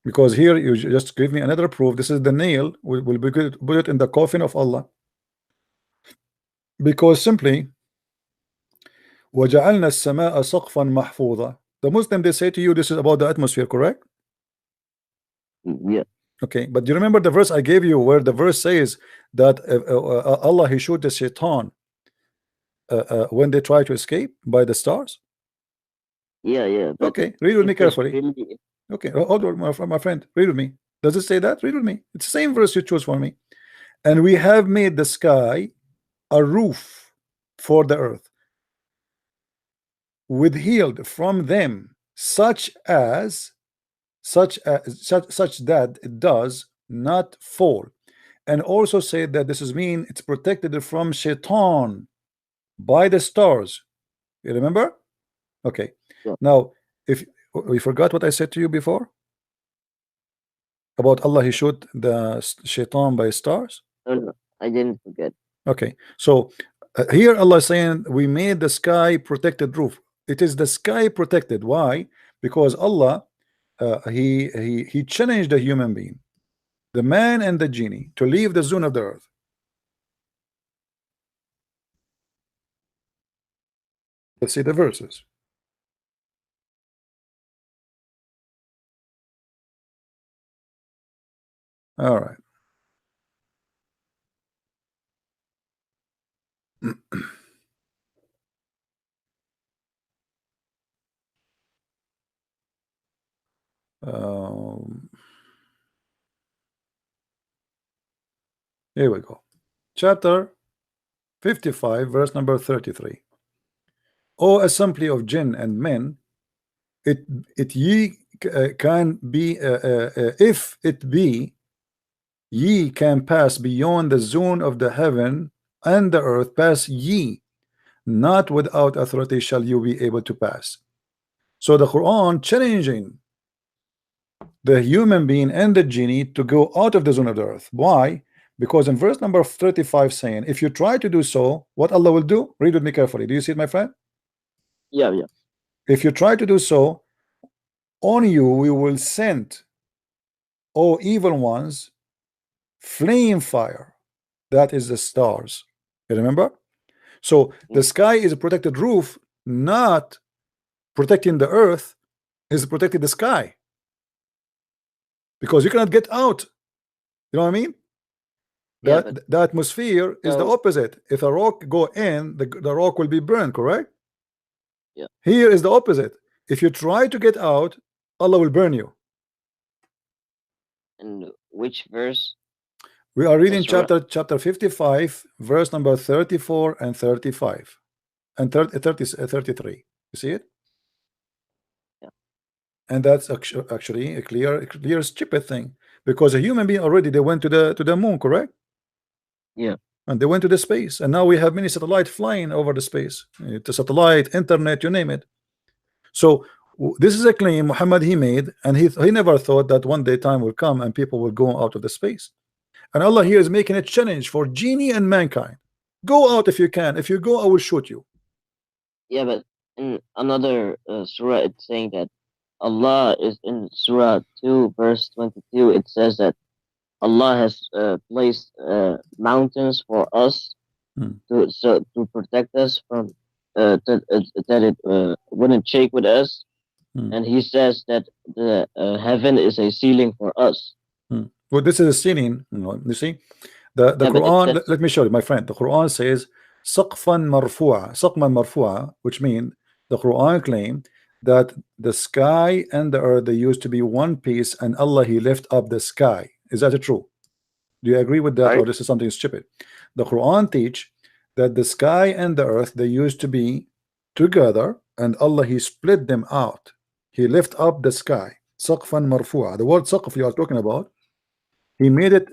because here you just give me another proof. This is the nail. Will be good, put it in the coffin of Allah, because simply وَجَعَلْنَا السَّمَاءَ سَقْفًا مَحْفُوظًا. The Muslim, they say to you this is about the atmosphere, correct? Yeah. Okay, but do you remember the verse I gave you where the verse says that Allah, he showed the shaitan when they try to escape by the stars? Yeah. Okay, read with me carefully. Okay, hold on, my friend, read with me. Does it say that? Read with me. It's the same verse you chose for me. And we have made the sky a roof for the earth, withheld from them such that it does not fall, and also said that this is mean it's protected from shaitan by the stars. You remember? Okay. Yeah. Now, if we forgot what I said to you before about Allah, He shoot the shaitan by stars. No, I didn't forget. Okay, so here Allah is saying we made the sky protected roof. It is the sky protected. Why? Because Allah he challenged the human being, the man and the genie, to leave the zone of the earth. Let's see the verses. All right. Here we go. Chapter 55, verse number 33. O assembly of jinn and men, it ye can be if it be ye can pass beyond the zone of the heaven and the earth, pass ye, not without authority shall you be able to pass. So the Quran challenging the human being and the genie to go out of the zone of the earth. Why? Because in verse number 35 saying, if you try to do so, what Allah will do? Read with me carefully. Do you see it, my friend? Yeah. If you try to do so, on you we will send, O evil ones, flame fire. That is the stars. You remember? So the sky is a protected roof, not protecting the earth, is protecting the sky. Because you cannot get out. You know what I mean? The atmosphere is the opposite. If a rock go in, the rock will be burned, correct? Yeah. Here is the opposite. If you try to get out, Allah will burn you. And which verse? We are reading chapter 55, verse number 34 and 35 and 33. You see it? Yeah. And that's actually a clear stupid thing, because a human being already, they went to the moon, correct? Yeah. And they went to the space, and now we have many satellites flying over the space, the satellite, internet, you name it. So this is a claim Muhammad he made, and he never thought that one day time will come and people will go out of the space. And Allah here is making a challenge for genie and mankind. Go out if you can. If you go, I will shoot you. Yeah, but in another surah, it's saying that Allah is in Surah 2, verse 22. It says that Allah has placed mountains for us to protect us from that it wouldn't shake with us. And He says that the heaven is a ceiling for us. Well, this is a ceiling. You see, the Quran. Let me show you, my friend. The Quran says "saqfan marfu'a," which means the Quran claim that the sky and the earth, they used to be one piece, and Allah He lift up the sky. Is that true? Do you agree with that, right? Or this is something stupid? The Quran teach that the sky and the earth, they used to be together, and Allah He split them out. He lift up the sky. Saqfan marfu'a. The word saqf you are talking about, He made it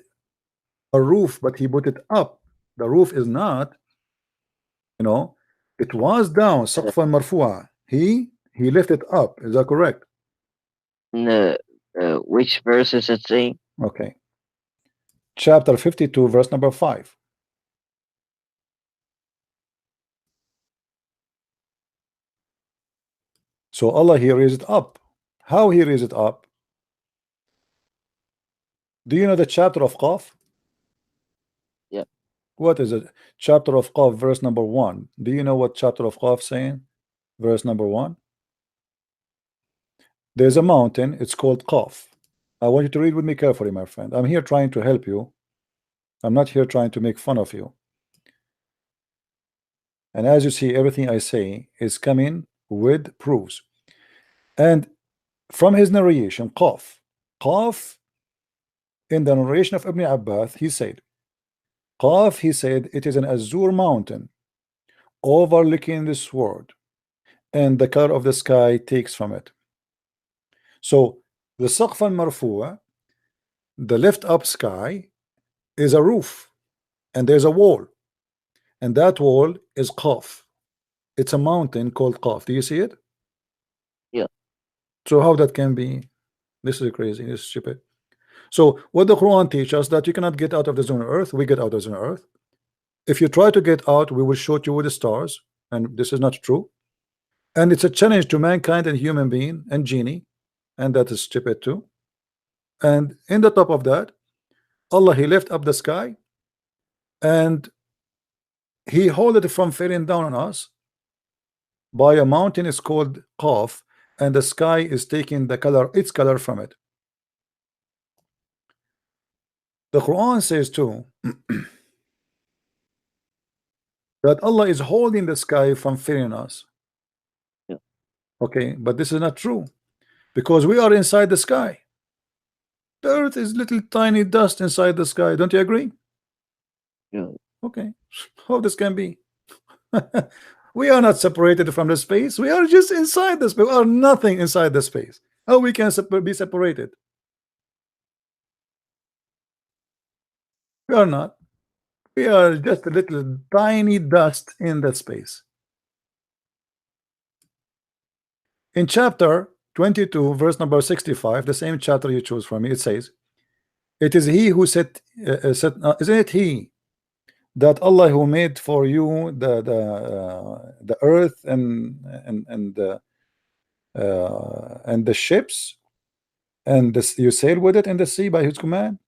a roof, but He put it up. The roof is not, it was down. Saqfan marfu'a. He lifted up. Is that correct? No. Which verse is it saying? Okay. Chapter 52, verse number 5. So Allah He raised it up. How He raised it up? Do you know the chapter of Qaf? Yeah. What is it? Chapter of Qaf, verse number 1. Do you know what chapter of Qaf saying? Verse number 1. There's a mountain, it's called Qaf. I want you to read with me carefully, my friend. I'm here trying to help you. I'm not here trying to make fun of you. And as you see, everything I say is coming with proofs. And from his narration, Qaf, in the narration of Ibn Abbas, he said, Qaf, he said, it is an azure mountain overlooking this world, and the color of the sky takes from it. So the Saqf al-Marfu'a, the lift up sky, is a roof, and there's a wall, and that wall is Qaf. It's a mountain called Qaf. Do you see it? Yeah. So how that can be? This is crazy. This is stupid. So what the Quran teaches us, that you cannot get out of the zone of earth. We get out of the zone of earth. If you try to get out, we will shoot you with the stars, and this is not true. And it's a challenge to mankind and human being and genie, and that is stupid too. And in the top of that, Allah, He lift up the sky, and He hold it from falling down on us by a mountain is called Qaf, and the sky is taking the color, its color from it. The Quran says too that Allah is holding the sky from filling us. Yeah. Okay, but this is not true, because we are inside the sky. The earth is little tiny dust inside the sky. Don't you agree? Yeah. Okay, how this can be? We are not separated from the space. We are just inside the space. We are nothing inside the space. How we can be separated? We are not. We are just a little tiny dust in that space. In chapter 22, verse number 65, the same chapter you choose for me, it says, "It is He who said, isn't it He that Allah who made for you the earth and the ships, and you sail with it in the sea by His command?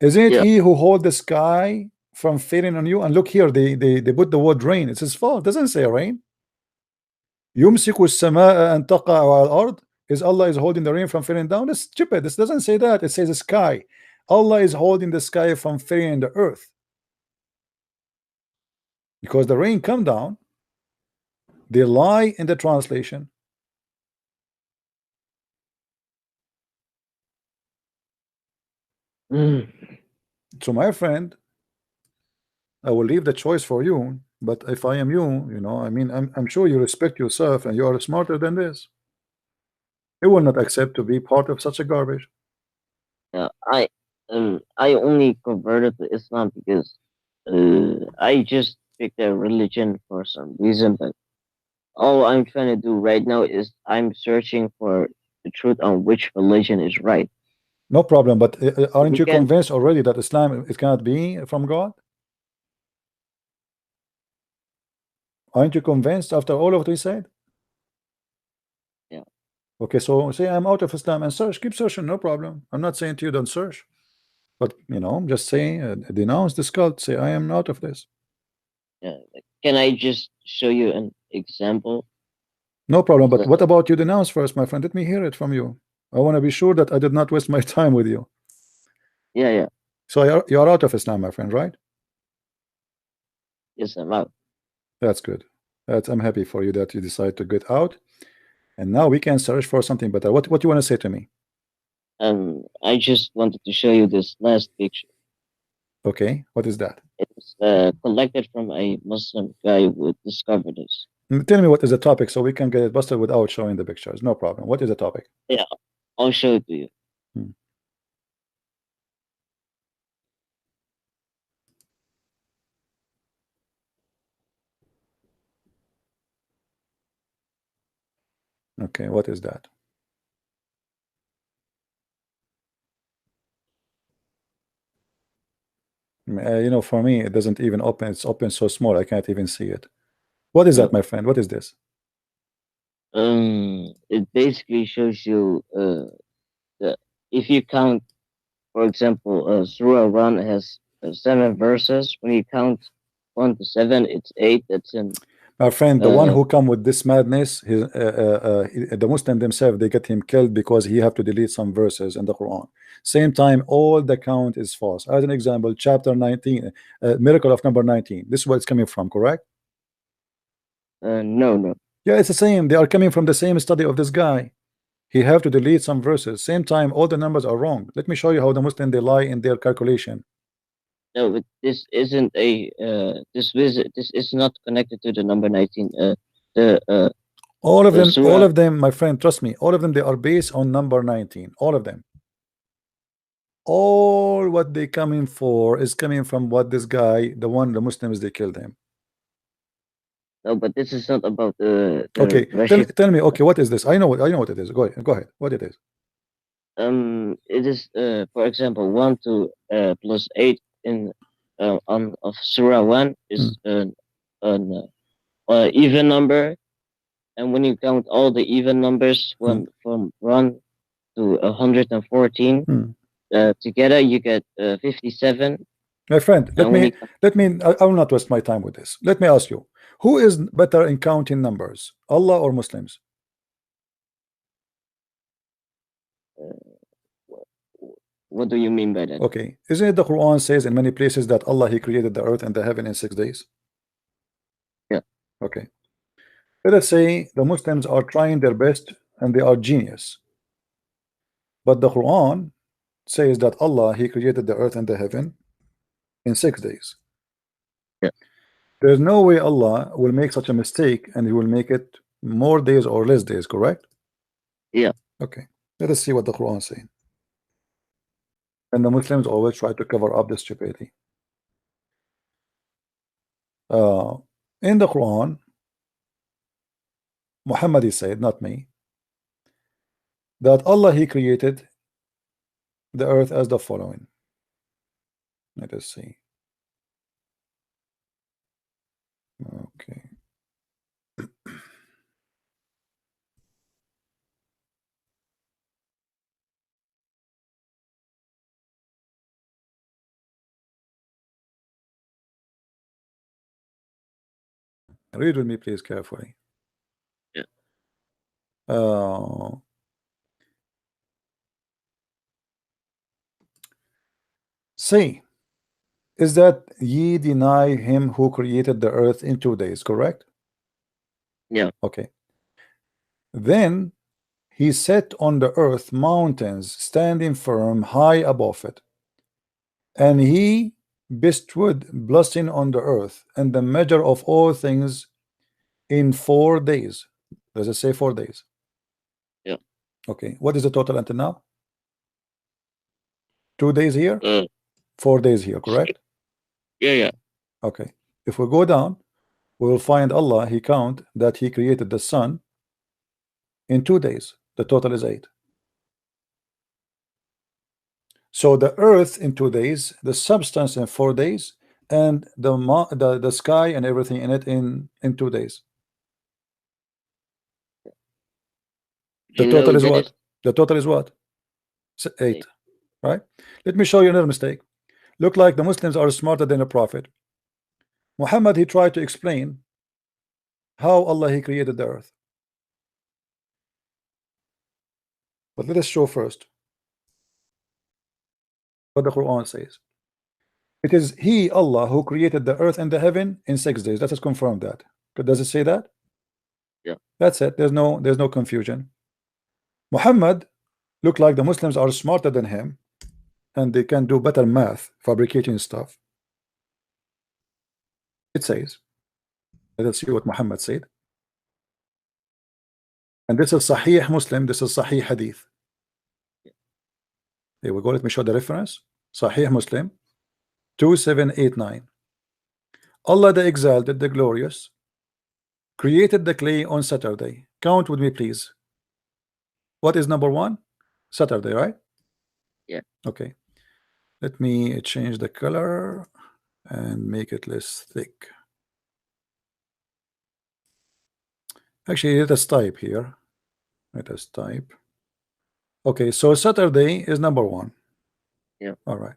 Isn't it Yeah. He who hold the sky from falling on you?" And look here, they put the word rain. It's His fault. It doesn't say rain. يمسك السماء أن تقع على الأرض. Is Allah is holding the rain from falling down? That's stupid. This doesn't say that. It says the sky. Allah is holding the sky from falling in the earth, because the rain come down. They lie in the translation. So my friend, I will leave the choice for you, but if I am you, you know, I mean, I'm sure you respect yourself and you are smarter than this. You will not accept to be part of such a garbage. Yeah, I only converted to Islam because I just picked a religion for some reason, but all I'm trying to do right now is I'm searching for the truth on which religion is right. No problem, but aren't you can- convinced already that Islam, it cannot be from God? Aren't you convinced after all of what we said? Yeah. Okay, so say I'm out of Islam and search. Keep searching, no problem. I'm not saying to you don't search, but you know, I'm just saying denounce this cult. Say I am out of this. Yeah, like, can I just show you an example? No problem. But So- what about you denounce first, my friend? Let me hear it from you. I want to be sure that I did not waste my time with you. Yeah, yeah. So you're out of Islam, my friend, right? Yes, I'm out. That's good. I'm happy for you that you decide to get out. And now we can search for something better. What do you want to say to me? I just wanted to show you this last picture. Okay, what is that? It's collected from a Muslim guy who discovered this. Tell me what is the topic so we can get it busted without showing the pictures. No problem. What is the topic? I'll show it to you. Okay, what is that? You know, for me, it doesn't even open. It's open so small, I can't even see it. What is that, my friend? What is this? It basically shows you that if you count, for example, Surah Ran has 7 verses. When you count 1 to 7, it's 8. That's in. My friend, the one who come with this madness, the Muslim themselves, they get him killed because he have to delete some verses in the Quran. Same time, all the count is false. As an example, chapter 19, miracle of number 19. This is where it's coming from, correct? No. Yeah, it's the same. They are coming from the same study of this guy. He have to delete some verses. Same time, all the numbers are wrong. Let me show you how the Muslim they lie in their calculation. No, but this isn't a this is not connected to the number 19. All of them, Surah. my friend, trust me, all of them, they are based on number 19. All of them. all what they coming for is coming from what this guy, the Muslims, they killed him. No, but this is not about the Okay, Russian. tell me. Okay, what is this? I know what it is. Go ahead. What it is? It is for example 1 to plus 8 in on of Surah 1 is an even number, and when you count all the even numbers from 1 to 114 together, you get 57. My friend, let me I will not waste my time with this. Let me ask you, who is better in counting numbers, Allah or Muslims? What do you mean by that? Okay, isn't it the Quran says in many places that Allah, he created the earth and the heaven in 6 days? Yeah. Okay, let us say the Muslims are trying their best and they are genius, but the Quran says that Allah, he created the earth and the heaven in 6 days. Yeah. There's no way Allah will make such a mistake and he will make it more days or less days, correct? Yeah. Okay, let us see what the Quran is saying. And the Muslims always try to cover up the stupidity. In the Quran, Muhammad said, not me, that Allah, he created the earth as the following. Let us see. Okay. Read with me, please, carefully. Yeah. Say, is that ye deny him who created the earth in 2 days, correct? Yeah. Okay. Then he set on the earth mountains standing firm high above it, and he bestowed blessing on the earth and the measure of all things in 4 days. Does it say 4 days? Yeah. Okay, what is the total until now? 2 days here, 4 days here, correct? Yeah. Okay, if we go down, we will find Allah, he count that he created the sun in 2 days. The total is 8. So the earth in 2 days, the substance in 4 days, and the sky and everything in it in 2 days. The total is what? The total is what? 8, right? Let me show you another mistake. Look like the Muslims are smarter than the Prophet. Muhammad, he tried to explain how Allah, he created the earth. But let us show first what the Quran says. It is he, Allah, who created the earth and the heaven in 6 days. Let us confirm that. Does it say that? Yeah. That's it. There's no confusion. Muhammad look like the Muslims are smarter than him and they can do better math, fabricating stuff. It says, let us see what Muhammad said. And this is Sahih Muslim, this is Sahih Hadith. Here we go, let me show the reference. Sahih Muslim 2789. Allah the Exalted, the Glorious, created the clay on Saturday. Count with me, please. What is number 1? Saturday, right? Yeah. Okay. Let me change the color and make it less thick. Actually, let us type here. Let us type. Okay, so Saturday is number 1. Yeah. All right.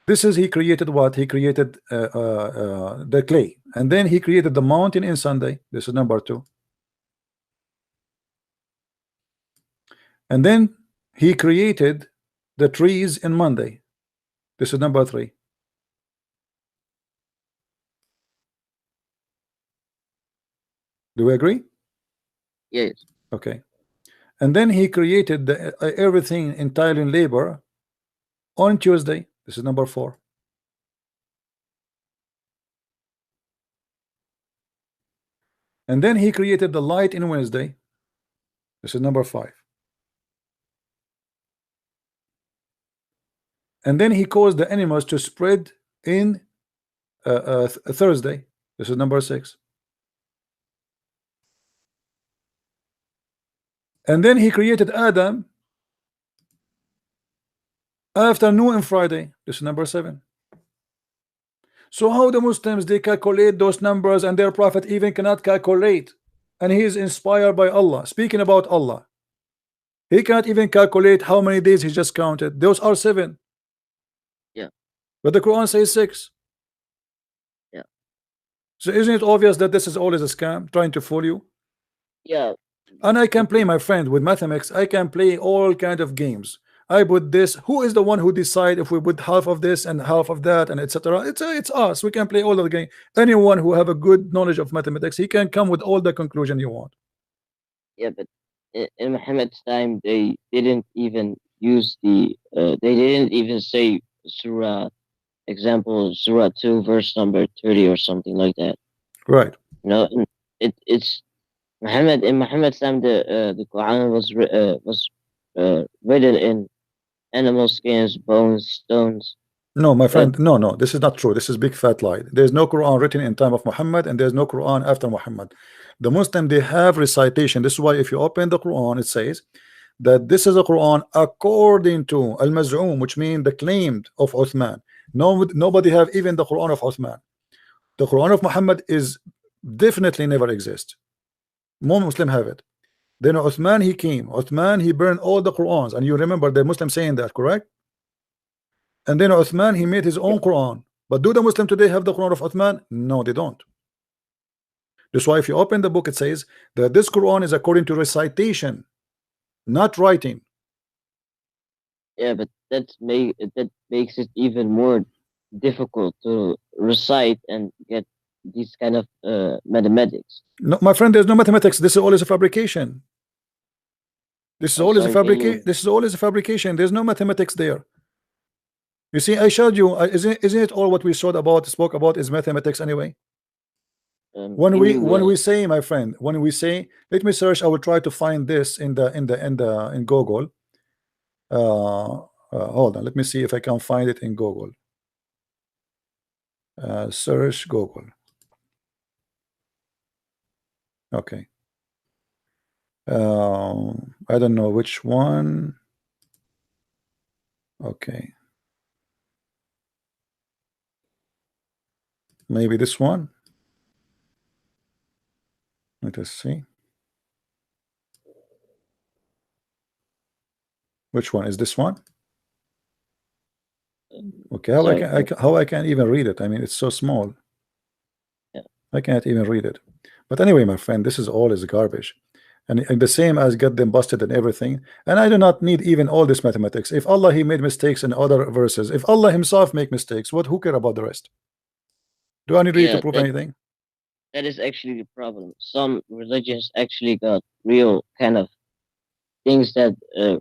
This is he created what? He created the clay, and then he created the mountain in Sunday. This is number 2. And then he created the trees in Monday. This is number 3. Do we agree? Yes. Okay. And then he created the, everything entirely in labor on Tuesday. This is number 4. And then he created the light in Wednesday. This is number 5. and then he caused the animals to spread in Thursday. This is number 6. And then he created Adam afternoon and Friday. This is number 7. So how the Muslims, they calculate those numbers, and their prophet even cannot calculate, and he is inspired by Allah, speaking about Allah. He can't even calculate how many days he just counted. Those are 7. Yeah. But the Quran says 6. Yeah. So isn't it obvious that this is always a scam, trying to fool you? Yeah. And I can play, my friend, with mathematics. I can play all kind of games. I put this. Who is the one who decide if we put half of this and half of that, and etc.? It's us. We can play all of the game. Anyone who have a good knowledge of mathematics, he can come with all the conclusion you want. Yeah, but in Muhammad's time, they didn't even use the. They didn't even say Surah. Example, Surah 2, verse number 30 or something like that. Right. You know, and it's Muhammad. In Muhammad's time, the Quran was written in animal skins, bones, stones. No, my friend, no, this is not true. This is big fat lie. There's no Quran written in time of Muhammad, and there's no Quran after Muhammad. The Muslim, they have recitation. This is why if you open the Quran, it says that this is a Quran according to al-Maz'um, which means the claimed of Uthman. Nobody have even the Quran of Uthman. The Quran of Muhammad is definitely never exist. No Muslim have it. Then Uthman, he came. Uthman, he burned all the Qurans, and you remember the Muslim saying that, correct? And then Uthman, he made his own Quran. But do the Muslim today have the Quran of Uthman? No, they don't. That's why if you open the book, it says that this Quran is according to recitation, not writing. Yeah, but that makes it even more difficult to recite and get these kind of mathematics. No, my friend, there's no mathematics. This is always a fabrication. This is always a fabrication. This is always a fabrication. There's no mathematics there. You see, I showed you. Isn't it all what we spoke about is mathematics anyway? When we say, my friend, when we say, let me search. I will try to find this in Google. Hold on. Let me see if I can find it in Google. Search Google. Okay. I don't know which one. Okay. Maybe this one. Let us see. Which one is this one? Okay, how I can even read it? I mean, it's so small. Yeah. I can't even read it. But anyway, my friend, this is all is garbage, and the same as get them busted and everything. And I do not need even all this mathematics. If Allah, he made mistakes in other verses, if Allah himself make mistakes, who care about the rest? Do I need to prove anything? That is actually the problem. Some religions actually got real kind of things that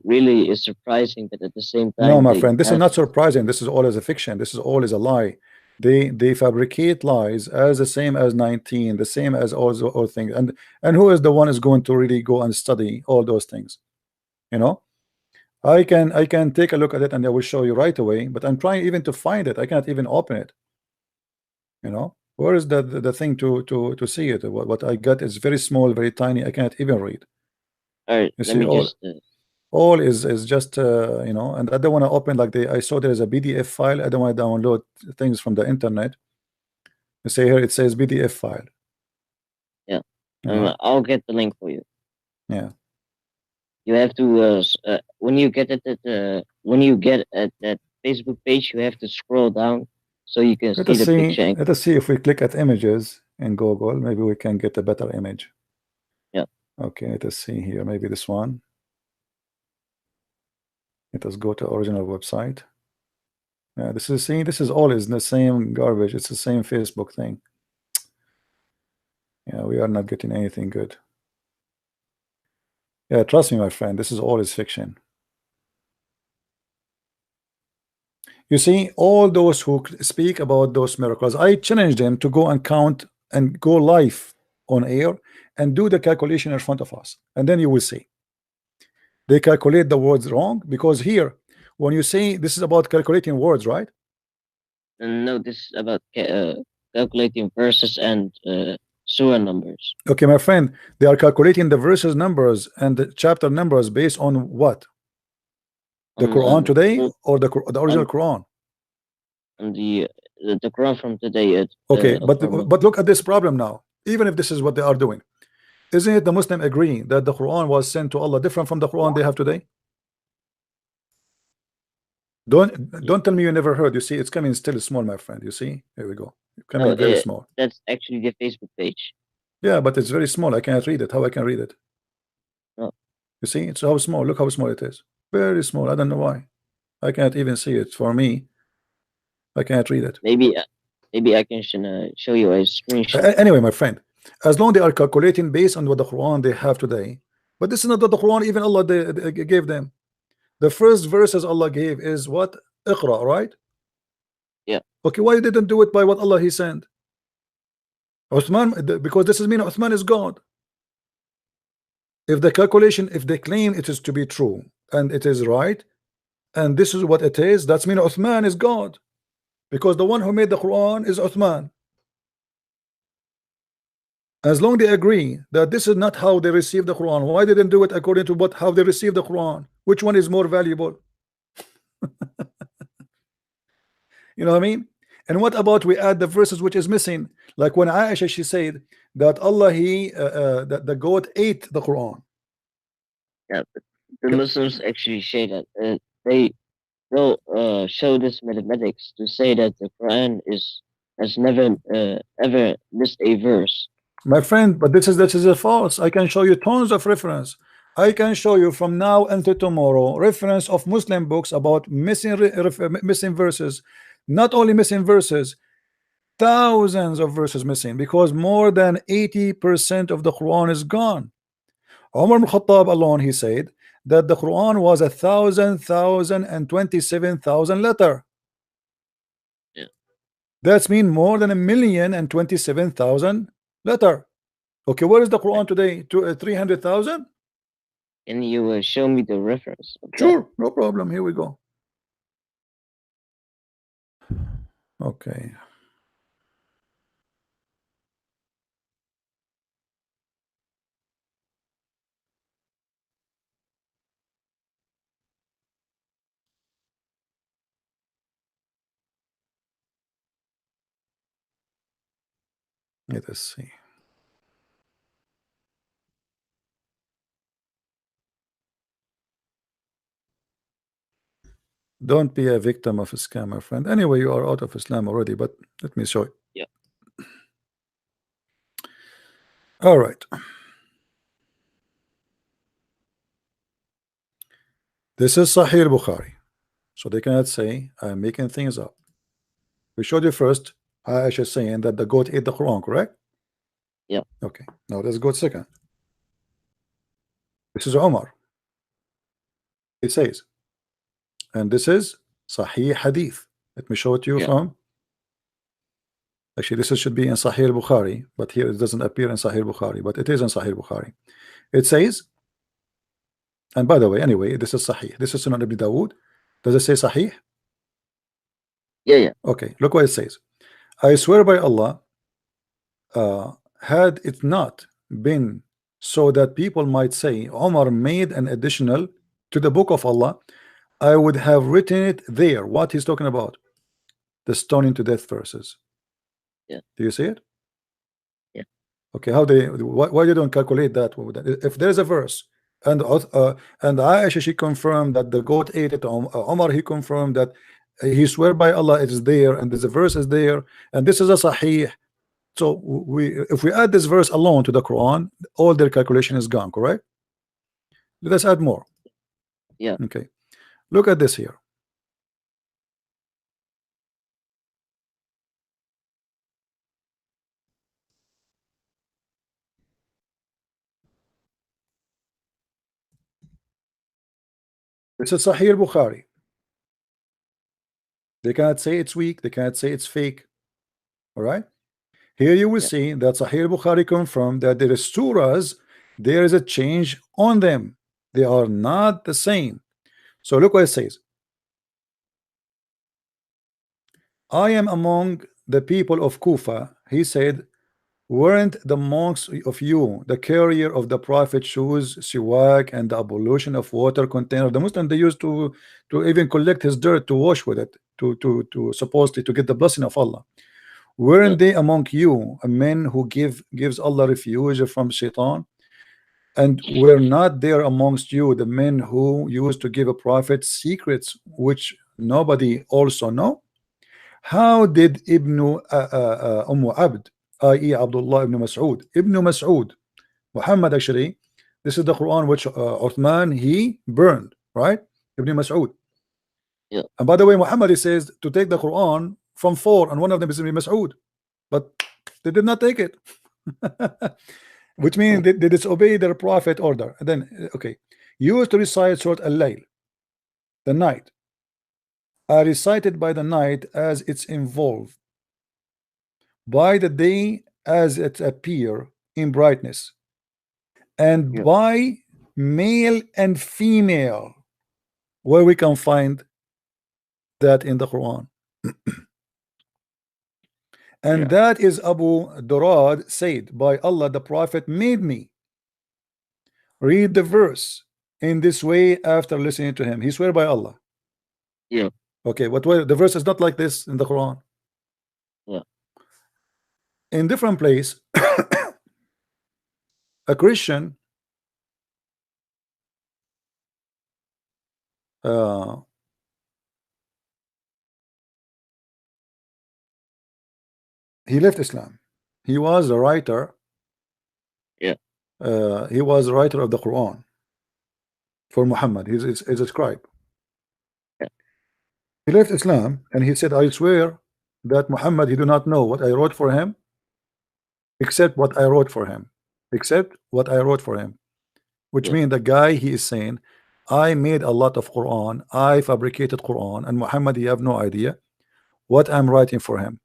really is surprising, but at the same time, no, my friend, this is not surprising. This is all as a fiction. This is all as a lie. They fabricate lies as the same as 19, the same as all things. And who is the one is going to really go and study all those things? You know, I can take a look at it and I will show you right away. But I'm trying even to find it. I can't even open it. You know, where is the thing to see it? What I got is very small, very tiny. I can't even read. All right, you see, all is just you know, and I don't want to open like I saw there is a PDF file. I don't want to download things from the internet. You say here it says PDF file. Yeah, I'll get the link for you. Yeah, you have to when you get at that Facebook page, you have to scroll down so you can see the picture. Let us see if we click at images in Google, maybe we can get a better image. Yeah. Okay, let us see here. Maybe this one. Let us go to original website. Yeah, this is always the same garbage. It's the same Facebook thing. Yeah, we are not getting anything good. Yeah, trust me, my friend, this is always fiction. You see, all those who speak about those miracles, I challenge them to go and count and go live on air and do the calculation in front of us, and then you will see. They calculate the words wrong, because here when you say this is about calculating words, right? And no, this is about calculating verses and surah numbers. Okay, my friend, they are calculating the verses numbers and the chapter numbers based on what? The Quran today or the original Quran? And the Quran from today. Okay, but look at this problem now. Even if this is what they are doing, isn't it the Muslim agreeing that the Quran was sent to Allah different from the Quran they have today? Don't tell me you never heard. You see, it's coming still small, my friend. You see, here we go. Coming very small. That's actually the Facebook page. Yeah, but it's very small. I cannot read it. How I can read it? Oh. You see, it's how small. Look how small it is. Very small. I don't know why. I can't even see it. For me, I can't read it. Maybe I can show you a screenshot. Anyway, my friend, as long they are calculating based on what the Quran they have today, but this is not what the Quran even Allah they gave them. The first verses Allah gave is what? Iqra, right? Yeah. Okay, why you didn't do it by what Allah He sent? Uthman, because this is mean Uthman is God. If the calculation, if they claim it is to be true and it is right, and this is what it is, that's mean Uthman is God, because the one who made the Quran is Uthman. As long they agree that this is not how they received the Quran, why didn't do it according to how they received the Quran? Which one is more valuable? You know what I mean? And what about we add the verses which is missing? Like when Aisha, she said that Allah that the goat ate the Quran. Yeah, the Muslims actually say that they'll show this mathematics to say that the Quran has never ever missed a verse. My friend, but this is a false. I can show you tons of reference. I can show you from now until tomorrow reference of Muslim books about missing verses. Not only missing verses, thousands of verses missing, because more than 80% of the Quran is gone. Umar ibn Khattab alone, he said that the Quran was 1,027,000 letter. Yeah. That's mean more than 1,027,000 letter. Okay, where is the Quran today? To 300,000? Can you show me the reference? Sure, no problem. Here we go. Okay. Let us see. Don't be a victim of a scam, my friend. Anyway, you are out of Islam already, but let me show you. Yeah. All right. This is Sahih Bukhari. So they cannot say I'm making things up. We showed you first Aisha saying that the goat ate the Quran, correct? Yeah. Okay. Now let's go second. This is Omar. It says, and this is Sahih Hadith. Let me show it to you from. Actually, this should be in Sahih Bukhari, but here it doesn't appear in Sahih Bukhari, but it is in Sahih Bukhari. It says, and by the way, anyway, this is Sahih. This is Sunan Ibn Dawood. Does it say Sahih? Yeah. Okay, look what it says. I swear by Allah, had it not been so that people might say Omar made an additional to the book of Allah, I would have written it there. What he's talking about? The stoning to death verses. Yeah. Do you see it? Yeah. Okay, why you don't calculate that? If there's a verse and Aisha, she confirmed that the goat ate it. Omar, he confirmed that he swear by Allah it is there, and there's a verse is there, and this is a Sahih. So if we add this verse alone to the Quran, all their calculation is gone, correct? Let us add more. Yeah. Okay. Look at this here. This is Sahih Bukhari. They cannot say it's weak. They cannot say it's fake. All right. Here you will see that Sahih Bukhari confirmed that there is surahs, there is a change on them. They are not the same. So look what it says. I am among the people of Kufa. He said, weren't the monks of you the carrier of the prophet shoes, siwak, and the ablution of water container? The Muslim, they used to even collect his dirt to wash with it, to supposedly to get the blessing of Allah. Weren't they among you a men who gives Allah refuge from shaitan? And were not there amongst you the men who used to give a prophet secrets which nobody also know? How did Abd, i.e. Abdullah ibn Mas'ud, Muhammad, actually, this is the Quran which Uthman he burned, right? Ibn Mas'ud. Yeah. And by the way, Muhammad, he says to take the Quran from four, and one of them is Ibn Mas'ud, but they did not take it. Which means they disobey their prophet order. And then, okay, you used to recite Surah Al-Layl, the night. I recited by the night as it's involved, by the day as it appear in brightness, and Yeah. by male and female, where we can find that in the Quran. And Yeah. that is Abu Durad said, by Allah the Prophet made me read the verse in this way after listening to him. He swear by Allah. Yeah. Okay, but the verse is not like this in the Quran. Yeah. In different place, a Christian he left Islam. He was a writer. Yeah. He was a writer of the Quran for Muhammad. He's a scribe. Yeah. He left Islam and he said, I swear that Muhammad, he do not know what I wrote for him except what I wrote for him. Except what I wrote for him. Which Yeah. means the guy, he is saying, I made a lot of Quran, I fabricated Quran, and Muhammad, you have no idea what I'm writing for him.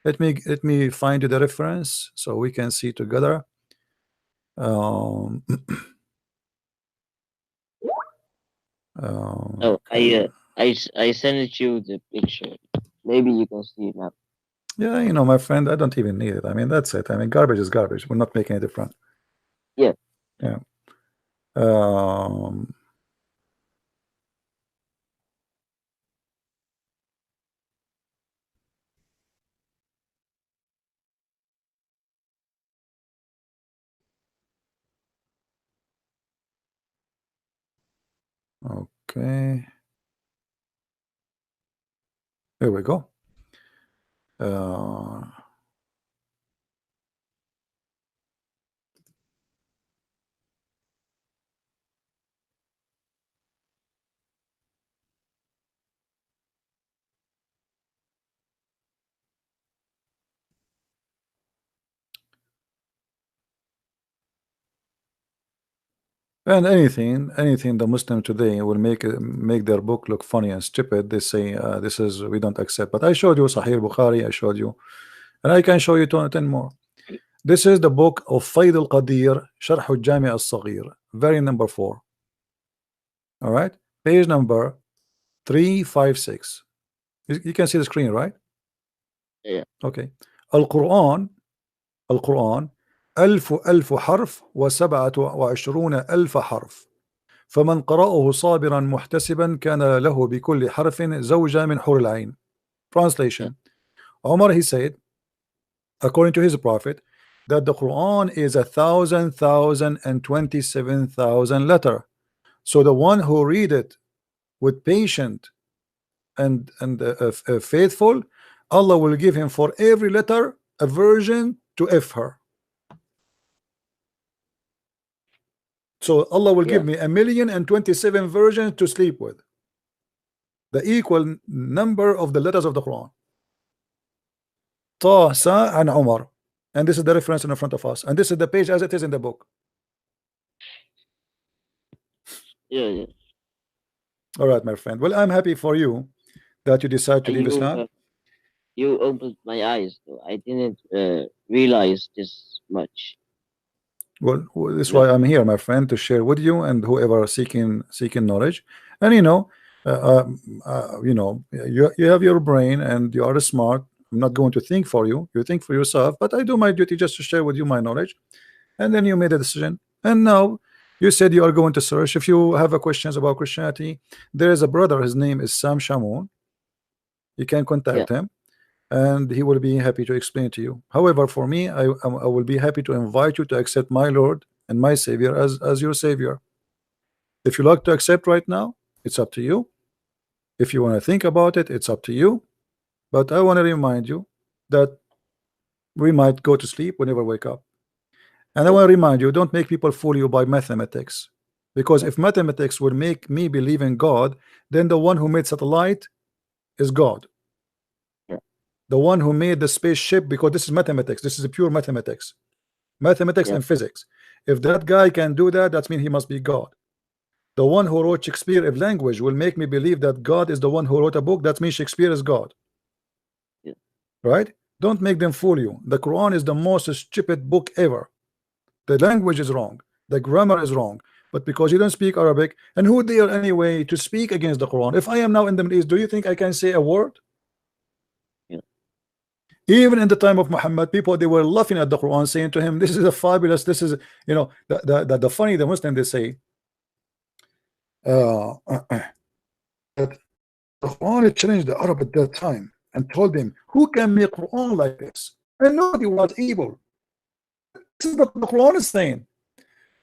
Let me find you the reference so we can see together. Oh, Okay. I sent you the picture. Maybe you can see it now. Yeah, you know, my friend, I don't even need it. I mean, that's it. I mean, garbage is garbage. We're not making a difference. Yeah. Yeah. Okay. Here we go. And anything the Muslim today will make their book look funny and stupid. They say this is, we don't accept. But I showed you Sahih Bukhari, I showed you, and I can show you 10 more. This is the book of Fayd al-Qadir, Sharh al-Jami' al-Saghir, very number 4. All right, page number 356. You can see the screen, right? Yeah. Okay. القرآن 1000 حرف و27 ألف حرف، فمن قرأه صابرا محتسبا كان له بكل حرف زوجة من حور العين. Translation. Umar, he said, according to his prophet, that the Quran is 1,027,000 letter. So the one who read it with patient and faithful, Allah will give him for every letter a version to F her. So Allah will give me 1,027,000 versions to sleep with. The equal number of the letters of the Quran. Ta, Sa, and Umar. And this is the reference in front of us. And this is the page as it is in the book. Yeah, yeah. All right, my friend. Well, I'm happy for you that you decide to leave Islam. You opened my eyes, though. I didn't realize this much. Well, this is why I'm here, my friend, to share with you and whoever seeking knowledge. And you know, You know, you have your brain and you are smart. I'm not going to think for you. You think for yourself, but I do my duty just to share with you my knowledge. And then you made a decision, and now you said you are going to search. If you have a questions about Christianity, there is a brother, his name is Sam Shamoun. You can contact him and he will be happy to explain to you. However, for me, I will be happy to invite you to accept my Lord and my Savior as your Savior. If you like to accept right now, it's up to you. If you want to think about it, it's up to you. But I want to remind you that we might go to sleep, whenever wake up. And I want to remind you, don't make people fool you by mathematics. Because if mathematics would make me believe in God, then the one who made satellite is God. The one who made the spaceship, because this is mathematics, this is pure mathematics. Mathematics and physics. If that guy can do that, that means he must be God. The one who wrote Shakespeare, if language will make me believe that God is the one who wrote a book, that means Shakespeare is God. Right? Don't make them fool you. The Quran is the most stupid book ever. The language is wrong, the grammar is wrong, but because you don't speak Arabic, and who dare anyway to speak against the Quran? If I am now in the Middle East, do you think I can say a word? Even in the time of Muhammad, people, they were laughing at the Quran, saying to him, this is a fabulous, this is, you know, the funny, the Muslim, they say that the Quran challenged the Arab at that time and told them, who can make Quran like this? And nobody was able. This is what the Quran is saying.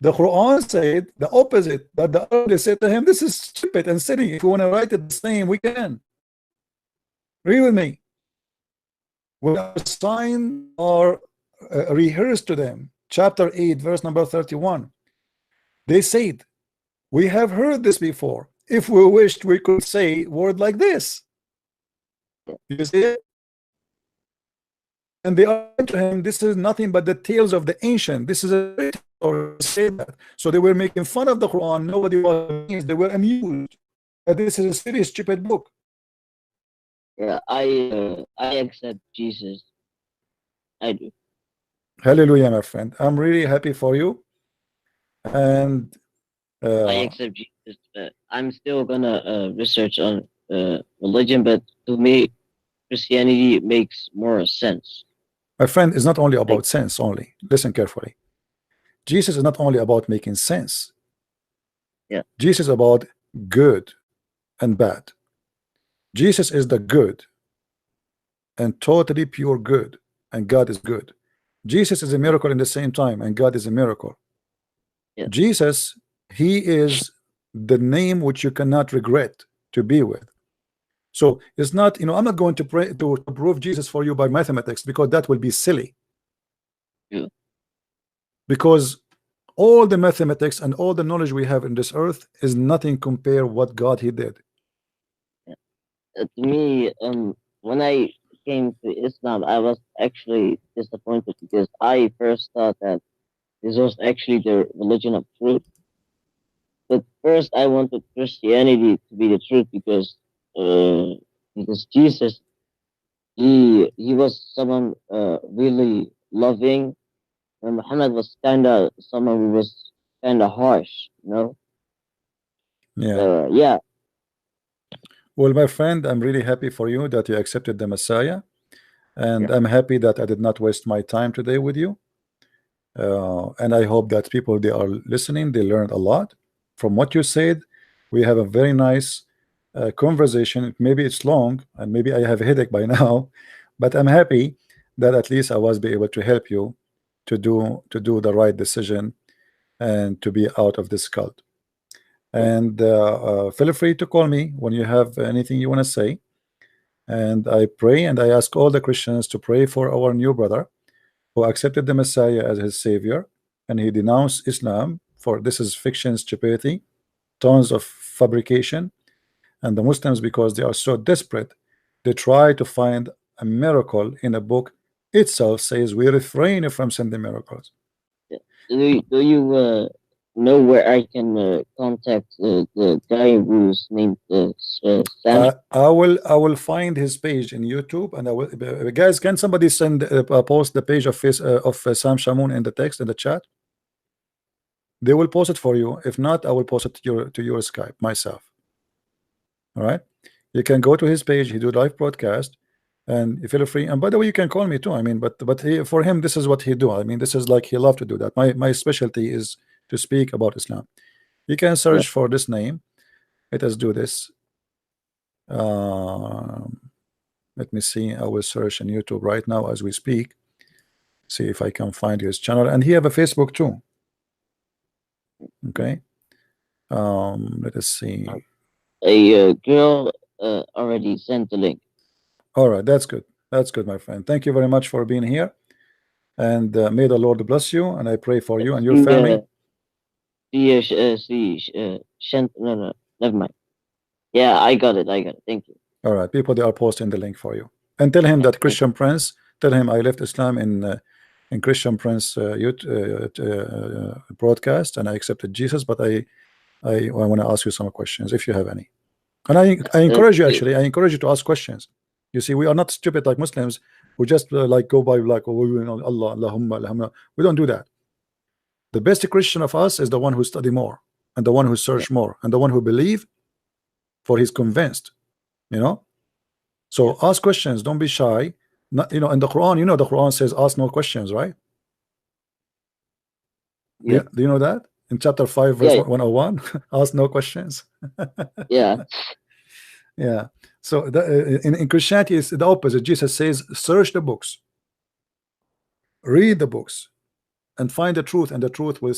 The Quran said the opposite, that the Arab said to him, this is stupid and silly. If you want to write it the same, we can. Read with me. When our signs are rehearsed to them, chapter 8, verse number 31, they said, we have heard this before. If we wished, we could say a word like this. You see it? And they argued to him, this is nothing but the tales of the ancient. This is a or say that. So they were making fun of the Quran. Nobody was amused. They were amused that this is a serious, stupid book. Yeah, I accept Jesus. I do. Hallelujah, my friend. I'm really happy for you. And I accept Jesus, but I'm still gonna research on religion. But to me, Christianity makes more sense. my friend, is not only about sense only. Listen carefully. Jesus is not only about making sense. Jesus is about good and bad. Jesus is the good and totally pure good, and God is good. Jesus is a miracle in the same time, and God is a miracle. Jesus, he is the name which you cannot regret to be with. So it's not, you know, I'm not going to pray to prove Jesus for you by mathematics, because that will be silly. Because all the mathematics and all the knowledge we have in this earth is nothing compared what God he did. To me, when I came to Islam, I was actually disappointed because I first thought that this was actually the religion of truth. But first, I wanted Christianity to be the truth because Jesus, he was someone really loving, and Muhammad was someone who was kinda harsh, you know. Yeah. Well, my friend, I'm really happy for you that you accepted the Messiah, and I'm happy that I did not waste my time today with you. And I hope that people, they are listening, they learned a lot from what you said. We have a very nice conversation. Maybe it's long, and maybe I have a headache by now, but I'm happy that at least I was be able to help you to do the right decision and to be out of this cult. And feel free to call me when you have anything you want to say. And I pray and I ask all the Christians to pray for our new brother who accepted the Messiah as his savior, and he denounced Islam for this is fiction, stupidity, tons of fabrication. And the Muslims, because they are so desperate, they try to find a miracle in a book itself says we refrain from sending miracles. Do you know where I can contact the guy who's named Sam? I will find his page in YouTube, and I will. Guys, can somebody send post the page of Sam Shamoun in the text in the chat? They will post it for you. If not, I will post it to your Skype myself. All right, you can go to his page. He do live broadcast, and you feel free. And by the way, you can call me too. I mean, but for him, this is what he do. I mean, this is like he love to do that. My specialty is to speak about Islam. You can search for this name. Let us do this. Let me see. I will search on YouTube right now as we speak. See if I can find his channel, and he have a Facebook too. Okay. Let us see. A girl already sent the link. All right, that's good. That's good, my friend. Thank you very much for being here, and may the Lord bless you. And I pray for you and your family. No, never mind. Yeah, I got it. Thank you. All right, people, they are posting the link for you, and tell him that Christian Prince. Tell him I left Islam in Christian Prince broadcast, and I accepted Jesus. But I want to ask you some questions if you have any. And I encourage you, actually, I encourage you to ask questions. You see, we are not stupid like Muslims who just like go by like, oh, you know, Allah, Allahumma, Allahumma. We don't do that. The best Christian of us is the one who study more, and the one who search more, and the one who believe, for he's convinced. You know, so ask questions. Don't be shy. Not, you know, in the Quran, you know, the Quran says ask no questions, right? Yeah. Do you know that in chapter 5 verse 101? Ask no questions. Yeah. Yeah. So in Christianity, it's the opposite. Jesus says, search the books, read the books, and find the truth, and the truth will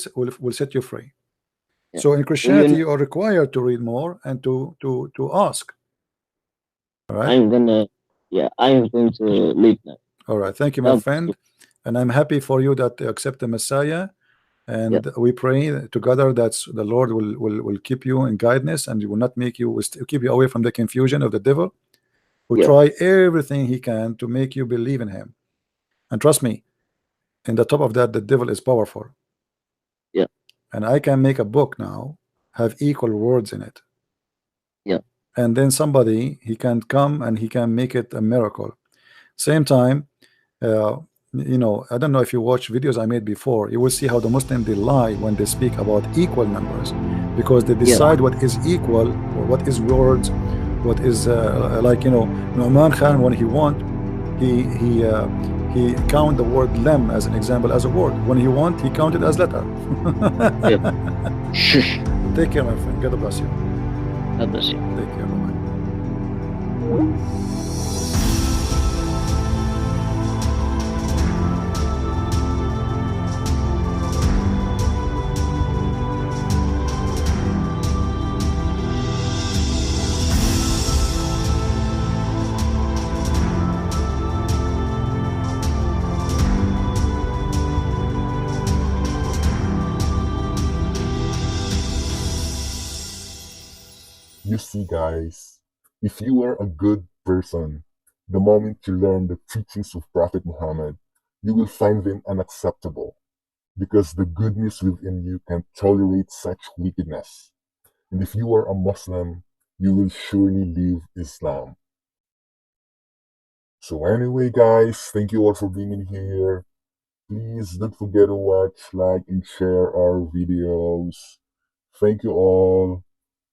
set you free. Yeah. So in Christianity, you are required to read more and to ask. All right. I'm going to leave now. All right. Thank you, my friend. And I'm happy for you that you accept the Messiah. And we pray together that the Lord will keep you in guidance, and will not make you, keep you away from the confusion of the devil, who try everything he can to make you believe in him. And trust me, in the top of that, the devil is powerful. Yeah. And I can make a book now, have equal words in it. Yeah. And then somebody, he can come and he can make it a miracle. Same time, you know, I don't know if you watch videos I made before, you will see how the Muslims, they lie when they speak about equal numbers, because they decide what is equal, or what is words, what is like, you know, Nu'man Khan, when he want, he count the word lem as an example as a word. When he want, he counted as letter. Take care, my friend. God bless you. God bless you. Take care. Bye-bye. You see, guys, if you are a good person, the moment you learn the teachings of Prophet Muhammad, you will find them unacceptable, because the goodness within you can tolerate such wickedness. And if you are a Muslim, you will surely leave Islam. So anyway, guys, thank you all for being in here. Please don't forget to watch, like, and share our videos. Thank you all.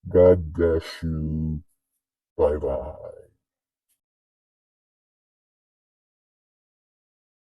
God bless you. Bye-bye.